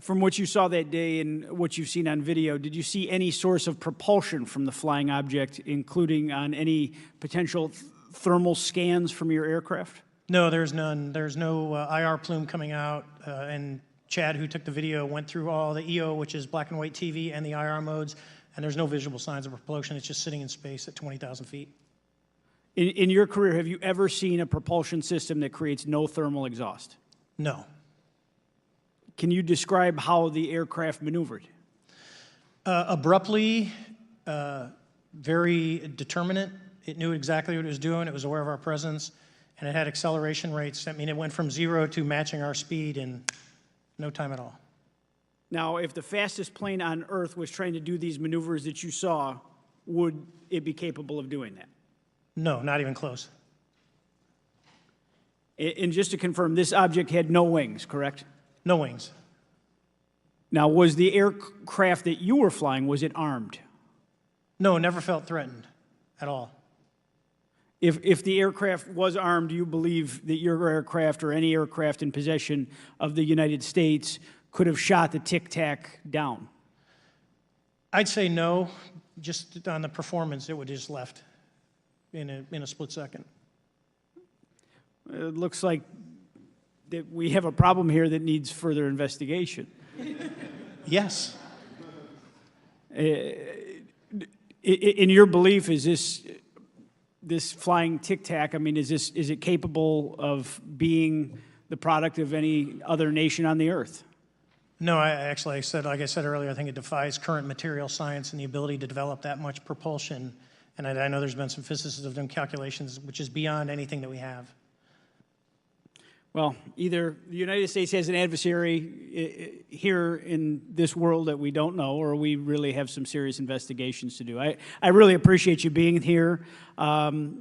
[SPEAKER 18] From what you saw that day and what you've seen on video, did you see any source of propulsion from the flying object, including on any potential thermal scans from your aircraft?
[SPEAKER 8] No, there's none. There's no IR plume coming out. And Chad, who took the video, went through all the EO, which is black and white TV, and the IR modes, and there's no visible signs of propulsion. It's just sitting in space at 20,000 feet.
[SPEAKER 18] In your career, have you ever seen a propulsion system that creates no thermal exhaust?
[SPEAKER 8] No.
[SPEAKER 18] Can you describe how the aircraft maneuvered?
[SPEAKER 8] Abruptly, very determinate. It knew exactly what it was doing. It was aware of our presence, and it had acceleration rates. I mean, it went from 0 to matching our speed in no time at all.
[SPEAKER 18] Now, if the fastest plane on Earth was trying to do these maneuvers that you saw, would it be capable of doing that?
[SPEAKER 8] No, not even close.
[SPEAKER 18] And just to confirm, this object had no wings, correct?
[SPEAKER 8] No wings.
[SPEAKER 18] Now, was the aircraft that you were flying, was it armed?
[SPEAKER 8] No, never felt threatened at all.
[SPEAKER 18] If the aircraft was armed, do you believe that your aircraft or any aircraft in possession of the United States could have shot the Tic Tac down?
[SPEAKER 8] I'd say no, just on the performance, it would just left in a split second.
[SPEAKER 18] It looks like that we have a problem here that needs further investigation.
[SPEAKER 8] Yes.
[SPEAKER 18] In your belief, is this flying Tic Tac, I mean, is it capable of being the product of any other nation on the earth?
[SPEAKER 8] No, like I said earlier, I think it defies current material science and the ability to develop that much propulsion. And I know there's been some physicists have done calculations, which is beyond anything that we have.
[SPEAKER 18] Well, either the United States has an adversary here in this world that we don't know, or we really have some serious investigations to do. I really appreciate you being here.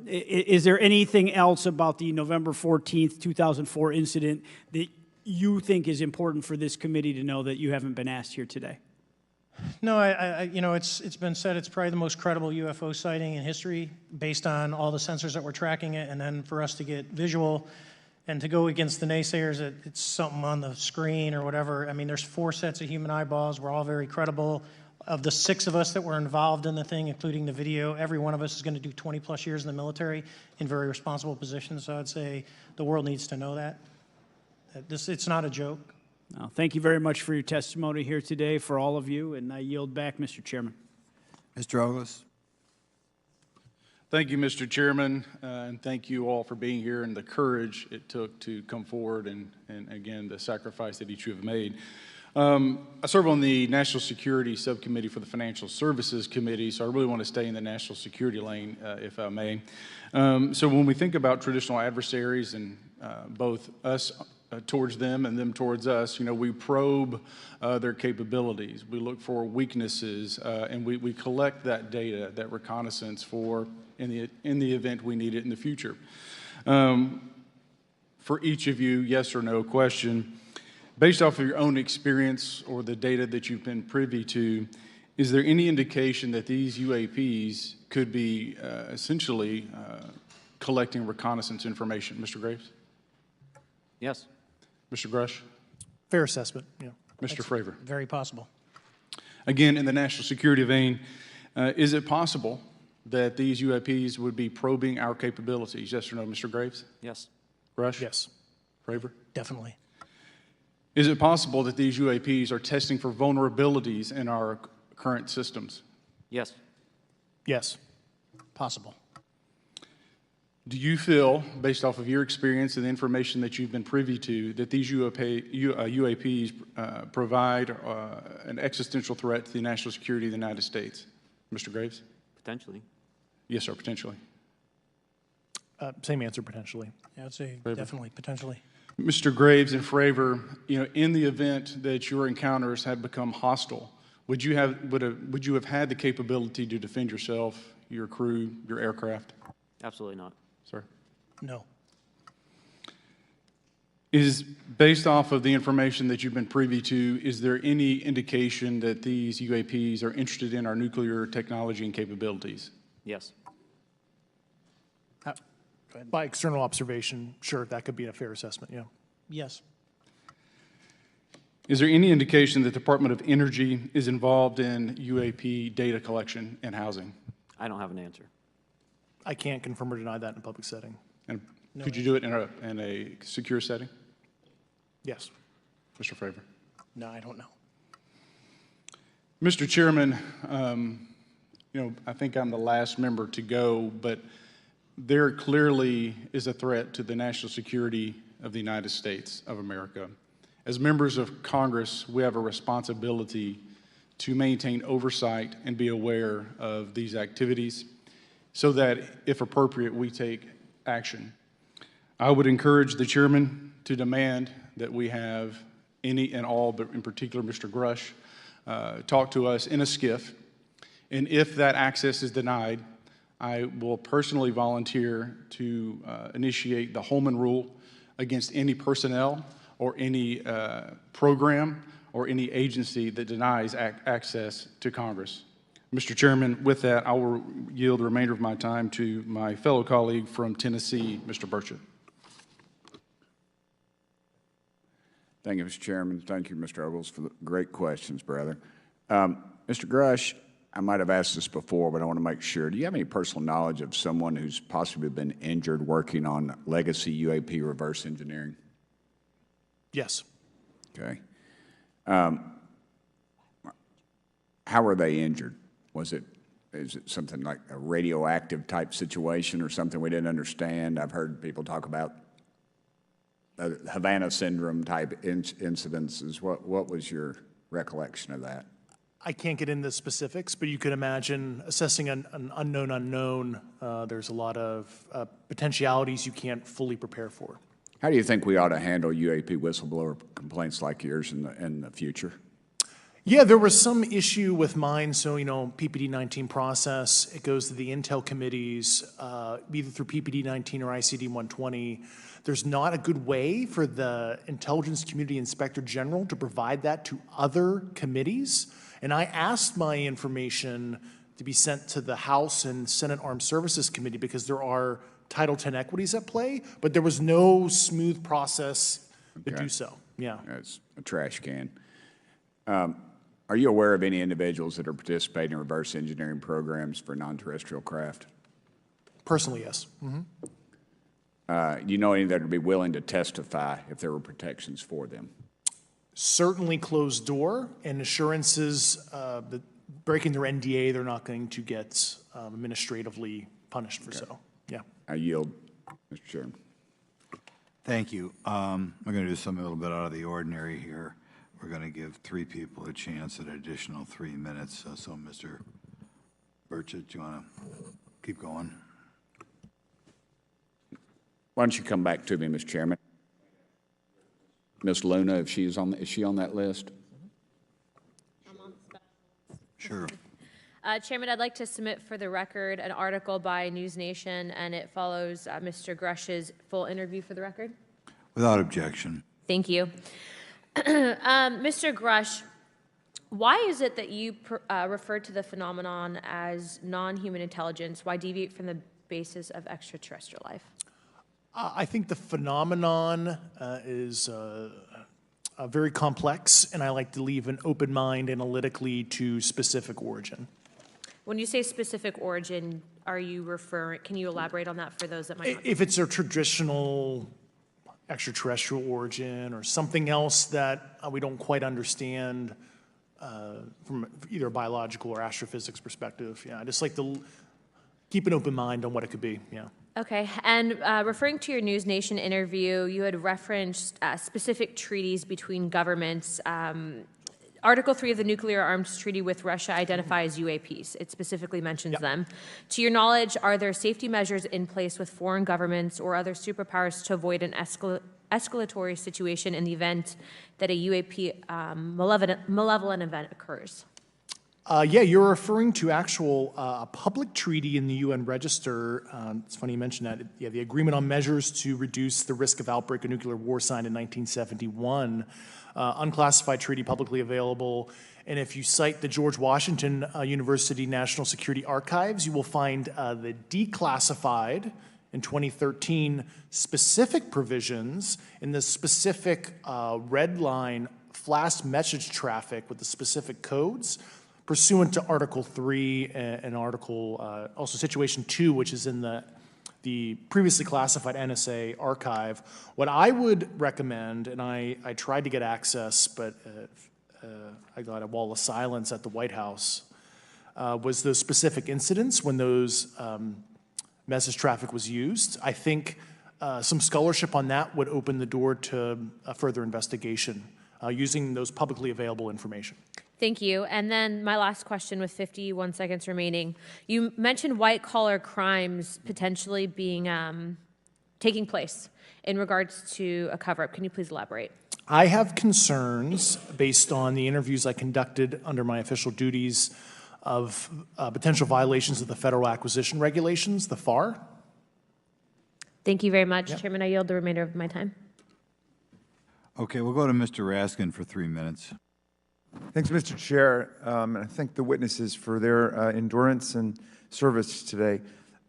[SPEAKER 18] Is there anything else about the November 14th, 2004 incident that you think is important for this committee to know that you haven't been asked here today?
[SPEAKER 8] No, it's been said it's probably the most credible UFO sighting in history based on all the sensors that were tracking it, and then for us to get visual and to go against the naysayers that it's something on the screen or whatever. I mean, there's 4 sets of human eyeballs. We're all very credible. Of the 6 of us that were involved in the thing, including the video, every one of us is going to do 20-plus years in the military in very responsible positions. So I'd say the world needs to know that. It's not a joke.
[SPEAKER 18] Well, thank you very much for your testimony here today for all of you, and I yield back, Mr. Chairman.
[SPEAKER 1] Mr. Ogles.
[SPEAKER 19] Thank you, Mr. Chairman, and thank you all for being here and the courage it took to come forward and again, the sacrifice that each of you have made. I serve on the National Security Subcommittee for the Financial Services Committee, so I really want to stay in the national security lane, if I may. So when we think about traditional adversaries and both us towards them and them towards us, we probe their capabilities. We look for weaknesses, and we collect that data, that reconnaissance for in the event we need it in the future. For each of you, yes or no question, based off of your own experience or the data that you've been privy to, is there any indication that these UAPs could be essentially collecting reconnaissance information? Mr. Graves?
[SPEAKER 6] Yes.
[SPEAKER 19] Mr. Grush?
[SPEAKER 7] Fair assessment, yeah.
[SPEAKER 19] Mr. Fravor?
[SPEAKER 8] Very possible.
[SPEAKER 19] Again, in the national security vein, is it possible that these UAPs would be probing our capabilities? Yes or no, Mr. Graves?
[SPEAKER 6] Yes.
[SPEAKER 19] Grush?
[SPEAKER 7] Yes.
[SPEAKER 19] Fravor?
[SPEAKER 8] Definitely.
[SPEAKER 19] Is it possible that these UAPs are testing for vulnerabilities in our current systems?
[SPEAKER 6] Yes.
[SPEAKER 7] Yes.
[SPEAKER 8] Possible.
[SPEAKER 19] Do you feel, based off of your experience and the information that you've been privy to, that these UAPs provide an existential threat to the national security of the United States? Mr. Graves?
[SPEAKER 6] Potentially.
[SPEAKER 19] Yes, sir, potentially.
[SPEAKER 7] Same answer, potentially.
[SPEAKER 8] Yeah, I'd say
[SPEAKER 19] Fravor?
[SPEAKER 8] definitely, potentially.
[SPEAKER 19] Mr. Graves and Fravor, in the event that your encounters had become hostile, would you have had the capability to defend yourself, your crew, your aircraft?
[SPEAKER 6] Absolutely not.
[SPEAKER 19] Sir?
[SPEAKER 8] No.
[SPEAKER 19] Is based off of the information that you've been privy to, is there any indication that these UAPs are interested in our nuclear technology and capabilities?
[SPEAKER 6] Yes.
[SPEAKER 7] By external observation, sure, that could be a fair assessment, yeah.
[SPEAKER 8] Yes.
[SPEAKER 19] Is there any indication that the Department of Energy is involved in UAP data collection and housing?
[SPEAKER 6] I don't have an answer.
[SPEAKER 7] I can't confirm or deny that in a public setting.
[SPEAKER 19] And could you do it in a secure setting?
[SPEAKER 7] Yes.
[SPEAKER 19] Mr. Fravor?
[SPEAKER 8] No, I don't know.
[SPEAKER 19] Mr. Chairman, I think I'm the last member to go, but there clearly is a threat to the national security of the United States of America. As members of Congress, we have a responsibility to maintain oversight and be aware of these activities so that, if appropriate, we take action. I would encourage the chairman to demand that we have any and all, but in particular Mr. Grush, talk to us in a skiff. And if that access is denied, I will personally volunteer to initiate the Holman Rule against any personnel or any program or any agency that denies access to Congress. Mr. Chairman, with that, I will yield the remainder of my time to my fellow colleague from Tennessee, Mr. Burchett.
[SPEAKER 2] Thank you, Mr. Chairman. Thank you, Mr. Ogles, for the great questions, brother. Mr. Grush, I might have asked this before, but I want to make sure. Do you have any personal knowledge of someone who's possibly been injured working on legacy UAP reverse engineering?
[SPEAKER 7] Yes.
[SPEAKER 2] Okay. How were they injured? Is it something like a radioactive type situation or something we didn't understand? I've heard people talk about Havana syndrome type incidences. What was your recollection of that?
[SPEAKER 7] I can't get into specifics, but you could imagine assessing an unknown unknown. There's a lot of potentialities you can't fully prepare for.
[SPEAKER 2] How do you think we ought to handle UAP whistleblower complaints like yours in the future?
[SPEAKER 7] Yeah, there was some issue with mine. So, PPD-19 process, it goes to the Intel committees, either through PPD-19 or ICD-120. There's not a good way for the Intelligence Community Inspector General to provide that to other committees. And I asked my information to be sent to the House and Senate Armed Services Committee because there are Title X equities at play, but there was no smooth process to do so. Yeah.
[SPEAKER 2] It's a trash can. Are you aware of any individuals that are participating in reverse engineering programs for non-terrestrial craft?
[SPEAKER 7] Personally, yes.
[SPEAKER 2] Do you know any that would be willing to testify if there were protections for them?
[SPEAKER 7] Certainly closed door and assurances that breaking their NDA, they're not going to get administratively punished for so. Yeah.
[SPEAKER 2] I yield, Mr. Chairman.
[SPEAKER 1] Thank you. I'm going to do something a little bit out of the ordinary here. We're going to give 3 people a chance at an additional 3 minutes. So Mr. Burchett, do you want to keep going?
[SPEAKER 2] Why don't you come back to me, Mr. Chairman? Ms. Luna, if she's on, is she on that list?
[SPEAKER 1] Sure.
[SPEAKER 3] Chairman, I'd like to submit for the record an article by News Nation, and it follows Mr. Grush's full interview for the record.
[SPEAKER 1] Without objection.
[SPEAKER 3] Thank you. Mr. Grush, why is it that you referred to the phenomenon as non-human intelligence? Why deviate from the basis of extraterrestrial life?
[SPEAKER 7] I think the phenomenon is very complex, and I like to leave an open mind analytically to specific origin.
[SPEAKER 3] When you say specific origin, are you referring, can you elaborate on that for those that might not?
[SPEAKER 7] If it's a traditional extraterrestrial origin or something else that we don't quite understand from either a biological or astrophysics perspective, yeah, I just like to keep an open mind on what it could be, yeah.
[SPEAKER 3] Okay, and referring to your News Nation interview, you had referenced specific treaties between governments. Article 3 of the Nuclear Arms Treaty with Russia identifies UAPs. It specifically mentions them. To your knowledge, are there safety measures in place with foreign governments or other superpowers to avoid an escalatory situation in the event that a UAP malevolent event occurs?
[SPEAKER 7] Yeah, you're referring to actual a public treaty in the UN Register. It's funny you mentioned that. Yeah, the Agreement on Measures to Reduce the Risk of Outbreak of Nuclear War signed in 1971. Unclassified treaty, publicly available. And if you cite the George Washington University National Security Archives, you will find the declassified in 2013 specific provisions in the specific red line flash message traffic with the specific codes pursuant to Article 3 and Article, also Situation 2, which is in the previously classified NSA archive. What I would recommend, and I tried to get access, but I got a wall of silence at the White House, was those specific incidents when those message traffic was used. I think some scholarship on that would open the door to a further investigation using those publicly available information.
[SPEAKER 3] Thank you. And then my last question with 51 seconds remaining. You mentioned white-collar crimes potentially being taking place in regards to a cover-up. Can you please elaborate?
[SPEAKER 7] I have concerns based on the interviews I conducted under my official duties of potential violations of the Federal Acquisition Regulations, the FAR.
[SPEAKER 3] Thank you very much, Chairman. I yield the remainder of my time.
[SPEAKER 1] Okay, we'll go to Mr. Raskin for 3 minutes.
[SPEAKER 9] Thanks, Mr. Chair, and I thank the witnesses for their endurance and service today.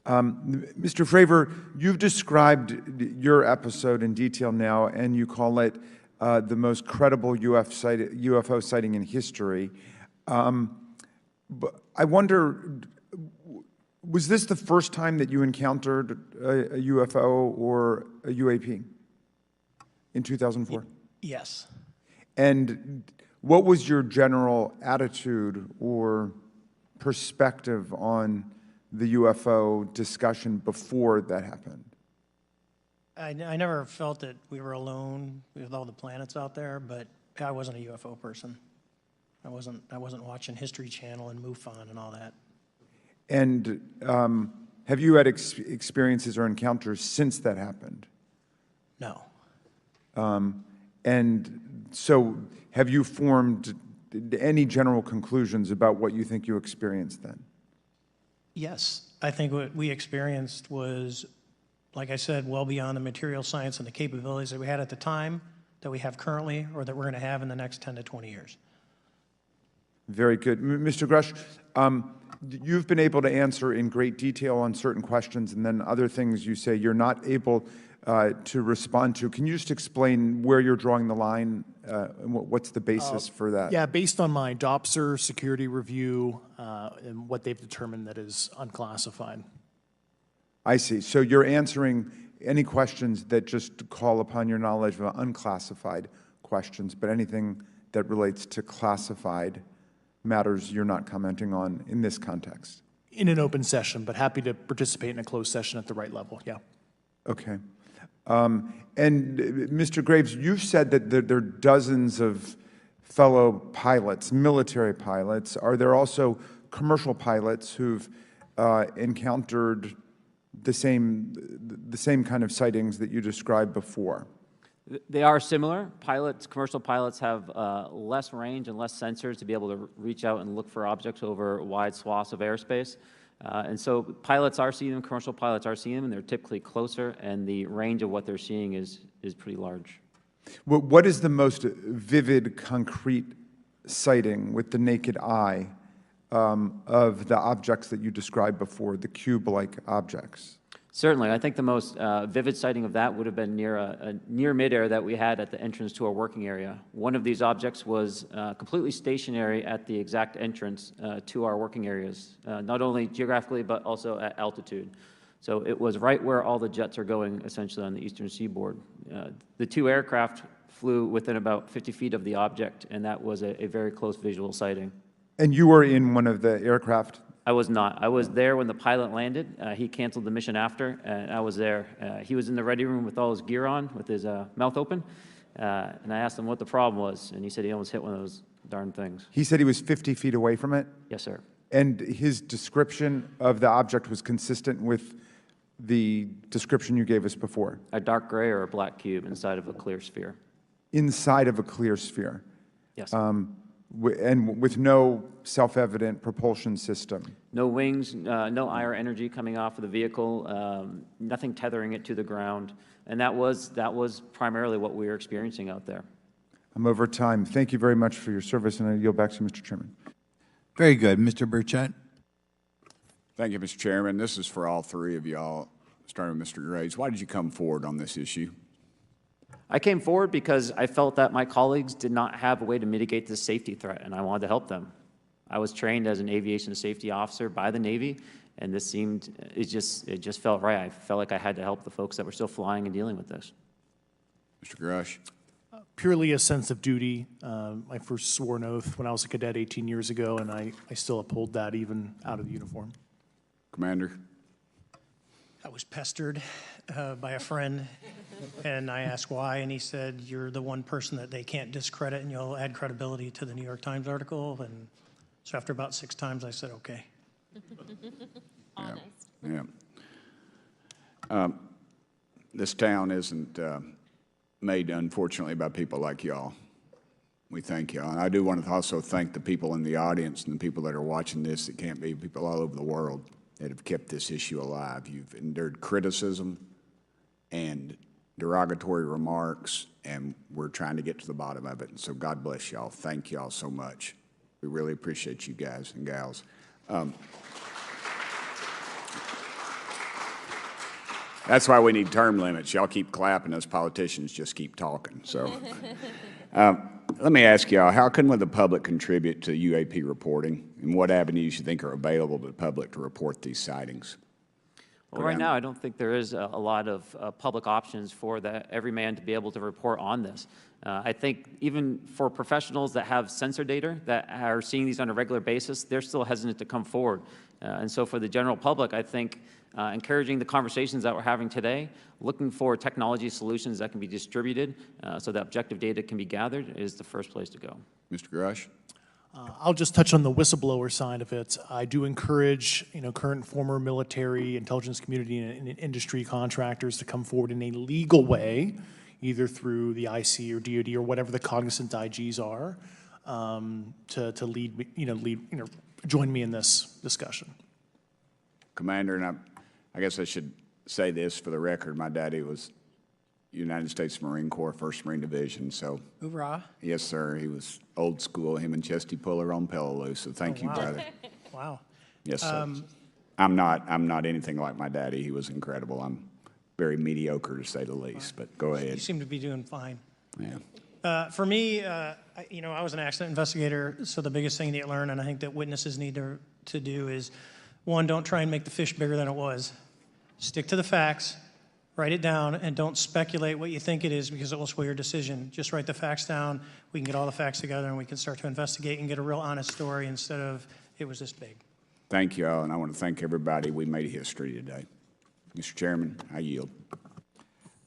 [SPEAKER 9] Mr. Fravor, you've described your episode in detail now, and you call it the most credible UFO sighting in history. But I wonder, was this the first time that you encountered a UFO or a UAP in 2004?
[SPEAKER 7] Yes.
[SPEAKER 9] And what was your general attitude or perspective on the UFO discussion before that happened?
[SPEAKER 8] I never felt that we were alone with all the planets out there, but I wasn't a UFO person. I wasn't watching History Channel and MUFON and all that.
[SPEAKER 9] And have you had experiences or encounters since that happened?
[SPEAKER 8] No.
[SPEAKER 9] And so have you formed any general conclusions about what you think you experienced then?
[SPEAKER 8] Yes, I think what we experienced was, like I said, well beyond the material science and the capabilities that we had at the time, that we have currently, or that we're going to have in the next 10 to 20 years.
[SPEAKER 9] Very good. Mr. Grush, you've been able to answer in great detail on certain questions, and then other things you say you're not able to respond to. Can you just explain where you're drawing the line and what's the basis for that?
[SPEAKER 7] Yeah, based on my DOPSR security review and what they've determined that is unclassified.
[SPEAKER 9] I see. So you're answering any questions that just call upon your knowledge of unclassified questions, but anything that relates to classified matters you're not commenting on in this context?
[SPEAKER 7] In an open session, but happy to participate in a closed session at the right level, yeah.
[SPEAKER 9] Okay. And Mr. Graves, you've said that there are dozens of fellow pilots, military pilots. Are there also commercial pilots who've encountered the same kind of sightings that you described before?
[SPEAKER 6] They are similar. Commercial pilots have less range and less sensors to be able to reach out and look for objects over wide swaths of airspace. And so pilots are seeing them, commercial pilots are seeing them, and they're typically closer, and the range of what they're seeing is pretty large.
[SPEAKER 9] What is the most vivid, concrete sighting with the naked eye of the objects that you described before, the cube-like objects?
[SPEAKER 6] Certainly. I think the most vivid sighting of that would have been near midair that we had at the entrance to our working area. One of these objects was completely stationary at the exact entrance to our working areas, not only geographically but also at altitude. So it was right where all the jets are going, essentially, on the eastern seaboard. The two aircraft flew within about 50 feet of the object, and that was a very close visual sighting.
[SPEAKER 9] And you were in one of the aircraft?
[SPEAKER 6] I was not. I was there when the pilot landed. He canceled the mission after, and I was there. He was in the ready room with all his gear on, with his mouth open, and I asked him what the problem was, and he said he almost hit one of those darn things.
[SPEAKER 9] He said he was 50 feet away from it?
[SPEAKER 6] Yes, sir.
[SPEAKER 9] And his description of the object was consistent with the description you gave us before?
[SPEAKER 6] A dark gray or a black cube inside of a clear sphere.
[SPEAKER 9] Inside of a clear sphere?
[SPEAKER 6] Yes.
[SPEAKER 9] And with no self-evident propulsion system?
[SPEAKER 6] No wings, no IR energy coming off of the vehicle, nothing tethering it to the ground. And that was primarily what we were experiencing out there.
[SPEAKER 9] I'm over time. Thank you very much for your service, and I yield back to you, Mr. Chairman.
[SPEAKER 1] Very good. Mr. Burchett?
[SPEAKER 2] Thank you, Mr. Chairman. This is for all three of y'all, starting with Mr. Graves. Why did you come forward on this issue?
[SPEAKER 6] I came forward because I felt that my colleagues did not have a way to mitigate this safety threat, and I wanted to help them. I was trained as an aviation safety officer by the Navy, and it just felt right. I felt like I had to help the folks that were still flying and dealing with this.
[SPEAKER 2] Mr. Grush?
[SPEAKER 7] Purely a sense of duty. My first sworn oath when I was a cadet 18 years ago, and I still uphold that even out of the uniform.
[SPEAKER 2] Commander?
[SPEAKER 8] I was pestered by a friend, and I asked why, and he said, "You're the one person that they can't discredit, and you'll add credibility to the New York Times article." And so after about 6 times, I said, "Okay."
[SPEAKER 3] Honest.
[SPEAKER 2] Yeah. This town isn't made, unfortunately, by people like y'all. We thank y'all. And I do want to also thank the people in the audience and the people that are watching this that can't be, people all over the world that have kept this issue alive. You've endured criticism and derogatory remarks, and we're trying to get to the bottom of it. And so God bless y'all. Thank y'all so much. We really appreciate you guys and gals. That's why we need term limits. Y'all keep clapping, us politicians just keep talking. So let me ask y'all, how can the public contribute to UAP reporting, and what avenues you think are available to the public to report these sightings?
[SPEAKER 6] Well, right now, I don't think there is a lot of public options for every man to be able to report on this. I think even for professionals that have sensor data that are seeing these on a regular basis, they're still hesitant to come forward. And so for the general public, I think encouraging the conversations that we're having today, looking for technology solutions that can be distributed so that objective data can be gathered is the first place to go.
[SPEAKER 2] Mr. Grush?
[SPEAKER 7] I'll just touch on the whistleblower side of it. I do encourage, current and former military, intelligence community, and industry contractors to come forward in a legal way, either through the IC or DoD or whatever the cognizant IGs are, to lead, join me in this discussion.
[SPEAKER 2] Commander, and I guess I should say this for the record. My daddy was United States Marine Corps, 1st Marine Division, so.
[SPEAKER 8] Hoorah.
[SPEAKER 2] Yes, sir. He was old school, him and Chesty Puller on Peleliu, so thank you,
[SPEAKER 8] wow.
[SPEAKER 2] brother.
[SPEAKER 8] Wow.
[SPEAKER 2] Yes, sir. I'm not anything like my daddy. He was incredible. I'm very mediocre, to say the least, but go ahead.
[SPEAKER 8] You seem to be doing fine.
[SPEAKER 2] Yeah.
[SPEAKER 8] For me, I was an accident investigator, so the biggest thing that you learn, and I think that witnesses need to do is, one, don't try and make the fish bigger than it was. Stick to the facts, write it down, and don't speculate what you think it is because it will sway your decision. Just write the facts down. We can get all the facts together, and we can start to investigate and get a real honest story instead of, it was this big.
[SPEAKER 2] Thank you all, and I want to thank everybody. We made history today. Mr. Chairman, I yield.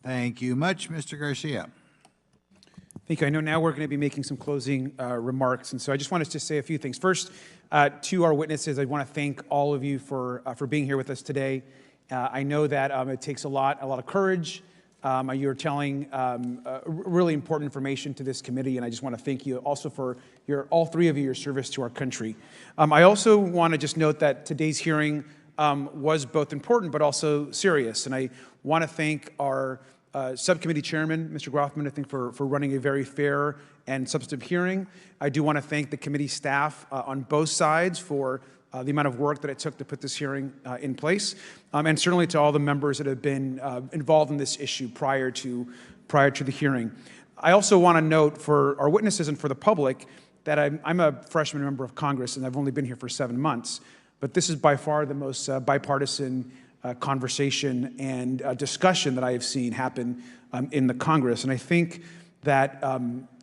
[SPEAKER 1] Thank you much, Mr. Garcia.
[SPEAKER 4] Thank you. I know now we're going to be making some closing remarks, and so I just wanted to say a few things. First, to our witnesses, I want to thank all of you for being here with us today. I know that it takes a lot of courage. You're telling really important information to this committee, and I just want to thank you also for all three of you, your service to our country. I also want to just note that today's hearing was both important but also serious, and I want to thank our subcommittee chairman, Mr. Grothman, I think for running a very fair and substantive hearing. I do want to thank the committee staff on both sides for the amount of work that it took to put this hearing in place, and certainly to all the members that have been involved in this issue prior to the hearing. I also want to note for our witnesses and for the public that I'm a freshman member of Congress, and I've only been here for 7 months, but this is by far the most bipartisan conversation and discussion that I have seen happen in the Congress. And I think that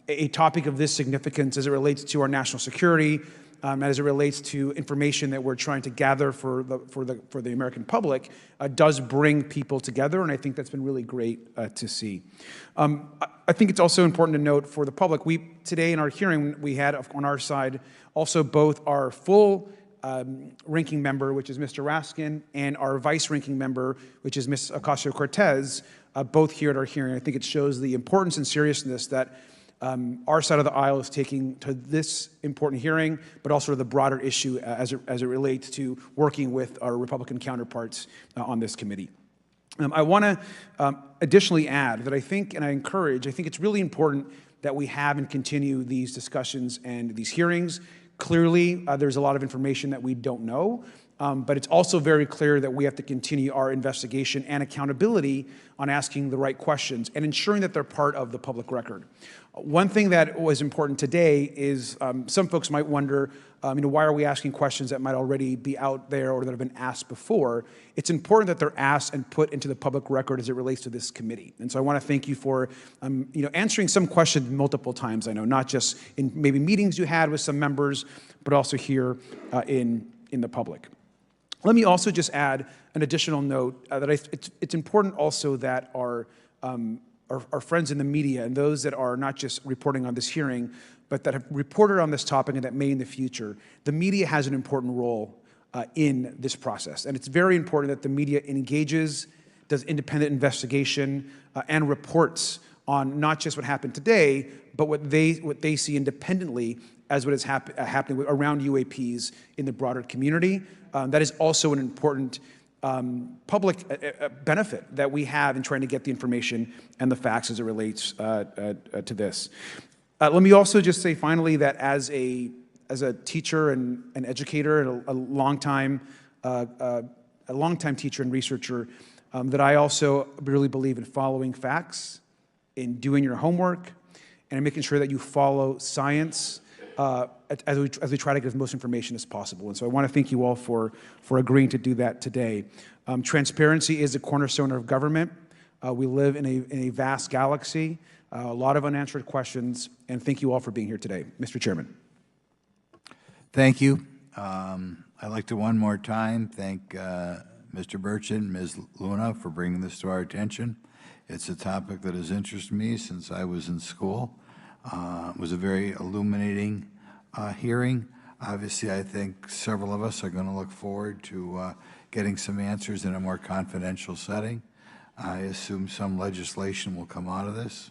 [SPEAKER 4] a topic of this significance as it relates to our national security, as it relates to information that we're trying to gather for the American public, does bring people together, and I think that's been really great to see. I think it's also important to note for the public, today in our hearing, we had on our side also both our full ranking member, which is Mr. Raskin, and our vice ranking member, which is Ms. Ocasio-Cortez, both here at our hearing. I think it shows the importance and seriousness that our side of the aisle is taking to this important hearing, but also to the broader issue as it relates to working with our Republican counterparts on this committee. I want to additionally add that I think, and I think it's really important that we have and continue these discussions and these hearings. Clearly, there's a lot of information that we don't know, but it's also very clear that we have to continue our investigation and accountability on asking the right questions and ensuring that they're part of the public record. One thing that was important today is some folks might wonder, why are we asking questions that might already be out there or that have been asked before? It's important that they're asked and put into the public record as it relates to this committee. And so I want to thank you for, answering some questions multiple times. I know, not just in maybe meetings you had with some members, but also here in the public. Let me also just add an additional note that it's important also that our friends in the media and those that are not just reporting on this hearing, but that have reported on this topic and that may in the future, the media has an important role in this process. And it's very important that the media engages, does independent investigation, and reports on not just what happened today, but what they see independently as what is happening around UAPs in the broader community. That is also an important public benefit that we have in trying to get the information and the facts as it relates to this. Let me also just say finally that as a teacher and an educator and a longtime teacher and researcher, that I also really believe in following facts, in doing your homework, and in making sure that you follow science as we try to get as most information as possible. And so I want to thank you all for agreeing to do that today. Transparency is a cornerstone of government. We live in a vast galaxy, a lot of unanswered questions, and thank you all for being here today. Mr. Chairman.
[SPEAKER 1] Thank you. I'd like to one more time thank Mr. Burchett and Ms. Luna for bringing this to our attention. It's a topic that has interested me since I was in school. It was a very illuminating hearing. Obviously, I think several of us are going to look forward to getting some answers in a more confidential setting. I assume some legislation will come out of this.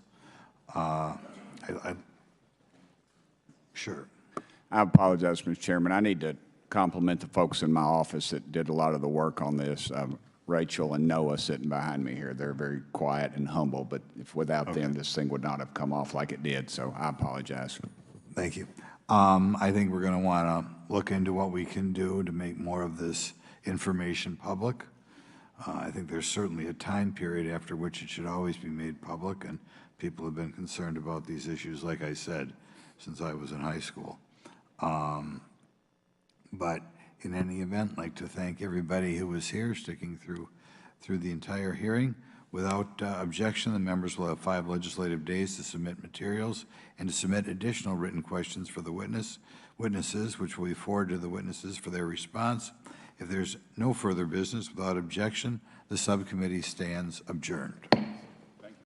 [SPEAKER 1] Sure.
[SPEAKER 2] I apologize, Mr. Chairman. I need to compliment the folks in my office that did a lot of the work on this. Rachel and Noah sitting behind me here. They're very quiet and humble, but if without them, this thing would not have come off like it did, so I apologize.
[SPEAKER 1] Thank you. I think we're going to want to look into what we can do to make more of this information public. I think there's certainly a time period after which it should always be made public, and people have been concerned about these issues, like I said, since I was in high school. But in any event, I'd like to thank everybody who was here, sticking through the entire hearing. Without objection, the members will have 5 legislative days to submit materials and to submit additional written questions for the witnesses, which will be forwarded to the witnesses for their response. If there's no further business, without objection, the subcommittee stands adjourned.